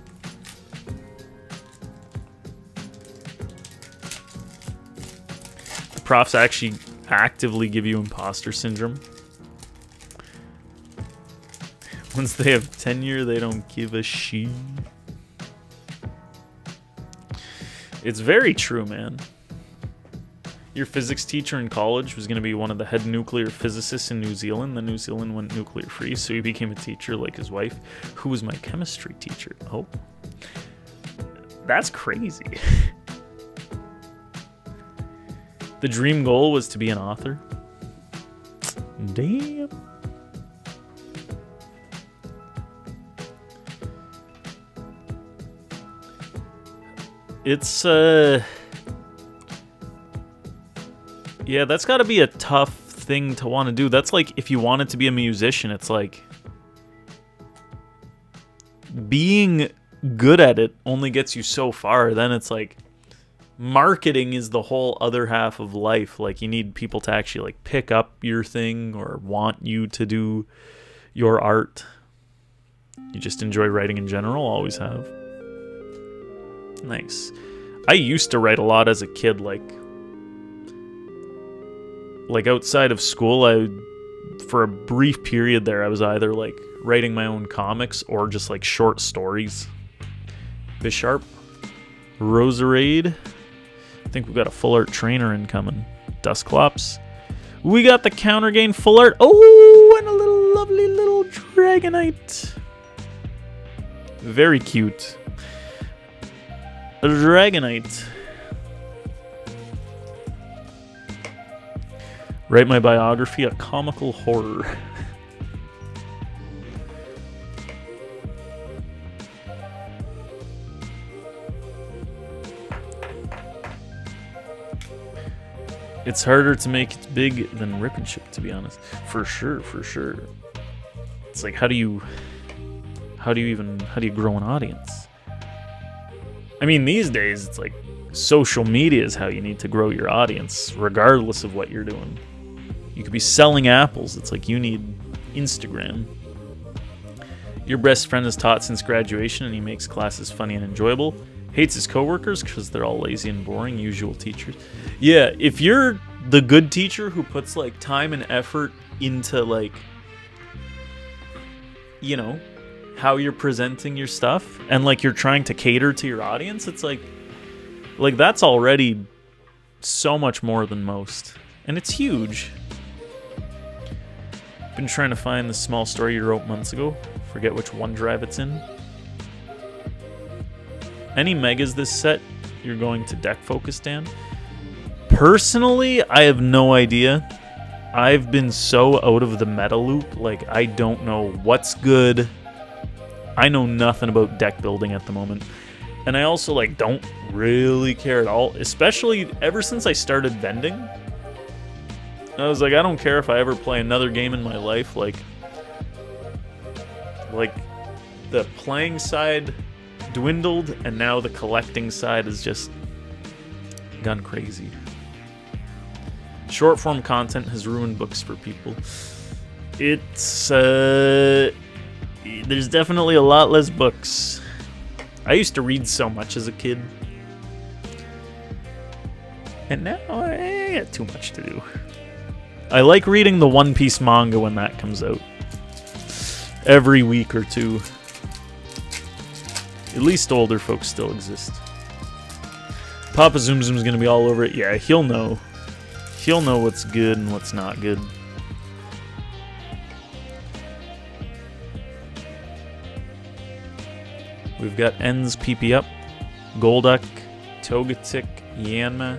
S1: The profs actually actively give you imposter syndrome. Once they have tenure, they don't give a shit. It's very true, man. Your physics teacher in college was going to be one of the head nuclear physicists in New Zealand. Then New Zealand went nuclear free, so he became a teacher like his wife, who was my chemistry teacher. Oh. That's crazy. The dream goal was to be an author. Damn. It's yeah, that's got to be a tough thing to want to do. That's like if you wanted to be a musician, it's like being good at it only gets you so far. Then it's like marketing is the whole other half of life. Like you need people to actually like pick up your thing or want you to do your art. You just enjoy writing in general, always have. Nice. I used to write a lot as a kid, like outside of school. For a brief period there, I was either like writing my own comics or just like short stories. Bisharp, Roserade. I think we got a full art trainer incoming. Dusclops. We got the counter gain full art. Oh, and a little lovely little Dragonite. Very cute. A Dragonite. Write my biography, a comical horror. It's harder to make it big than Rip and Ship, to be honest. For sure, for sure. It's like, how do you grow an audience? I mean, these days, it's like social media is how you need to grow your audience, regardless of what you're doing. You could be selling apples. It's like you need Instagram. Your best friend is taught since graduation, and he makes classes funny and enjoyable. Hates his coworkers because they're all lazy and boring, usual teachers. Yeah, if you're the good teacher who puts like time and effort into like, you know, how you're presenting your stuff and like you're trying to cater to your audience, it's like that's already so much more than most. And it's huge. Been trying to find the small story you wrote months ago. Forget which OneDrive it's in. Any megas this set, you're going to deck focus, Dan? Personally, I have no idea. I've been so out of the meta loop, like I don't know what's good. I know nothing about deck building at the moment. And I also like don't really care at all, especially ever since I started vending. I was like, I don't care if I ever play another game in my life, like the playing side dwindled, and now the collecting side has just gone crazy. Short form content has ruined books for people. It's there's definitely a lot less books. I used to read so much as a kid, and now I got too much to do. I like reading the One Piece manga when that comes out every week or two. At least older folks still exist. Papa Zoom Zoom's gonna be all over it. Yeah, he'll know. He'll know what's good and what's not good. We've got Ends PP up, Golduck, Togetic, Yanma,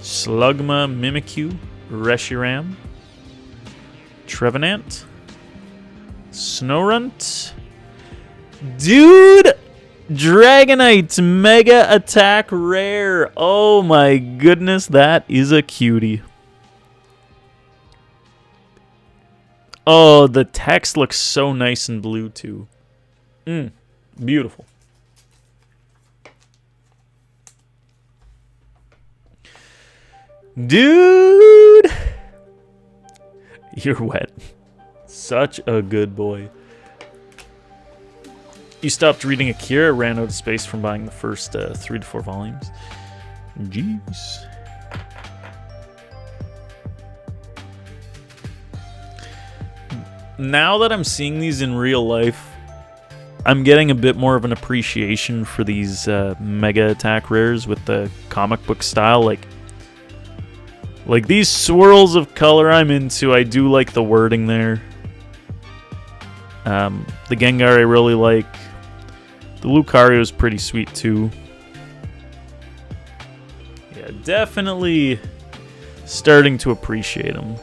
S1: Slugma, Mimikyu, Reshiram, Trevenant, Snorunt. Dude! Dragonite Mega Attack Rare. Oh my goodness, that is a cutie. Oh, the text looks so nice in blue too. Beautiful. Dude! You're wet. Such a good boy. You stopped reading Akira, ran out of space from buying the first 3 to 4 volumes. Jeez. Now that I'm seeing these in real life, I'm getting a bit more of an appreciation for these Mega Attack rares with the comic book style. Like these swirls of color I'm into. I do like the wording there. The Gengar I really like. The Lucario is pretty sweet too. Yeah, definitely starting to appreciate them.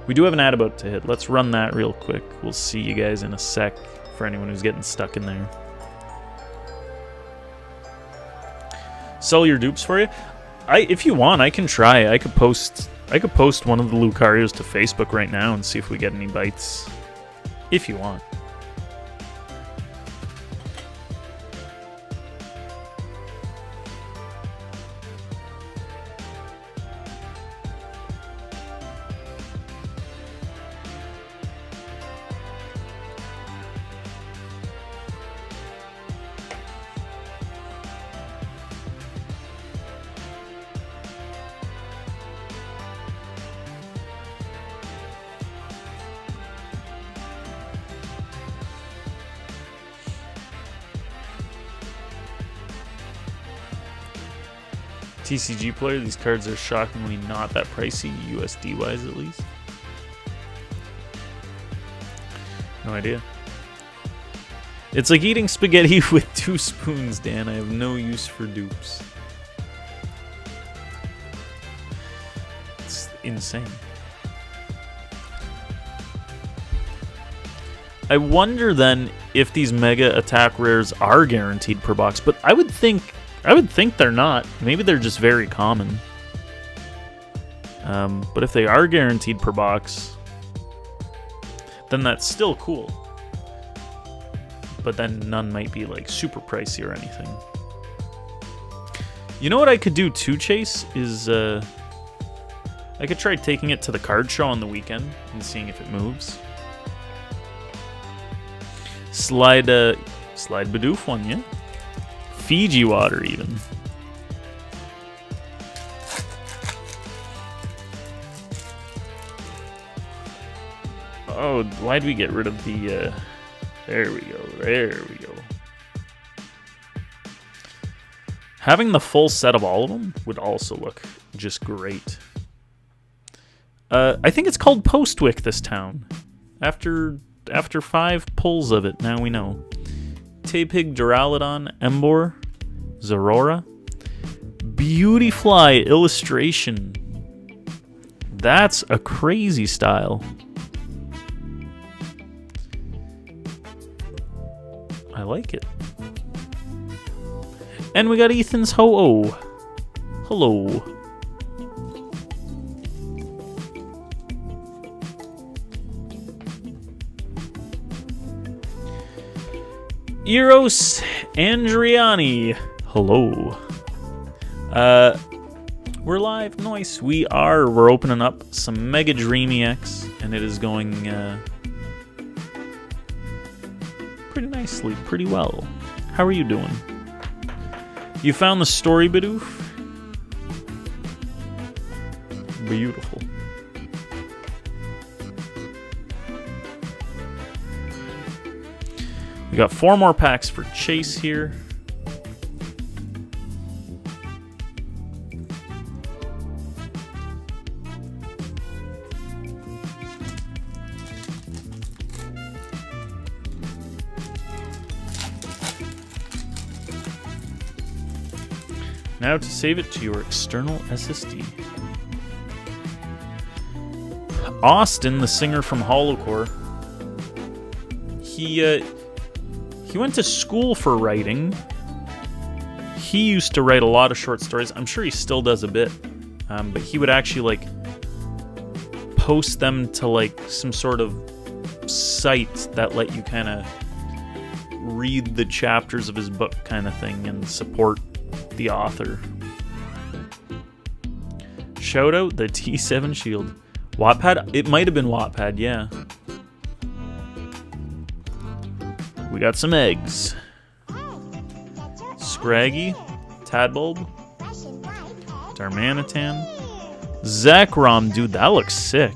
S1: We do have an ad about to hit. Let's run that real quick. We'll see you guys in a sec for anyone who's getting stuck in there. Sell your dupes for you? If you want, I can try. I could post one of the Lucarios to Facebook right now and see if we get any bites. If you want. TCG player, these cards are shockingly not that pricey, USD wise at least. No idea. It's like eating spaghetti with 2 spoons, Dan. I have no use for dupes. It's insane. I wonder then if these mega attack rares are guaranteed per box, but I would think they're not. Maybe they're just very common. But if they are guaranteed per box, then that's still cool. But then none might be like super pricey or anything. You know what I could do too, Chase, is I could try taking it to the card show on the weekend and seeing if it moves. Slide Bidoof one, yeah? Fiji water, even. Oh, why'd we get rid of the, there we go. Having the full set of all of them would also look just great. I think it's called Postwick, this town. After 5 pulls of it, now we know. Tapig, Duraludon, Embor, Zorora. Beautyfly illustration. That's a crazy style. I like it. And we got Ethan's Ho-Oh. Hello. Eros Andriani. Hello. We're live. Nice. We are. We're opening up some Mega Dreamy X, and it is going pretty nicely, pretty well. How are you doing? You found the story, Bidoof? Beautiful. We got 4 more packs for Chase here. Now to save it to your external SSD. Austin, the singer from Holocore, he went to school for writing. He used to write a lot of short stories. I'm sure he still does a bit. But he would actually like post them to like some sort of site that let you kind of read the chapters of his book kind of thing and support the author. Shout out the T7 Shield. Wattpad? It might have been Wattpad, yeah. We got some eggs. Scraggy, Tadbulb, Darmanitan, Zekrom. Dude, that looks sick.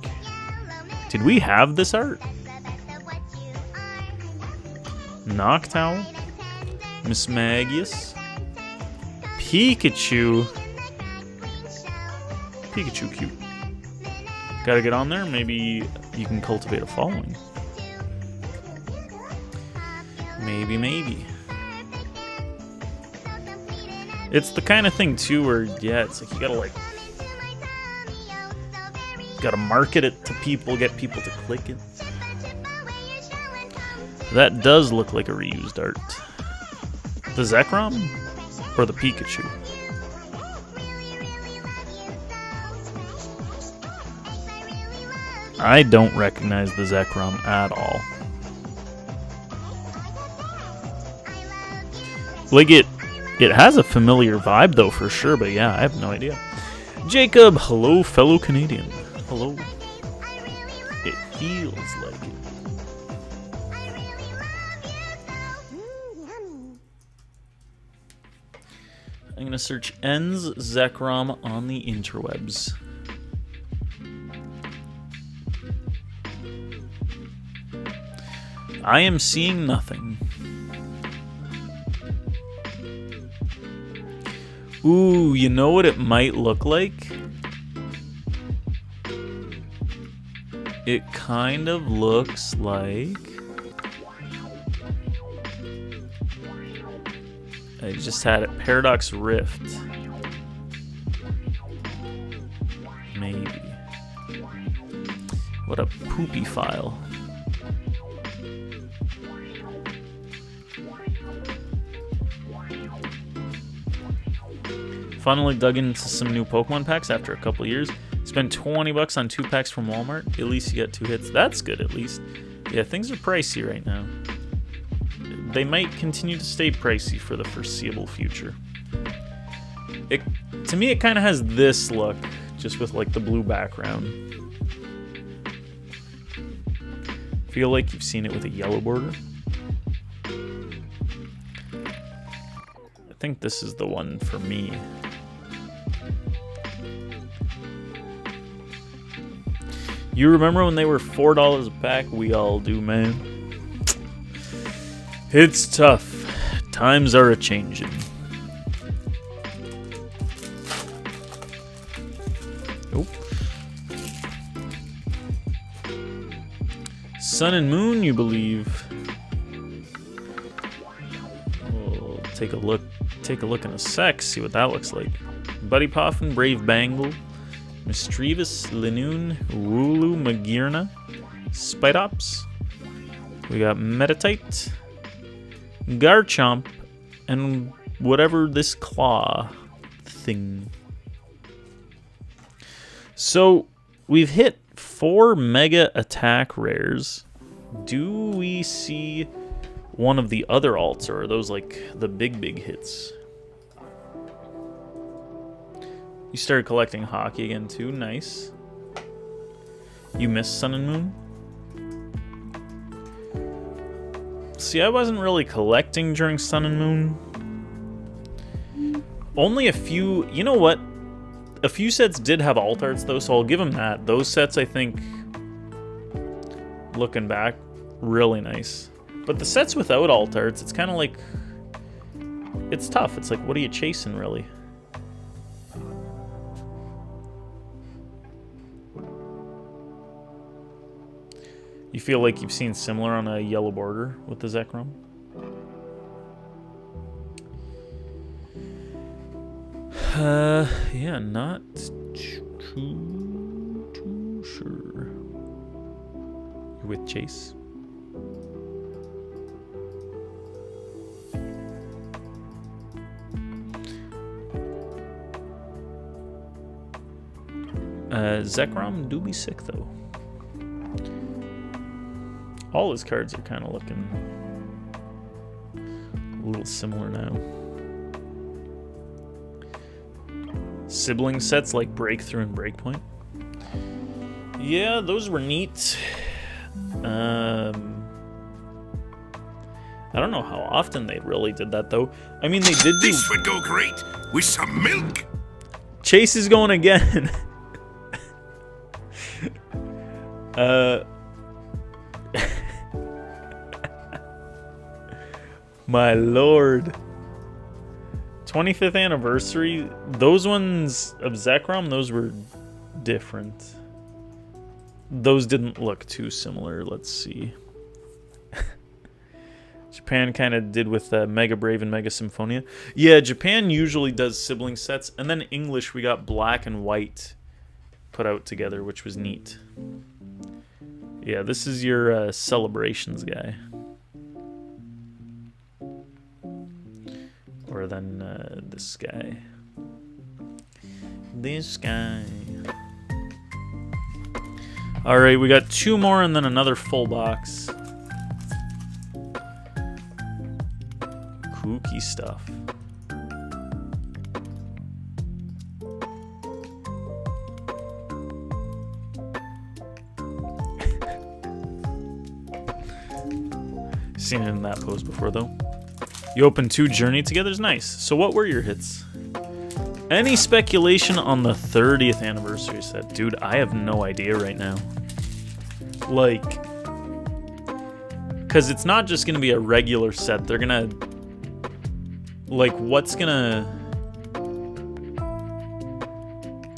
S1: Did we have this art? Noctowl, Mismagius, Pikachu. Pikachu cute. Gotta get on there. Maybe you can cultivate a following. Maybe. It's the kind of thing too where, yeah, it's like you gotta market it to people, get people to click it. That does look like a reused art. The Zekrom or the Pikachu? I don't recognize the Zekrom at all. Like it has a familiar vibe though for sure, but yeah, I have no idea. Jacob, hello fellow Canadian. Hello. It feels like it. I'm gonna search En's Zekrom on the interwebs. I am seeing nothing. Ooh, you know what it might look like? It kind of looks like... I just had it. Paradox Rift. Maybe. What a poopy file. Finally dug into some new Pokemon packs after a couple years. Spent $20 on 2 packs from Walmart. At least you get 2 hits. That's good, at least. Yeah, things are pricey right now. They might continue to stay pricey for the foreseeable future. To me, it kind of has this look, just with like the blue background. Feel like you've seen it with a yellow border. I think this is the one for me. You remember when they were $4 a pack? We all do, man. It's tough. Times are a-changin'. Oh. Sun and Moon, you believe? We'll take a look in a sec, see what that looks like. Buddy Poffin, Brave Bangle, Mischievous, Linoon, Wooloo, Magearna, Spidops. We got Metatite, Garchomp, and whatever this claw thing. So we've hit 4 mega attack rares. Do we see one of the other alts, or are those like the big hits? You started collecting hockey again too. Nice. You missed Sun and Moon? See, I wasn't really collecting during Sun and Moon. Only a few... You know what? A few sets did have alt arts though, so I'll give them that. Those sets, I think, looking back, really nice. But the sets without alt arts, it's kind of like... It's tough. It's like, what are you chasing, really? You feel like you've seen similar on a yellow border with the Zekrom? Yeah, not too sure. You're with Chase? Zekrom do be sick, though. All his cards are kind of looking a little similar now. Sibling sets like Breakthrough and Breakpoint. Yeah, those were neat. I don't know how often they really did that, though. I mean, they did do...
S2: This would go great with some milk.
S1: Chase is going again. My lord. 25th anniversary. Those ones of Zekrom, those were different. Those didn't look too similar. Let's see. Japan kind of did with Mega Brave and Mega Symphonia. Yeah, Japan usually does sibling sets, and then English we got Black and White put out together, which was neat. Yeah, this is your Celebrations guy. Or then this guy. This guy. Alright, we got 2 more and then another full box. Kooky stuff. Seen it in that pose before though. You opened 2 Journey Together's nice. So what were your hits? Any speculation on the 30th anniversary set? Dude, I have no idea right now. Like, because it's not just going to be a regular set. They're going to, like, what's going to...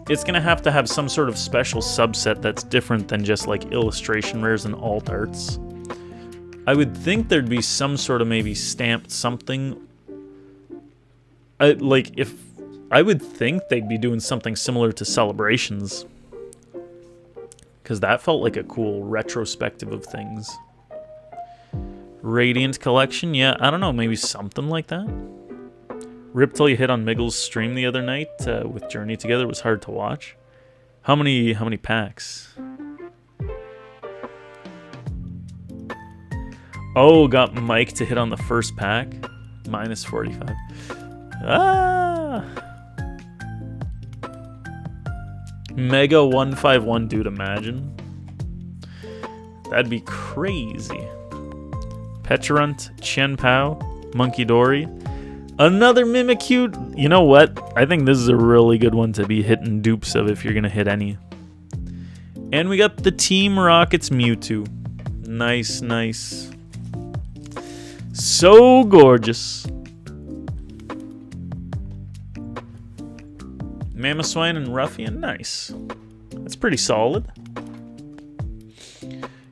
S1: It's going to have some sort of special subset that's different than just, like, illustration rares and alt arts. I would think there'd be some sort of maybe stamped something. Like, if... I would think they'd be doing something similar to Celebrations. Because that felt like a cool retrospective of things. Radiant Collection, yeah, I don't know, maybe something like that. Rip Till You Hit on Miggle's stream the other night with Journey Together was hard to watch. How many packs? Oh, got Mike to hit on the first pack. Minus 45. Ah! Mega 151, dude, imagine. That'd be crazy. Pecharunt, Chen Pao, Monkey Dory. Another Mimikyu. You know what? I think this is a really good one to be hitting dupes of if you're going to hit any. And we got the Team Rockets Mewtwo. Nice, nice. So gorgeous. Mamoswine and Ruffian, nice. That's pretty solid.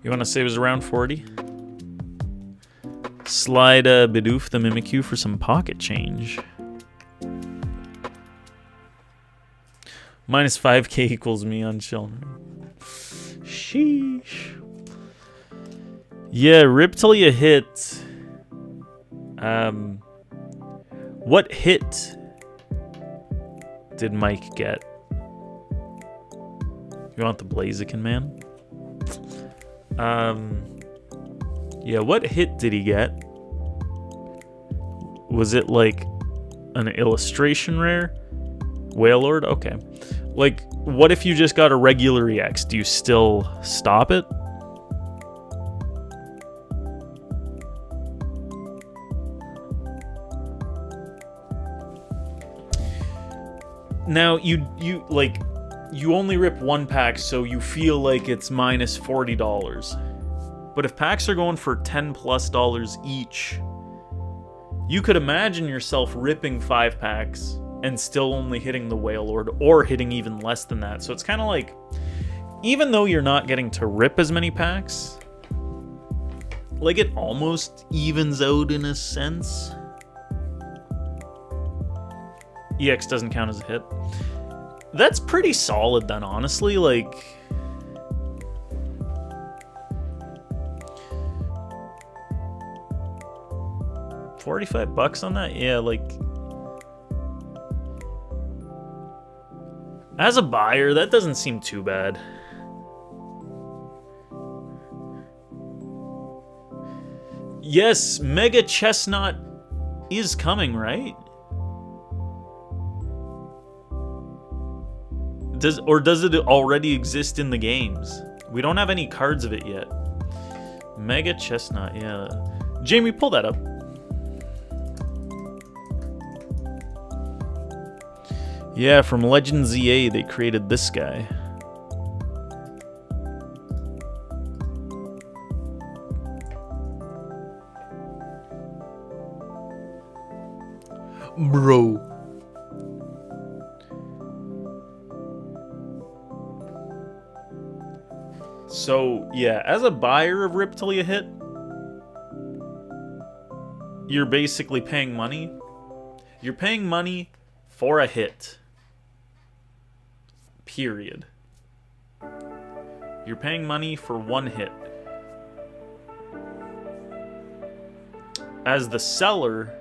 S1: You want to say it was around 40? Slide Bidoof the Mimikyu for some pocket change. Minus 5k equals me on children. Sheesh. Yeah, Rip Till You Hit. What hit did Mike get? You want the Blaziken, man? Yeah, what hit did he get? Was it like an illustration rare? Wailord? Okay. Like, what if you just got a regular EX? Do you still stop it? Now, you only rip 1 pack, so you feel like it's minus $40. But if packs are going for $10+ each, you could imagine yourself ripping 5 packs and still only hitting the Wailord, or hitting even less than that. So it's kind of like, even though you're not getting to rip as many packs, like, it almost evens out in a sense. EX doesn't count as a hit. That's pretty solid then, honestly. Like, $45 on that? Yeah, like, as a buyer, that doesn't seem too bad. Yes, Mega Chestnut is coming, right? Does it already exist in the games? We don't have any cards of it yet. Mega Chestnut, yeah. Jamie, pull that up. Yeah, from Legends EA, they created this guy. Bro. So, yeah, as a buyer of Rip Till You Hit, you're basically paying money. You're paying money for a hit. Period. You're paying money for one hit. As the seller,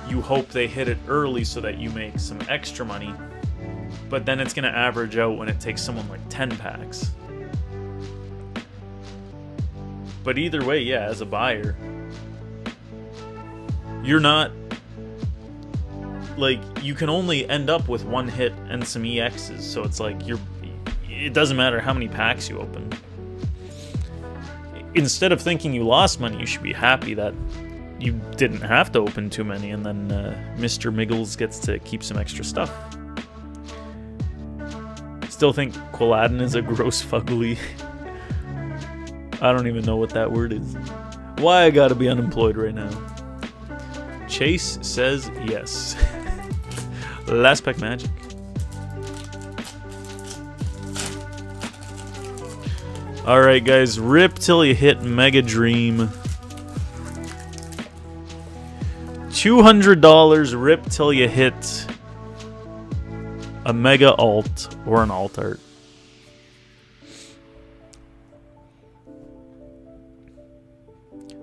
S1: you hope they hit it early so that you make some extra money. But then it's going to average out when it takes someone like 10 packs. But either way, yeah, as a buyer, you're not... Like, you can only end up with one hit and some EXs, so it's like it doesn't matter how many packs you open. Instead of thinking you lost money, you should be happy that you didn't have to open too many, and then Mr. Miggles gets to keep some extra stuff. Still think Quilladin is a gross fugly. I don't even know what that word is. Why I gotta be unemployed right now? Chase says yes. Last pack magic. Alright guys, rip till you hit Mega Dream. $200, rip till you hit a Mega Alt or an Alt Art.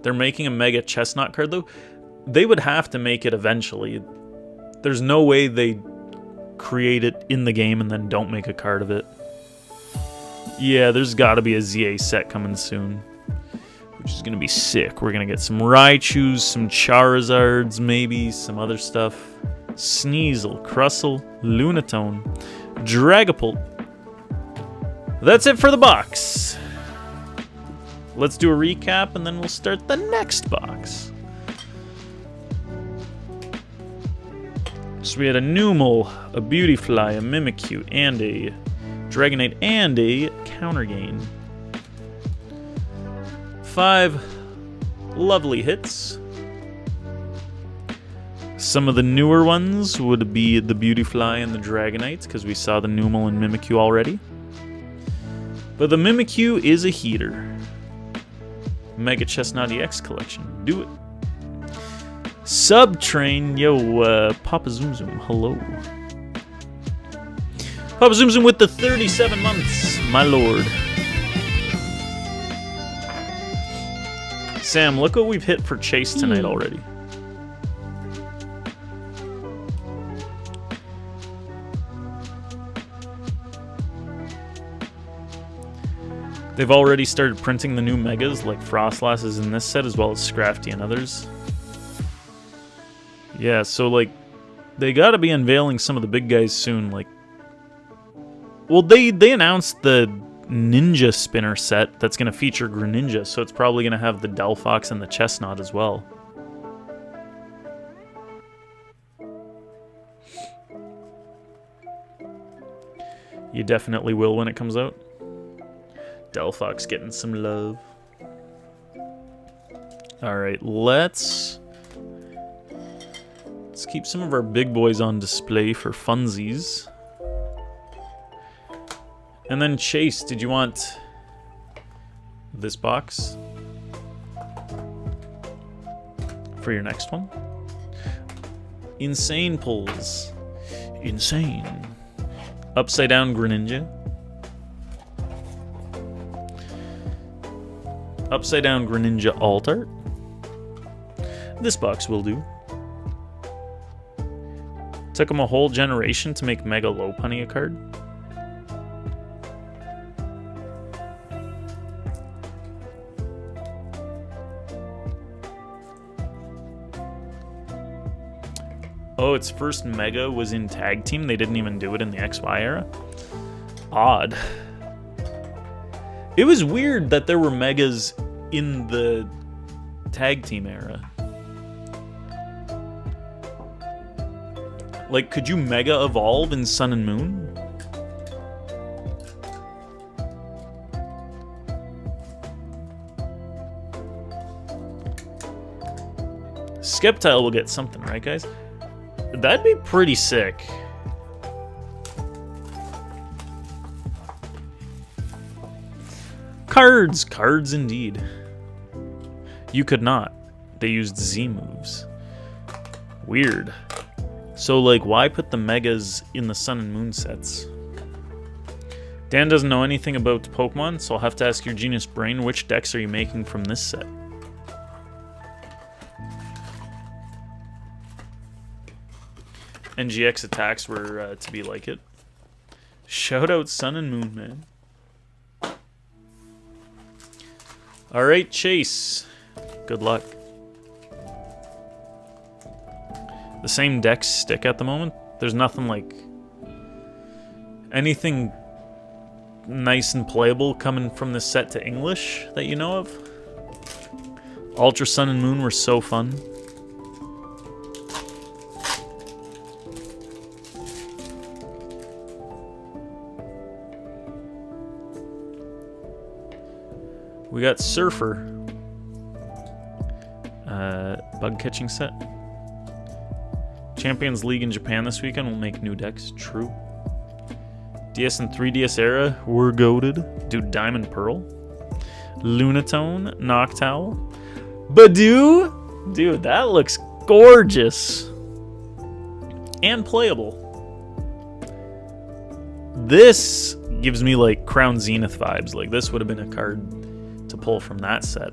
S1: They're making a Mega Chestnut card though. They would have to make it eventually. There's no way they create it in the game and then don't make a card of it. Yeah, there's got to be a ZA set coming soon, which is going to be sick. We're going to get some Raichus, some Charizards, maybe some other stuff. Sneasel, Crustle, Lunatone, Dragapult. That's it for the box. Let's do a recap and then we'll start the next box. So we had a Numel, a Beautyfly, a Mimikyu, and a Dragonite, and a Counter Gain. 5 lovely hits. Some of the newer ones would be the Beautyfly and the Dragonite, because we saw the Numel and Mimikyu already. But the Mimikyu is a heater. Mega Chestnut EX collection. Do it. Subtrain, yo, Papa Zoom Zoom, hello. Papa Zoom Zoom with the 37 months, my lord. Sam, look what we've hit for Chase tonight already. They've already started printing the new Megas, like Frostlass is in this set, as well as Scrafty and others. Yeah, so, like, they gotta be unveiling some of the big guys soon, like... Well, they announced the Ninja Spinner set that's gonna feature Greninja, so it's probably gonna have the Delphox and the Chestnut as well. You definitely will when it comes out. Delphox getting some love. Alright, let's keep some of our big boys on display for funsies. And then Chase, did you want this box for your next one? Insane pulls. Insane. Upside down Greninja. Upside down Greninja Alt Art. This box will do. Took him a whole generation to make Mega Lopunny a card. Oh, its first Mega was in Tag Team. They didn't even do it in the XY era. Odd. It was weird that there were Megas in the Tag Team era. Like, could you Mega Evolve in Sun and Moon? Sceptile will get something, right, guys? That'd be pretty sick. Cards! Cards indeed. You could not. they used Z moves. Weird. So, like, why put the Megas in the Sun and Moon sets? Dan doesn't know anything about Pokemon, so I'll have to ask your genius brain, which decks are you making from this set? NGX attacks were to be like it. Shout out Sun and Moon, man. Alright, Chase. Good luck. The same decks stick at the moment. There's nothing like... anything nice and playable coming from this set to English that you know of. Ultra Sun and Moon were so fun. We got Surfer. Bug catching set. Champions League in Japan this weekend will make new decks. True. DS and 3DS era were goated. Dude, Diamond Pearl. Lunatone. Noctowl. Badoo. Dude, that looks gorgeous. And playable. This gives me like Crown Zenith vibes. Like this would have been a card to pull from that set.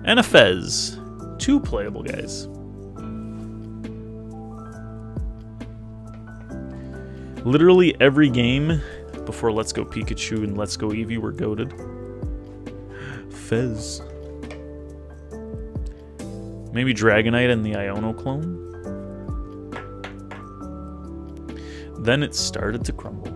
S1: And a Fez. 2 playable guys. Literally every game before Let's Go Pikachu and Let's Go Eevee were goated. Fez. Maybe Dragonite and the Iono clone. Then it started to crumble.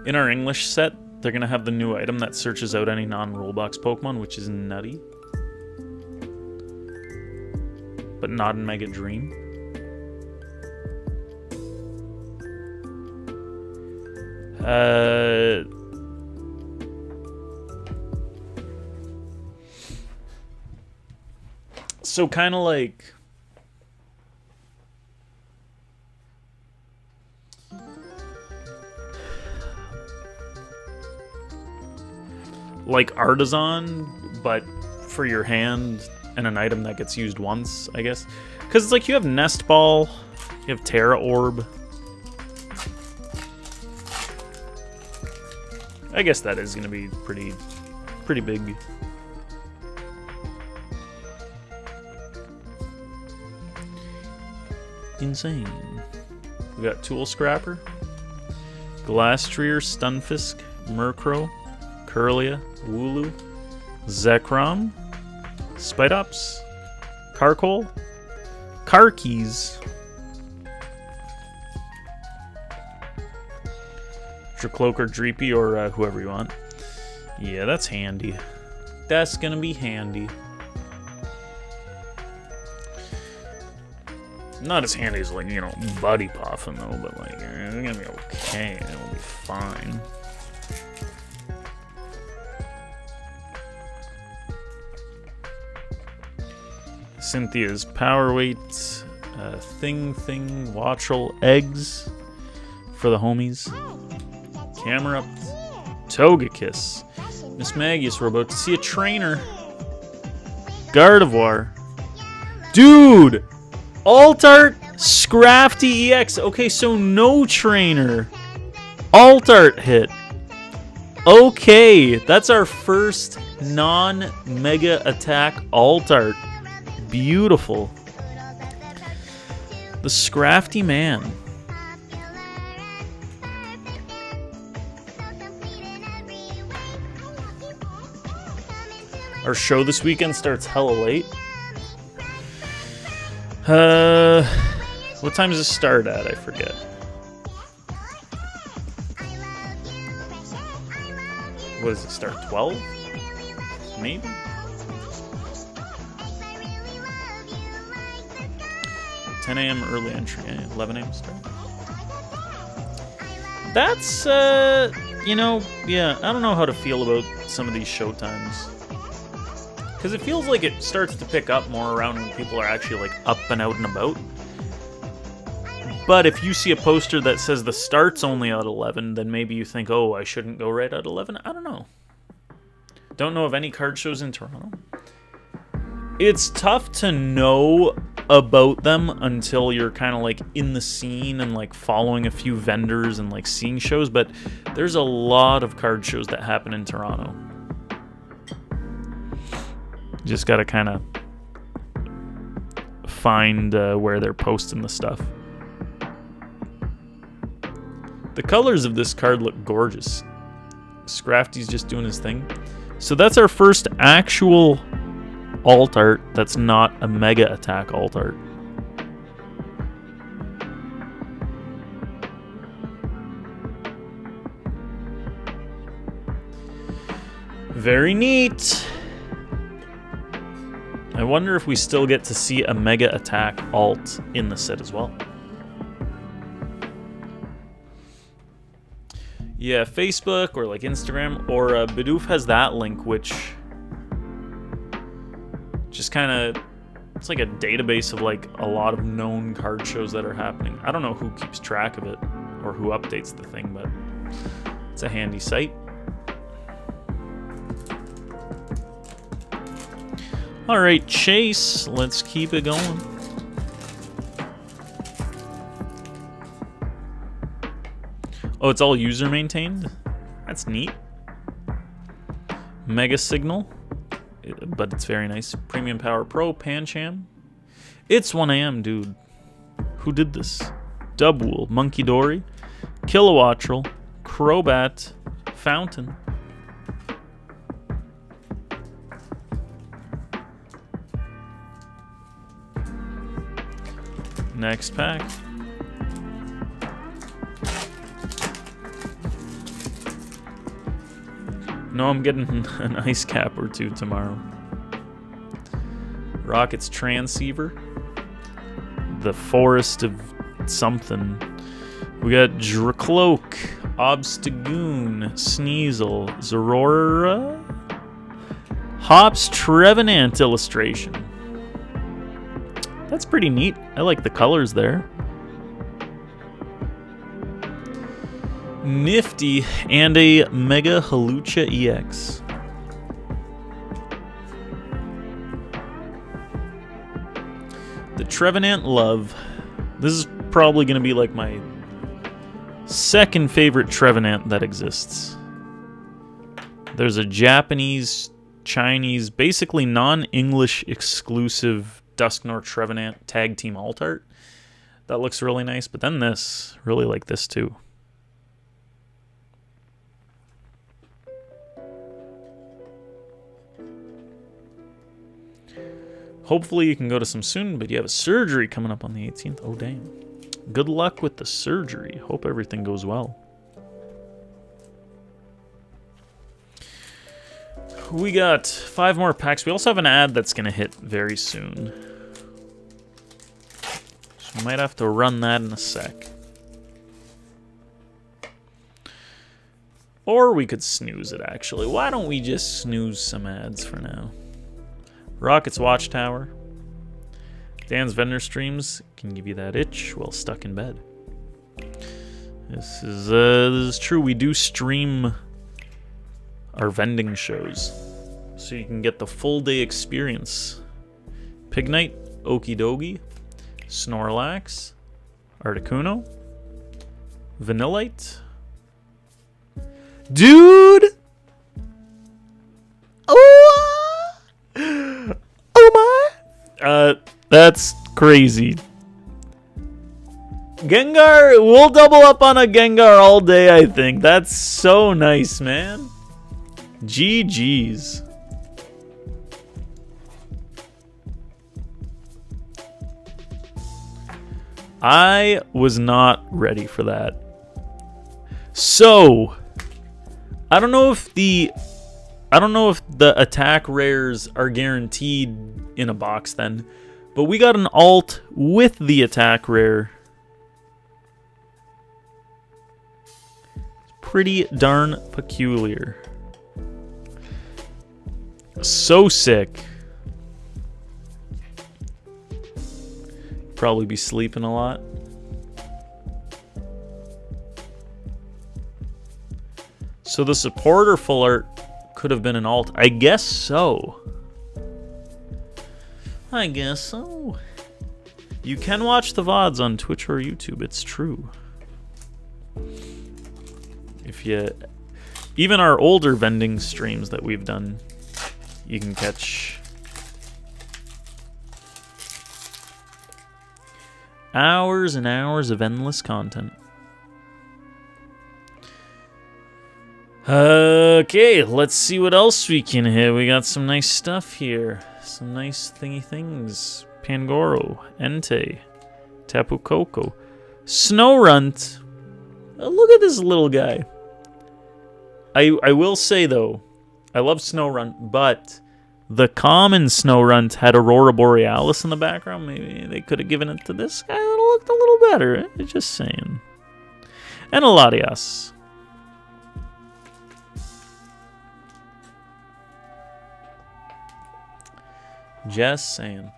S1: In our English set, they're going to have the new item that searches out any non-Rulebox Pokemon, which is nutty. But not in Mega Dream. So kind of like... like Artisan, but for your hand and an item that gets used once, I guess. Because it's like you have Nest Ball, you have Terra Orb. I guess that is going to be pretty big. Insane. We got Tool Scrapper, Glastrier, Stunfisk, Murkrow, Curlia, Wooloo, Zekrom, Spidops, Carkol, Carkeys, Dracloak or Dreepy or whoever you want. Yeah, that's handy. That's gonna be handy. Not as handy as, like, you know, Buddy Puffin though, but like, it's gonna be okay. It'll be fine. Cynthia's Power Weight, Thing, Watchel, Eggs for the homies. Camera up, Togekiss. Miss Magius, we're about to see a trainer. Gardevoir. Dude! Altart, Scrafty EX. Okay, so no trainer. Altart hit. Okay, that's our first non-mega attack Altart. Beautiful. The Scrafty man. Our show this weekend starts hella late. What time does it start at? I forget. What does it start? 12? Maybe? $10 a.m. early entry. 11 a.m. start. That's, you know, yeah, I don't know how to feel about some of these show times. Because it feels like it starts to pick up more around when people are actually, like, up and out and about. But if you see a poster that says the start's only at 11, then maybe you think, oh, I shouldn't go right at 11? I don't know. Don't know of any card shows in Toronto. It's tough to know about them until you're kind of like in the scene and like following a few vendors and like seeing shows, but there's a lot of card shows that happen in Toronto. Just gotta kind of find where they're posting the stuff. The colors of this card look gorgeous. Scrafty's just doing his thing. So that's our first actual alt art that's not a Mega Attack alt art. Very neat. I wonder if we still get to see a Mega Attack alt in the set as well. Yeah, Facebook or like Instagram or Bidoof has that link, which just kind of, it's like a database of like a lot of known card shows that are happening. I don't know who keeps track of it or who updates the thing, but it's a handy site. All right, Chase, let's keep it going. Oh, it's all user maintained? That's neat. Mega Signal, but it's very nice. Premium Power Pro, Pancham. It's 1 a.m., dude. Who did this? Dubwool, Monkey Dory, Kilowattrel, Crobat, Fountain. Next pack. No, I'm getting an ice cap or two tomorrow. Rocket's Transceiver. The Forest of something. We got Dracloak, Obstagoon, Sneasel, Zorora, Hops Trevenant illustration. That's pretty neat. I like the colors there. Nifty, and a Mega Hawlucha EX. The Trevenant Love. This is probably going to be like my second favorite Trevenant that exists. There's a Japanese, Chinese, basically non-English exclusive Dusknoir Trevenant tag team alt art. That looks really nice, but then this, really like this too. Hopefully you can go to some soon, but you have a surgery coming up on the 18th. Oh, damn. Good luck with the surgery. Hope everything goes well. We got 5 more packs. We also have an ad that's going to hit very soon. So we might have to run that in a sec. Or we could snooze it, actually. Why don't we just snooze some ads for now? Rocket's Watchtower. Dan's vendor streams can give you that itch while stuck in bed. This is true. We do stream our vending shows, so you can get the full day experience. Pignite, Okidogi, Snorlax, Articuno, Vanillite. Dude! Oh my! That's crazy. Gengar, we'll double up on a Gengar all day, I think. That's so nice, man. GG's. I was not ready for that. So, I don't know if the attack rares are guaranteed in a box then, but we got an alt with the attack rare. Pretty darn peculiar. So sick. Probably be sleeping a lot. So the supporter full art could have been an alt. I guess so. I guess so. You can watch the VODs on Twitch or YouTube. It's true. If you... Even our older vending streams that we've done, you can catch hours and hours of endless content. Okay, let's see what else we can hit. We got some nice stuff here. Some nice thingy things. Pangoro, Entei, Tapu Koko, Snorunt. Look at this little guy. I will say, though, I love Snorunt, but the common Snorunt had Aurora Borealis in the background. Maybe they could have given it to this guy. It would have looked a little better. Just saying. And Latias. Just saying.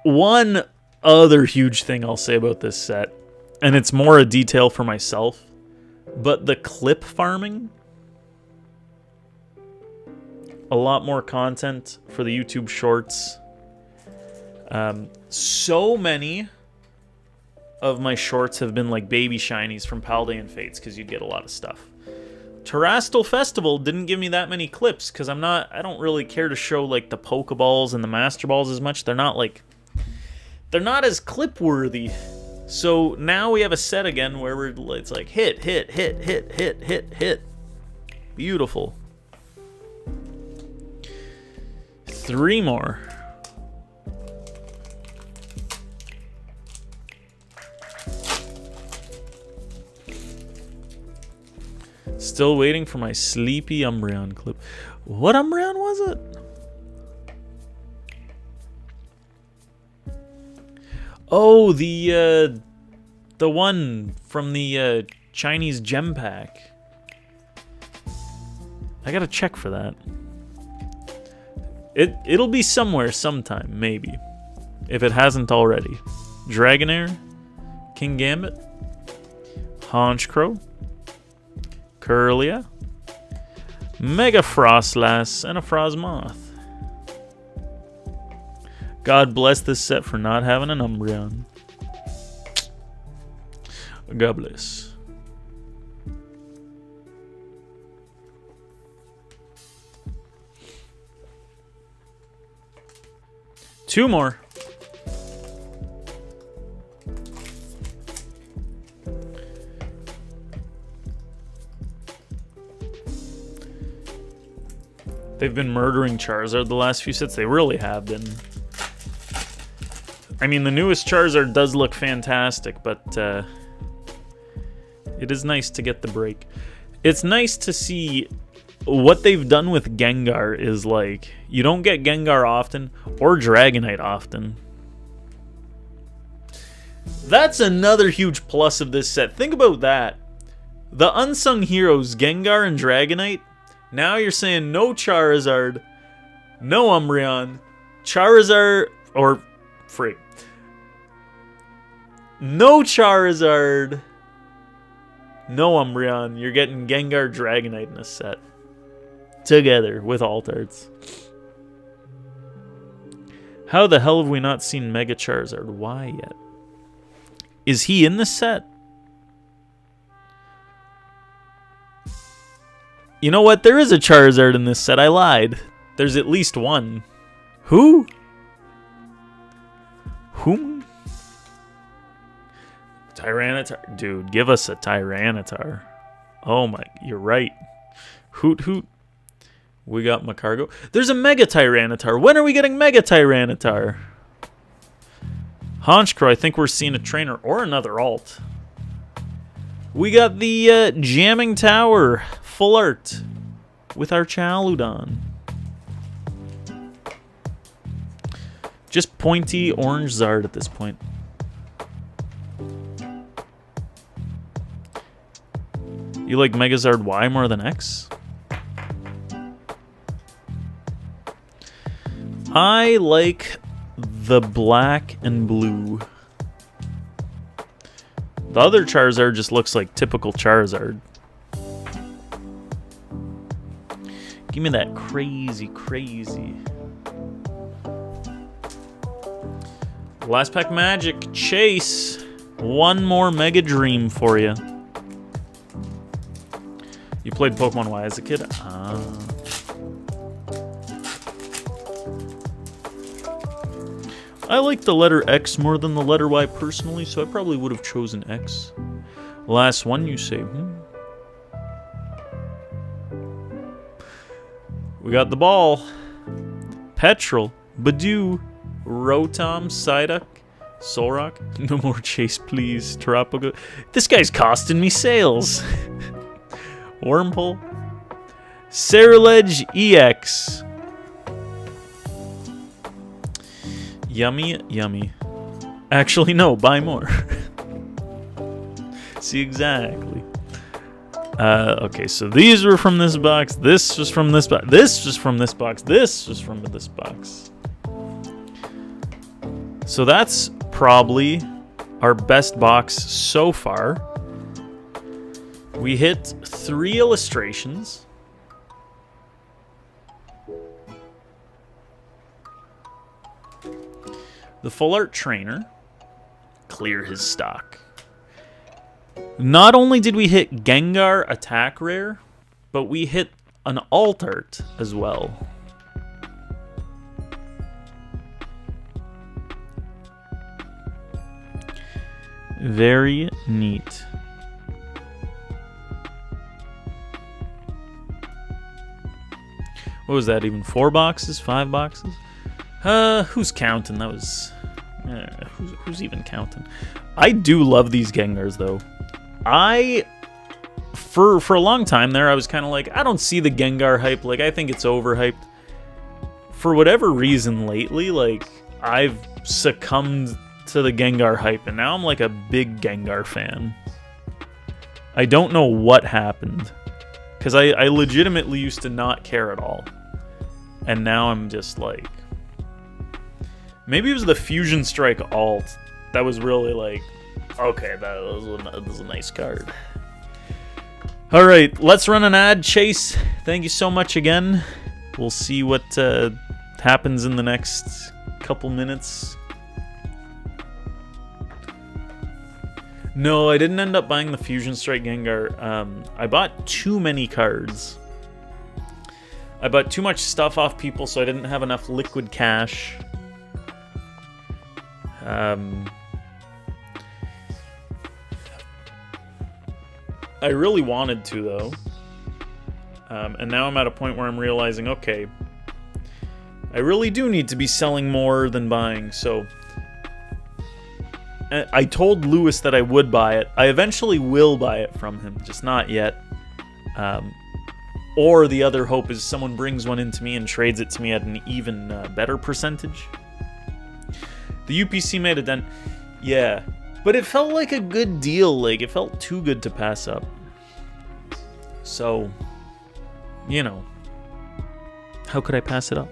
S1: One other huge thing I'll say about this set, and it's more a detail for myself, but the clip farming, a lot more content for the YouTube shorts. So many of my shorts have been like baby shinies from Paldean Fates because you'd get a lot of stuff. Terastal Festival didn't give me that many clips because I don't really care to show like the Pokeballs and the Master Balls as much. They're not as clip worthy. So now we have a set again where it's like hit, hit, hit, hit, hit, hit, hit. Beautiful. 3 more. Still waiting for my sleepy Umbreon clip. What Umbreon was it? Oh, the one from the Chinese gem pack. I gotta check for that. It'll be somewhere sometime, maybe. If it hasn't already. Dragonair, King Gambit, Honchkrow, Kirlia, Mega Frostlass, and a Frostmoth. God bless this set for not having an Umbreon. God bless. Two more. They've been murdering Charizard the last few sets. They really have been. I mean, the newest Charizard does look fantastic, but it is nice to get the break. It's nice to see what they've done with Gengar is like, you don't get Gengar often, or Dragonite often. That's another huge plus of this set. Think about that. The unsung heroes, Gengar and Dragonite, now you're saying no Charizard, no Umbreon, Charizard, or frig. No Charizard, no Umbreon. You're getting Gengar, Dragonite in a set. Together with alt arts. How the hell have we not seen Mega Charizard? Why yet? Is he in this set? You know what? There is a Charizard in this set. I lied. There's at least one. Who? Whom? Tyranitar. Dude, give us a Tyranitar. Oh my, you're right. Hoot hoot. We got Macargo. There's a Mega Tyranitar. When are we getting Mega Tyranitar? Honchkrow, I think we're seeing a trainer or another alt. We got the Jamming Tower full art with our Chaludon. Just pointy orange Zard at this point. You like Megazard Y more than X? I like the black and blue. The other Charizard just looks like typical Charizard. Give me that crazy, crazy. Last pack magic. Chase. One more Mega Dream for you. You played Pokemon Y as a kid? Ah. I like the letter X more than the letter Y personally, so I probably would have chosen X. Last one, you say? We got the ball. Petrel, Badoo, Rotom, Psyduck, Solrock. No more Chase, please. Tarapago. This guy's costing me sales. Wormpole. Ceruledge EX. Yummy, yummy. Actually, no, buy more. See, exactly. Okay, so these were from this box. This was from this box. This was from this box. This was from this box. So that's probably our best box so far. We hit 3 illustrations. The Full Art Trainer. Clear his stock. Not only did we hit Gengar Attack Rare, but we hit an Alt Art as well. Very neat. What was that, even 4 boxes? 5 boxes? Who's counting? That was... who's even counting? I do love these Gengars, though. For a long time there, I was kind of like, I don't see the Gengar hype. Like, I think it's overhyped. For whatever reason lately, like, I've succumbed to the Gengar hype, and now I'm like a big Gengar fan. I don't know what happened. Because I legitimately used to not care at all. And now I'm just like... Maybe it was the Fusion Strike alt that was really like, okay, that was a nice card. All right, let's run an ad. Chase, thank you so much again. We'll see what happens in the next couple minutes. No, I didn't end up buying the Fusion Strike Gengar. I bought too many cards. I bought too much stuff off people, so I didn't have enough liquid cash. I really wanted to, though. And now I'm at a point where I'm realizing, okay, I really do need to be selling more than buying, so... I told Lewis that I would buy it. I eventually will buy it from him, just not yet. Or the other hope is someone brings one into me and trades it to me at an even better percentage. The UPC made a dent. Yeah, but it felt like a good deal. Like, it felt too good to pass up. So, you know, how could I pass it up?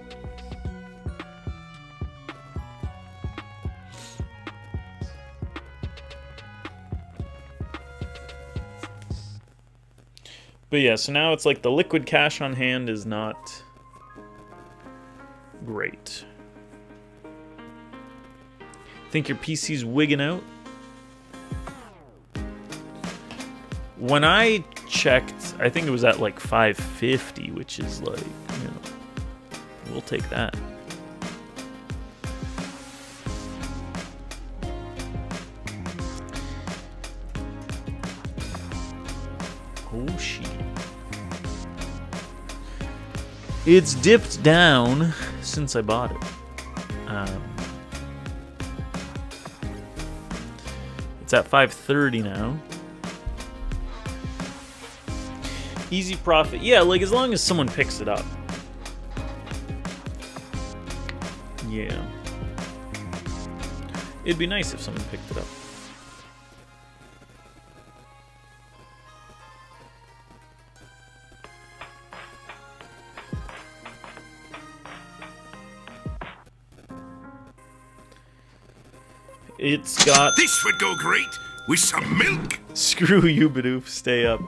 S1: But yeah, so now it's like the liquid cash on hand is not great. Think your PC's wigging out? When I checked, I think it was at like 550, which is like, you know, we'll take that. Oh shit. It's dipped down since I bought it. It's at 530 now. Easy profit. Yeah, like as long as someone picks it up. Yeah. It'd be nice if someone picked it up. It's got...
S2: This would go great with some milk.
S1: Screw you, Bidoof. Stay up.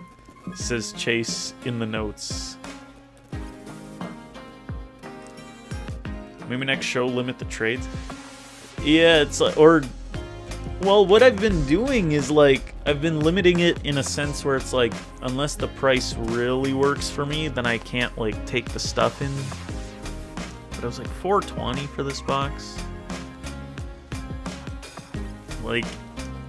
S1: Says Chase in the notes. Maybe next show limit the trades. Yeah, it's like, or, well, what I've been doing is like, I've been limiting it in a sense where it's like, unless the price really works for me, then I can't like take the stuff in. But it was like $4.20 for this box. Like,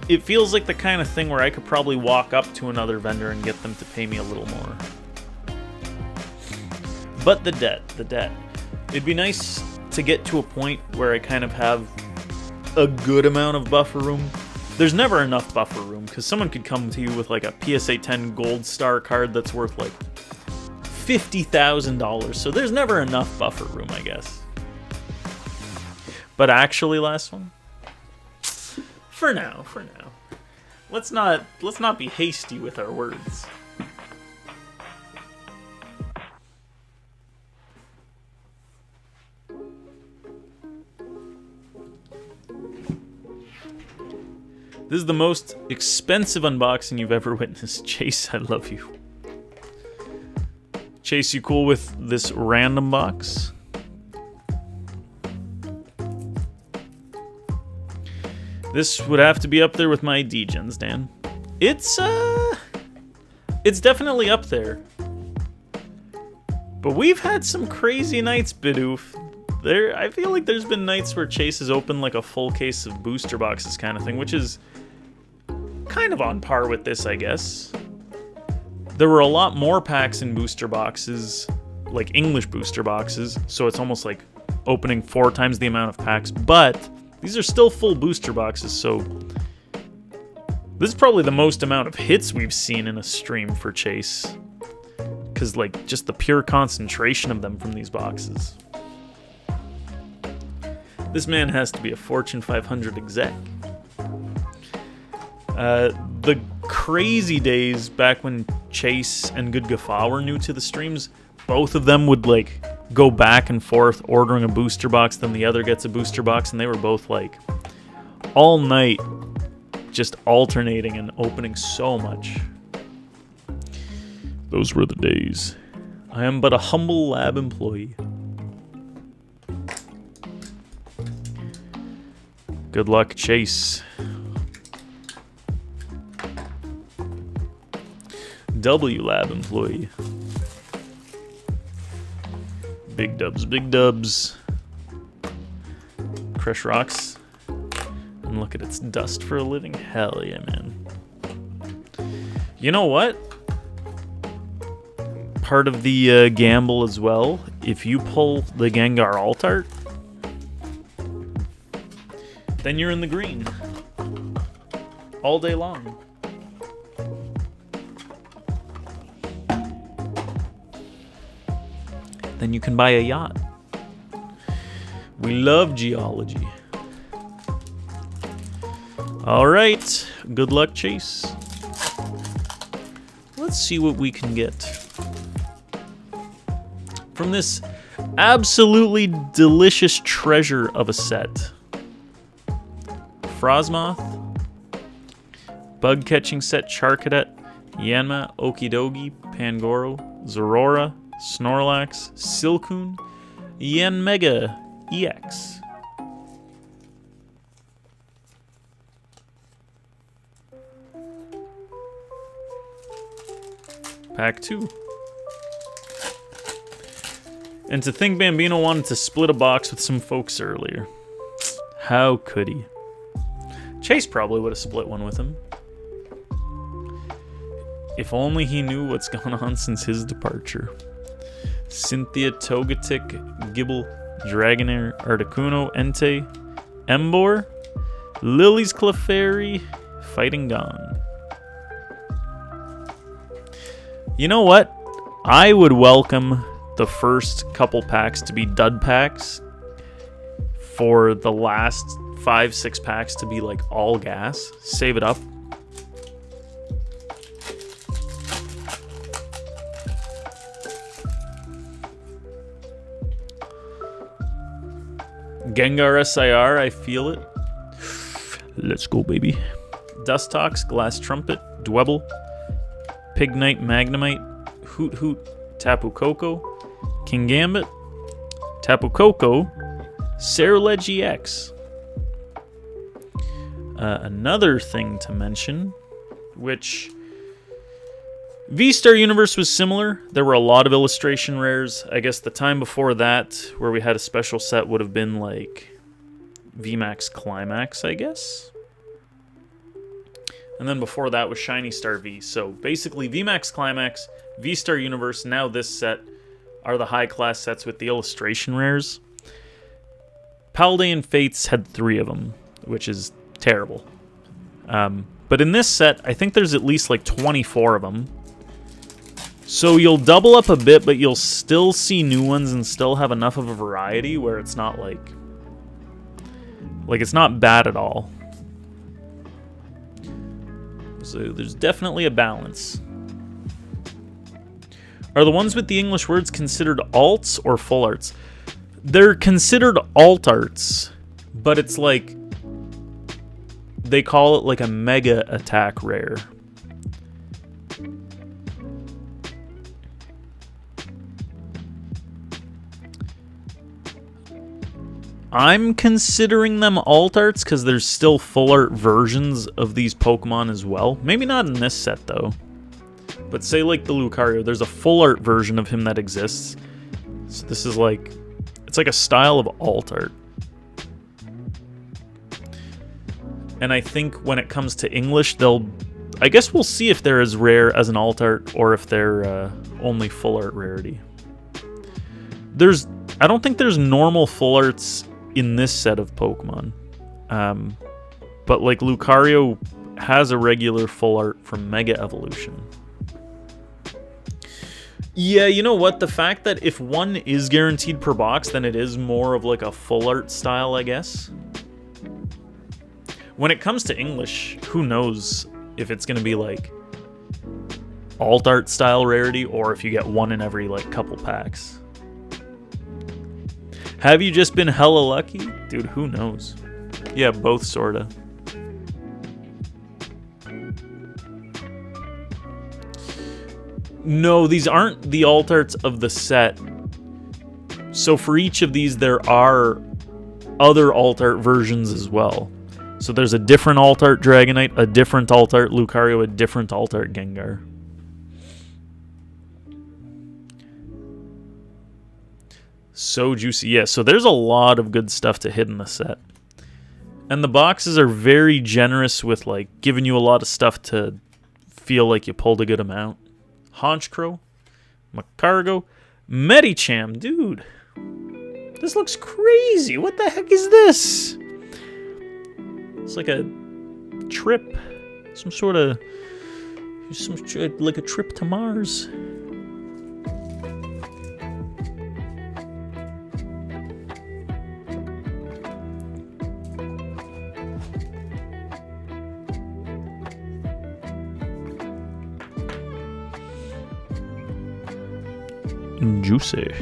S1: it feels like the kind of thing where I could probably walk up to another vendor and get them to pay me a little more. But the debt. It'd be nice to get to a point where I kind of have a good amount of buffer room. There's never enough buffer room, because someone could come to you with like a PSA 10 Gold Star card that's worth like $50,000, so there's never enough buffer room, I guess. But actually, last one? For now. Let's not be hasty with our words. This is the most expensive unboxing you've ever witnessed. Chase, I love you. Chase, you cool with this random box? This would have to be up there with my Degens, Dan. It's definitely up there. But we've had some crazy nights, Bidoof. I feel like there's been nights where Chase has opened like a full case of booster boxes kind of thing, which is kind of on par with this, I guess. There were a lot more packs in booster boxes, like English booster boxes, so it's almost like opening 4 times the amount of packs, but these are still full booster boxes, so this is probably the most amount of hits we've seen in a stream for Chase. Because, like, just the pure concentration of them from these boxes. This man has to be a Fortune 500 exec. The crazy days back when Chase and Good Guffaw were new to the streams, both of them would, like, go back and forth ordering a booster box, then the other gets a booster box, and they were both like all night just alternating and opening so much. Those were the days. I am but a humble lab employee. Good luck, Chase. W lab employee. Big dubs. Crush rocks. And look at its dust for a living. Hell yeah, man. You know what? Part of the gamble as well, if you pull the Gengar alt art, then you're in the green. All day long. Then you can buy a yacht. We love geology. Alright, good luck, Chase. Let's see what we can get from this absolutely delicious treasure of a set. Frosmoth, Bug Catching Set Charcadet, Yanma, Okidogi, Pangoro, Zorora, Snorlax, Silcoon, Yanmega EX. Pack 2. And to think Bambino wanted to split a box with some folks earlier. How could he? Chase probably would have split one with him. If only he knew what's gone on since his departure. Cynthia, Togetic, Gibble, Dragonair, Articuno, Entei, Emboar, Lily's Clefairy, Fighting Gone. You know what? I would welcome the first couple packs to be dud packs, for the last 5-6 packs to be like all gas. Save it up. Gengar SIR, I feel it. Let's go, baby. Dustox, Glass Trumpet, Dwebble, Pignite, Magnemite, Hoot Hoot, Tapu Koko, King Gambit, Tapu Koko, Ceruledge EX. Another thing to mention, which V-Star Universe was similar. There were a lot of illustration rares. I guess the time before that, where we had a special set, would have been like VMAX Climax, I guess. And then before that was Shiny Star V. So basically VMAX Climax, V-Star Universe, now this set are the high-class sets with the illustration rares. Paldean Fates had 3 of them, which is terrible. But in this set, I think there's at least like 24 of them. So you'll double up a bit, but you'll still see new ones and still have enough of a variety where it's not like it's not bad at all. So there's definitely a balance. Are the ones with the English words considered alts or full arts? They're considered alt arts, but it's like they call it like a mega attack rare. I'm considering them alt arts because there's still full art versions of these Pokemon as well. Maybe not in this set though. But say like the Lucario, there's a full art version of him that exists. So this is like, it's like a style of alt art. And I think when it comes to English, I guess we'll see if they're as rare as an alt art or if they're only full art rarity. I don't think there's normal full arts in this set of Pokemon. But like Lucario has a regular full art from Mega Evolution. Yeah, you know what? The fact that if one is guaranteed per box, then it is more of like a full art style, I guess. When it comes to English, who knows if it's going to be like alt art style rarity or if you get one in every like couple packs. Have you just been hella lucky? Dude, who knows? Yeah, both sorta. No, these aren't the alt arts of the set. So for each of these, there are other alt art versions as well. So there's a different alt art Dragonite, a different alt art Lucario, a different alt art Gengar. So juicy. Yeah, so there's a lot of good stuff to hit in the set. And the boxes are very generous with like giving you a lot of stuff to feel like you pulled a good amount. Honchkrow, Magcargo, Medicham, dude. This looks crazy. What the heck is this? It's like a trip. Like a trip to Mars. Juicy.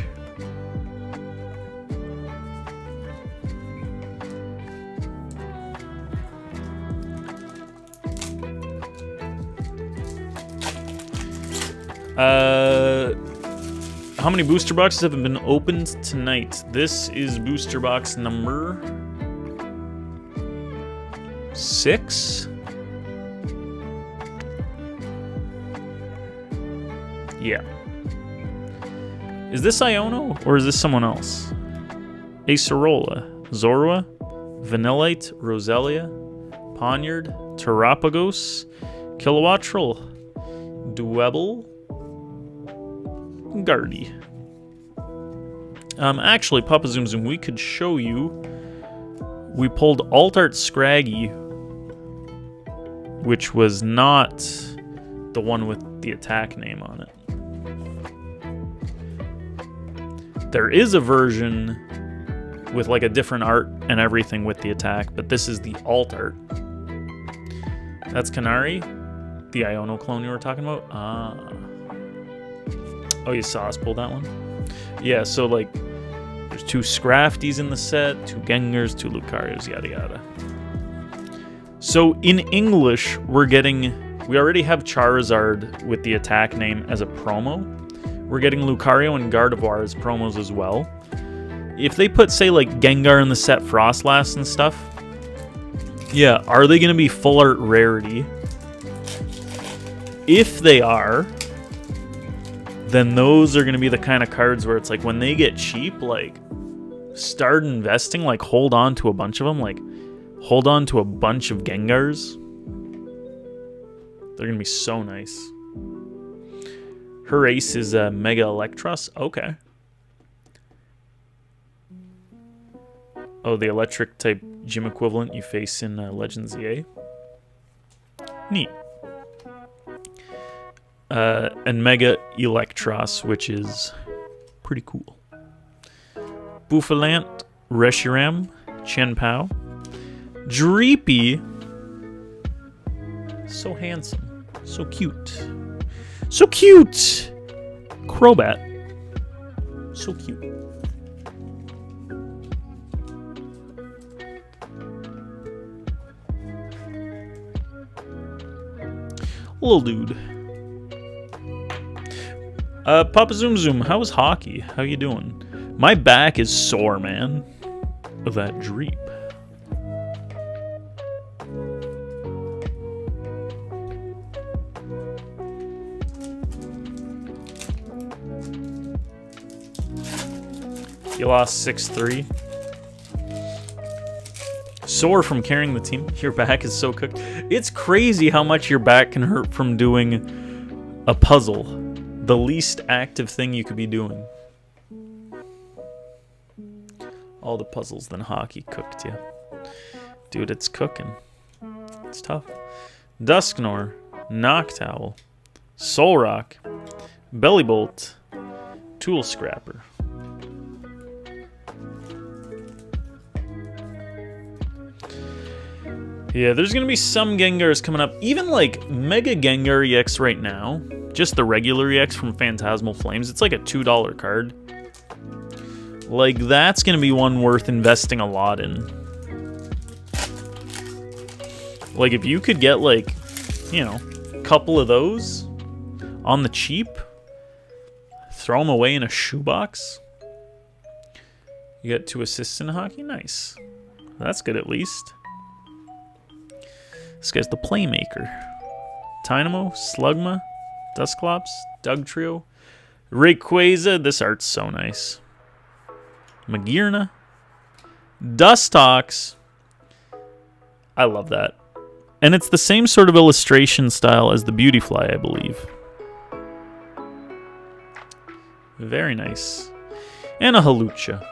S1: How many booster boxes have been opened tonight? This is booster box number 6. Yeah. Is this Iono, or is this someone else? Acerola, Zorua, Vanillite, Roselia, Ponyard, Terapagos, Kilowattrel, Dwebble, Guardy. Actually, Papa Zoom Zoom, we could show you. We pulled Alt Art Scraggy, which was not the one with the attack name on it. There is a version with like a different art and everything with the attack, but this is the alt art. That's Canary, the Iono clone you were talking about. Oh, you saw us pull that one? Yeah, so like there's 2 Scrafties in the set, 2 Gengars, 2 Lucarios, yada yada. So in English, we already have Charizard with the attack name as a promo. We're getting Lucario and Gardevoir as promos as well. If they put, say, like Gengar in the set Frostlass and stuff, yeah, are they going to be full art rarity? If they are, then those are going to be the kind of cards where it's like when they get cheap, like start investing, like hold on to a bunch of them, like hold on to a bunch of Gengars. They're going to be so nice. Her ace is Mega Electros. Okay. Oh, the electric type gym equivalent you face in Legends EA. Neat. And Mega Electros, which is pretty cool. Bouffalant, Reshiram, Chien-Pao, Dreepy. So handsome. So cute. So cute! Crobat. So cute. Little dude. Papa Zoom Zoom, how is hockey? How you doing? My back is sore, man. Of that Dreep. You lost 6-3. Sore from carrying the team. Your back is so cooked. It's crazy how much your back can hurt from doing a puzzle. The least active thing you could be doing. All the puzzles, then hockey cooked you. Dude, it's cooking. It's tough. Dusknor, Noctowl, Solrock, Bellybolt, Tool Scrapper. Yeah, there's going to be some Gengars coming up. Even like Mega Gengar EX right now, just the regular EX from Phantasmal Flames, it's like a $2 card. Like, that's going to be one worth investing a lot in. Like, if you could get like, you know, a couple of those on the cheap, throw them away in a shoebox. You get 2 assists in hockey, nice. That's good at least. This guy's the Playmaker. Tynamo, Slugma, Dusclops, Dugtrio, Rayquaza. This art's so nice. Magearna, Dustox. I love that. And it's the same sort of illustration style as the Beautyfly, I believe. Very nice. And a Halucha.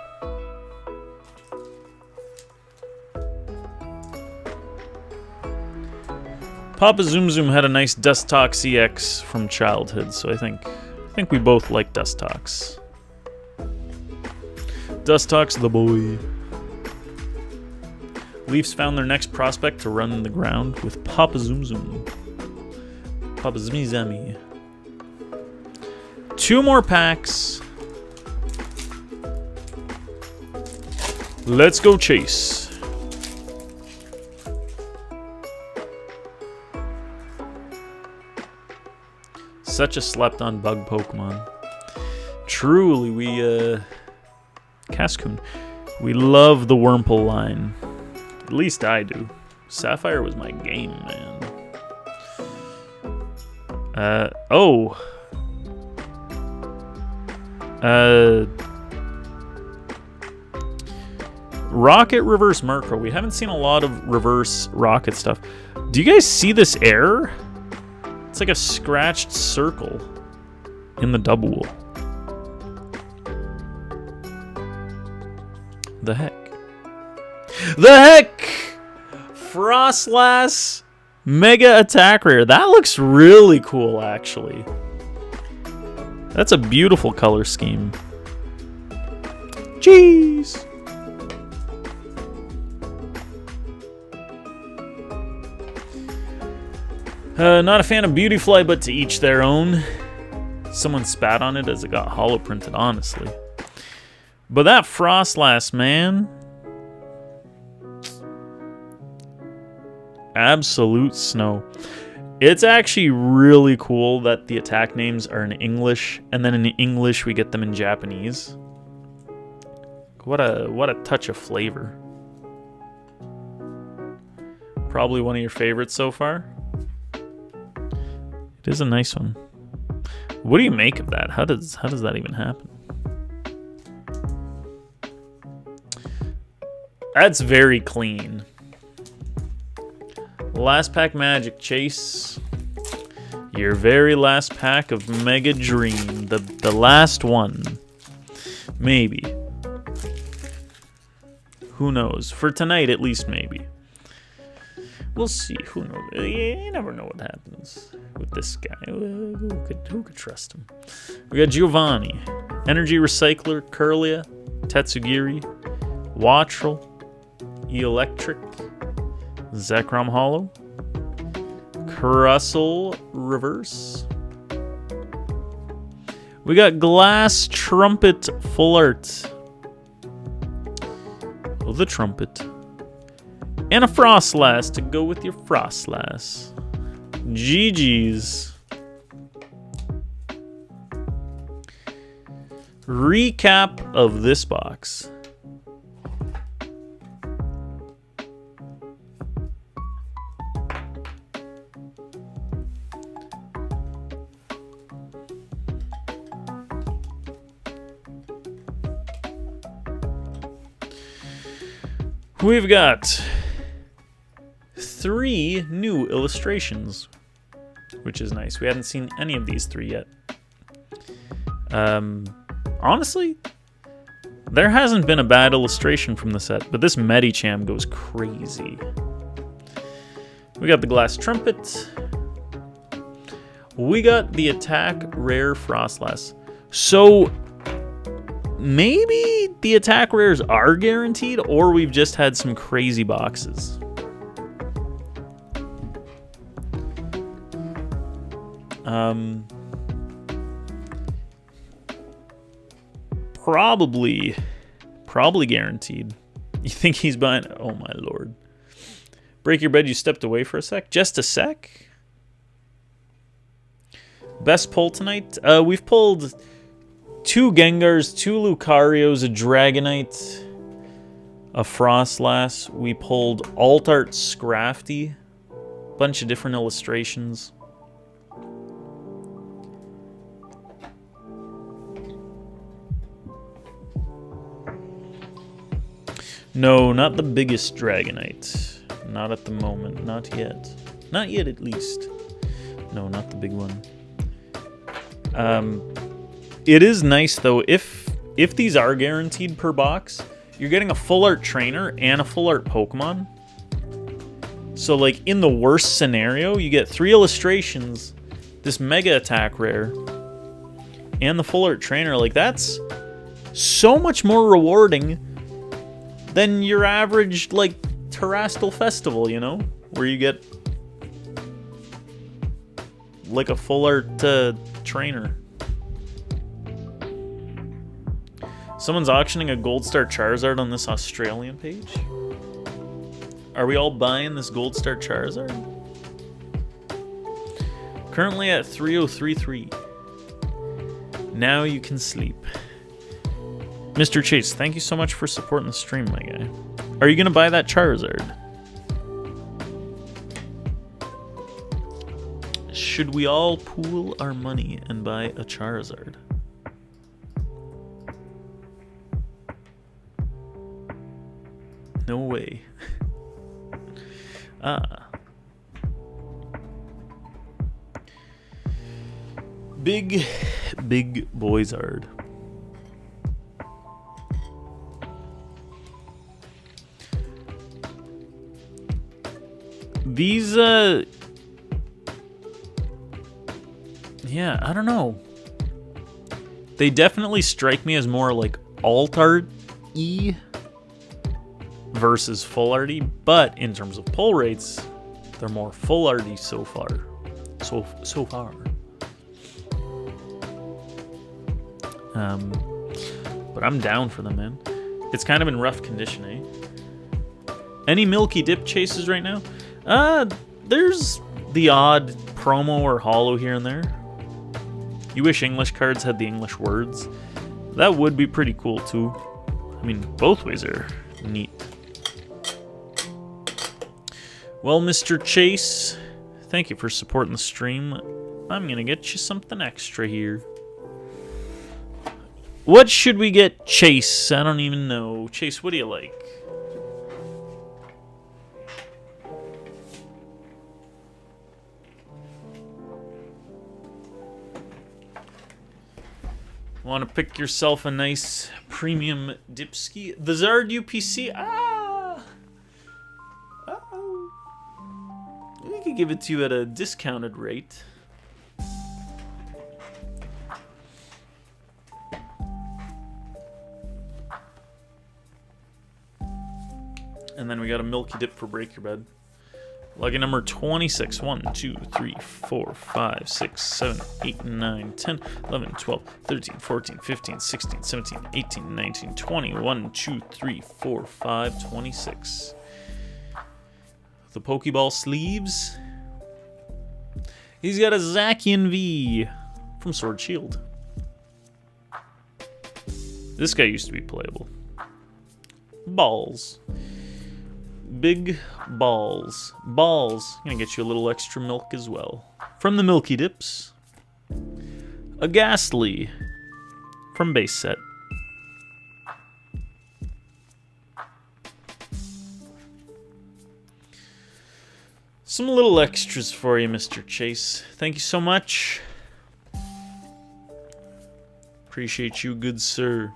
S1: Papa Zoom Zoom had a nice Dustox EX from childhood, so I think we both like Dustox. Dustox the boy. Leafs found their next prospect to run the ground with Papa Zoom Zoom. Papa Zimmy Zammy. 2 more packs. Let's go chase. Such a slept-on bug Pokemon. Truly, Cascoon. We love the Wurmple line. At least I do. Sapphire was my game, man. Rocket Reverse Murkrow. We haven't seen a lot of reverse Rocket stuff. Do you guys see this error? It's like a scratched circle in the double. The heck? The heck! Frostlass Mega Attack Rare. That looks really cool, actually. That's a beautiful color scheme. Cheese! Not a fan of Beautyfly, but to each their own. Someone spat on it as it got hollow printed, honestly. But that Frostlass, man. Absolute snow. It's actually really cool that the attack names are in English, and then in English we get them in Japanese. What a touch of flavor. Probably one of your favorites so far. It is a nice one. What do you make of that? How does that even happen? That's very clean. Last pack magic, Chase. Your very last pack of Mega Dream. The last one. Maybe. Who knows? For tonight, at least, maybe. We'll see. Who knows? You never know what happens with this guy. Who could trust him? We got Giovanni, Energy Recycler, Curlia, Tetsugiri, Wattrel, Electric, Zekrom Hollow, Crustle Reverse. We got Glass Trumpet Full Art. Oh, the trumpet. And a Frostlass to go with your Frostlass. GG's. Recap of this box. We've got 3 new illustrations, which is nice. We hadn't seen any of these 3 yet. Honestly, there hasn't been a bad illustration from the set, but this Medicham goes crazy. We got the Glass Trumpet. We got the Attack Rare Frostlass. So maybe the attack rares are guaranteed, or we've just had some crazy boxes. Probably guaranteed. You think he's buying? Oh my lord. Break your bed, you stepped away for a sec? Just a sec? Best pull tonight? We've pulled 2 Gengars, 2 Lucarios, a Dragonite, a Frostlass. We pulled Alt-Art Scrafty. Bunch of different illustrations. No, not the biggest Dragonite. Not at the moment. Not yet. Not yet, at least. No, not the big one. It is nice, though, if these are guaranteed per box, you're getting a full art trainer and a full art Pokemon. So, like, in the worst scenario, you get 3 illustrations, this Mega Attack Rare, and the full art trainer. Like, that's so much more rewarding than your average, like, Terrastal Festival, you know? Where you get, like, a full art trainer. Someone's auctioning a Gold Star Charizard on this Australian page. Are we all buying this Gold Star Charizard? Currently at 3033. Now you can sleep. Mr. Chase, thank you so much for supporting the stream, my guy. Are you going to buy that Charizard? Should we all pool our money and buy a Charizard? No way. Big Boyzard. These, yeah, I don't know. They definitely strike me as more like alt art RTE versus full RD, but in terms of pull rates, they're more full RD so far. So far. But I'm down for them, man. It's kind of in rough condition, eh? Any Milky Dip chases right now? There's the odd promo or holo here and there. You wish English cards had the English words. That would be pretty cool too. I mean, both ways are neat. Well, Mr. Chase, thank you for supporting the stream. I'm gonna get you something extra here. What should we get Chase? I don't even know. Chase, what do you like? Want to pick yourself a nice premium dipski? The Zard UPC? We could give it to you at a discounted rate. And then we got a Milky Dip for Break Your Bed. Lucky number 26. 1, 2, 3, 4, 5, 6, 7, 8, 9, 10, 11, 12, 13, 14, 15, 16, 17, 18, 19, 20. 1, 2, 3, 4, 5, 26. The Pokeball sleeves. He's got a Zacian V from Sword Shield. This guy used to be playable. Balls. Big balls. Balls. Gonna get you a little extra milk as well. From the Milky Dips. A Ghastly. From base set. Some little extras for you, Mr. Chase. Thank you so much. Appreciate you, good sir.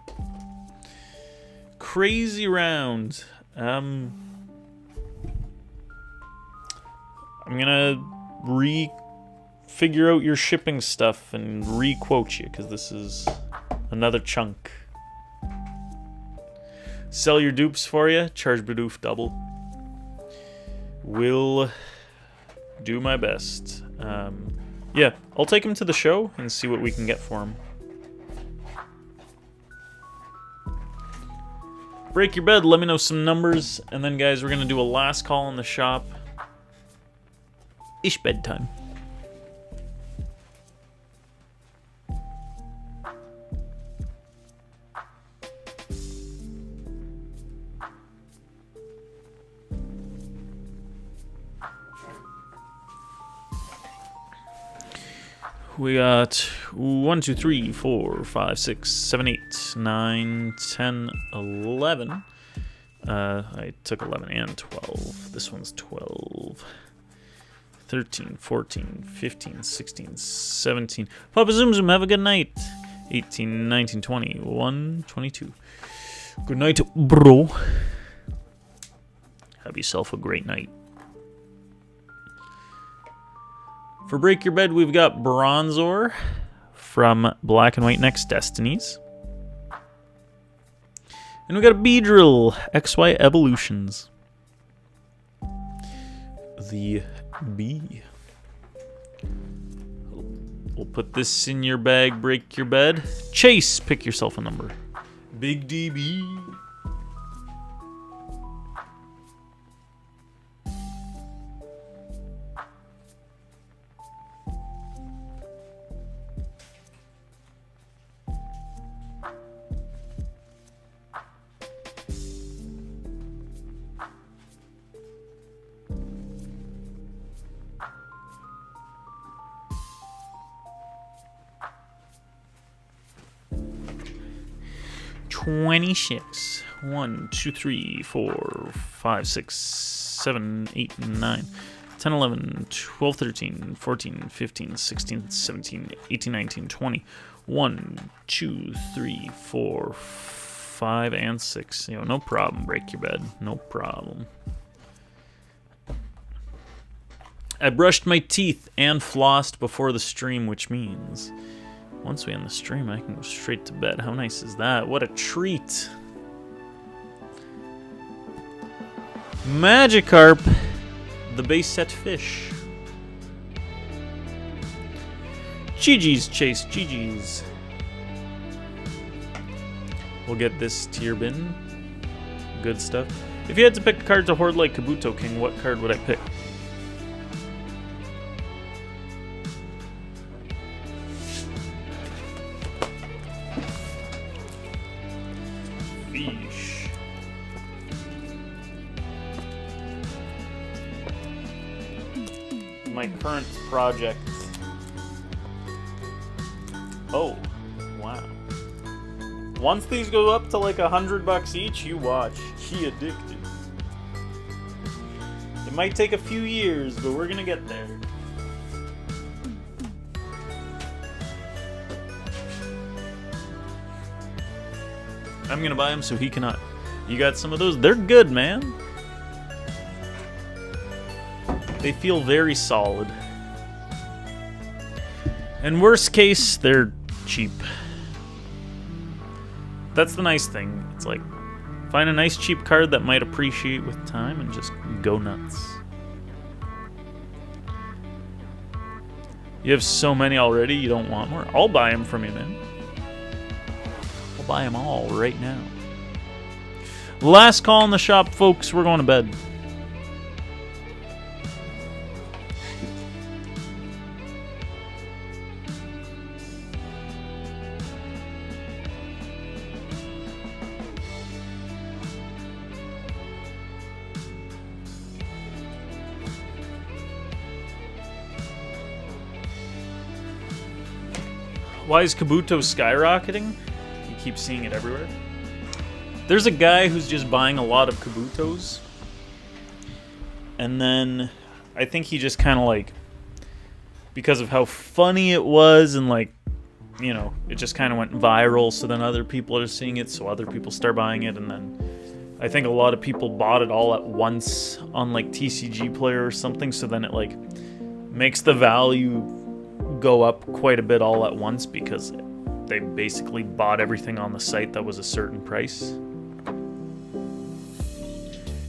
S1: Crazy round. I'm gonna figure out your shipping stuff and re-quote you, because this is another chunk. Sell your dupes for you, charge Bidoof double. Will do my best. Yeah, I'll take him to the show and see what we can get for him. Break your bed, let me know some numbers, and then guys, we're gonna do a last call in the shop. Ish bedtime. We got 1, 2, 3, 4, 5, 6, 7, 8, 9, 10, 11. I took 11 and 12. This one's 12. 13, 14, 15, 16, 17. Papa Zoom Zoom, have a good night. 18, 19, 20, 1, 22. Good night, bro. Have yourself a great night. For Break Your Bed, we've got Bronzor from Black and White Next Destinies. And we got a Beedrill, XY Evolutions. The B. We'll put this in your bag, Break Your Bed. Chase, pick yourself a number. Big DB. $26. 1, 2, 3, 4, 5, 6, 7, 8, 9, 10, 11, 12, 13, 14, 15, 16, 17, 18, 19, 20. 1, 2, 3, 4, 5, and 6. You know, no problem. Break Your Bed. No problem. I brushed my teeth and flossed before the stream, which means once we end the stream, I can go straight to bed. How nice is that? What a treat. Magikarp, the base set fish. GG's, Chase, GG's. We'll get this tier bin. Good stuff. If you had to pick a card to hoard like Kabuto King, what card would I pick? Fish. My current project. Oh, wow. Once these go up to like $100 each, you watch. He addicted. It might take a few years, but we're gonna get there. I'm gonna buy them so he cannot. You got some of those? They're good, man. They feel very solid. And worst case, they're cheap. That's the nice thing. It's like, find a nice cheap card that might appreciate with time and just go nuts. You have so many already, you don't want more? I'll buy them from you, man. I'll buy them all right now. Last call in the shop, folks. We're going to bed. Why is Kabuto skyrocketing? You keep seeing it everywhere. There's a guy who's just buying a lot of Kabutos. And then I think he just kind of like, because of how funny it was and like, you know, it just kind of went viral. So then other people are seeing it. So other people start buying it. And then I think a lot of people bought it all at once on like TCG Player or something. So then it like makes the value go up quite a bit all at once because they basically bought everything on the site that was a certain price.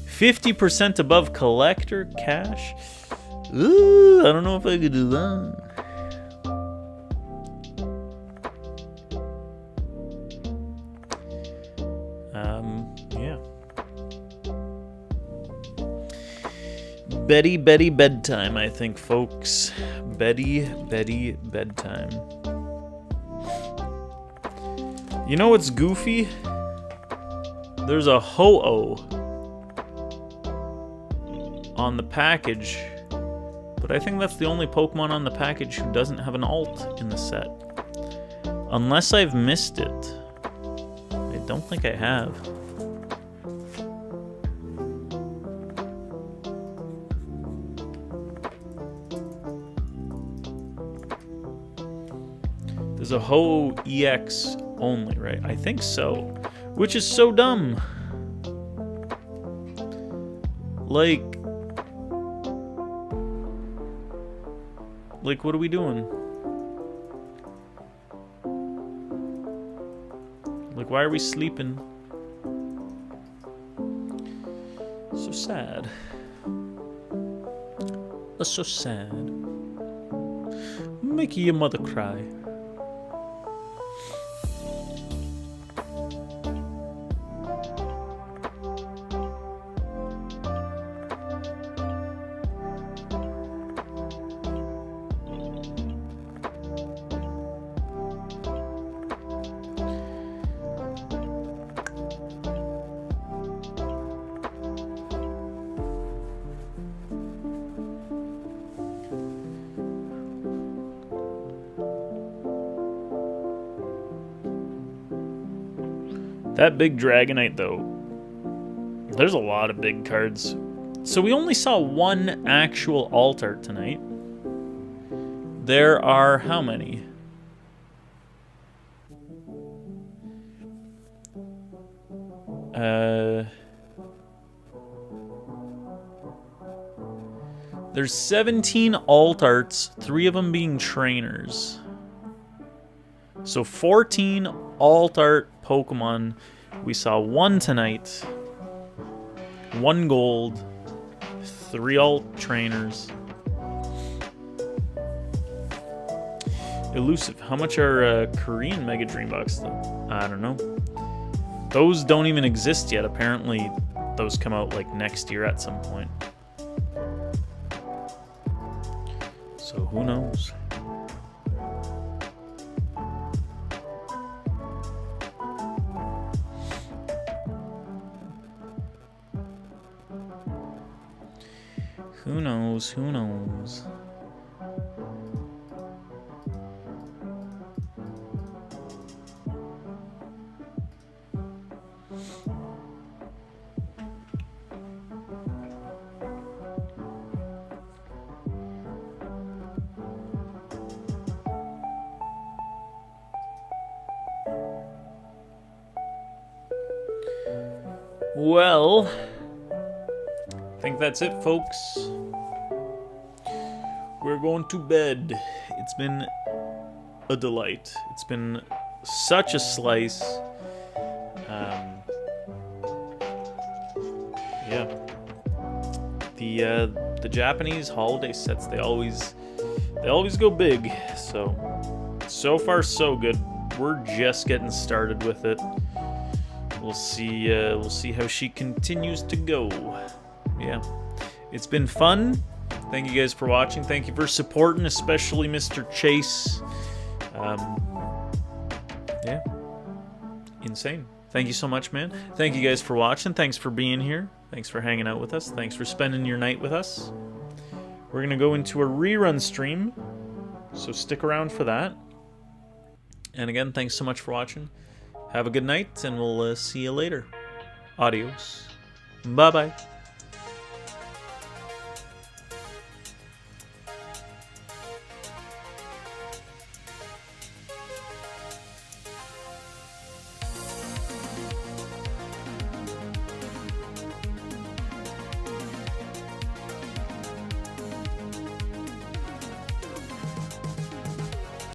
S1: 50% above collector cash? Ooh, I don't know if I could do that. Yeah. Betty, bedtime, I think, folks. Betty, bedtime. You know what's goofy? There's a Ho-Oh on the package, but I think that's the only Pokemon on the package who doesn't have an alt in the set. Unless I've missed it. I don't think I have. There's a Ho EX only, right? I think so. Which is so dumb. Like, what are we doing? Like, why are we sleeping? So sad. That's so sad. Making your mother cry. That big Dragonite, though, there's a lot of big cards. So we only saw one actual alt art tonight. There are how many? There's 17 alt arts, 3 of them being trainers. So 14 alt art Pokemon. We saw one tonight. 1 gold. 3 alt trainers. Elusive. How much are Korean Mega Dream Bucks though? I don't know. Those don't even exist yet. Apparently, those come out like next year at some point. So who knows? Who knows? Who knows? Well, I think that's it, folks. We're going to bed. It's been a delight. It's been such a slice. Yeah. The Japanese holiday sets, they always go big. So far so good. We're just getting started with it. We'll see how she continues to go. Yeah. It's been fun. Thank you guys for watching. Thank you for supporting, especially Mr. Chase. Yeah. Insane. Thank you so much, man. Thank you guys for watching. Thanks for being here. Thanks for hanging out with us. Thanks for spending your night with us. We're going to go into a rerun stream, so stick around for that. And again, thanks so much for watching. Have a good night, and we'll see you later. Adios. Bye-bye.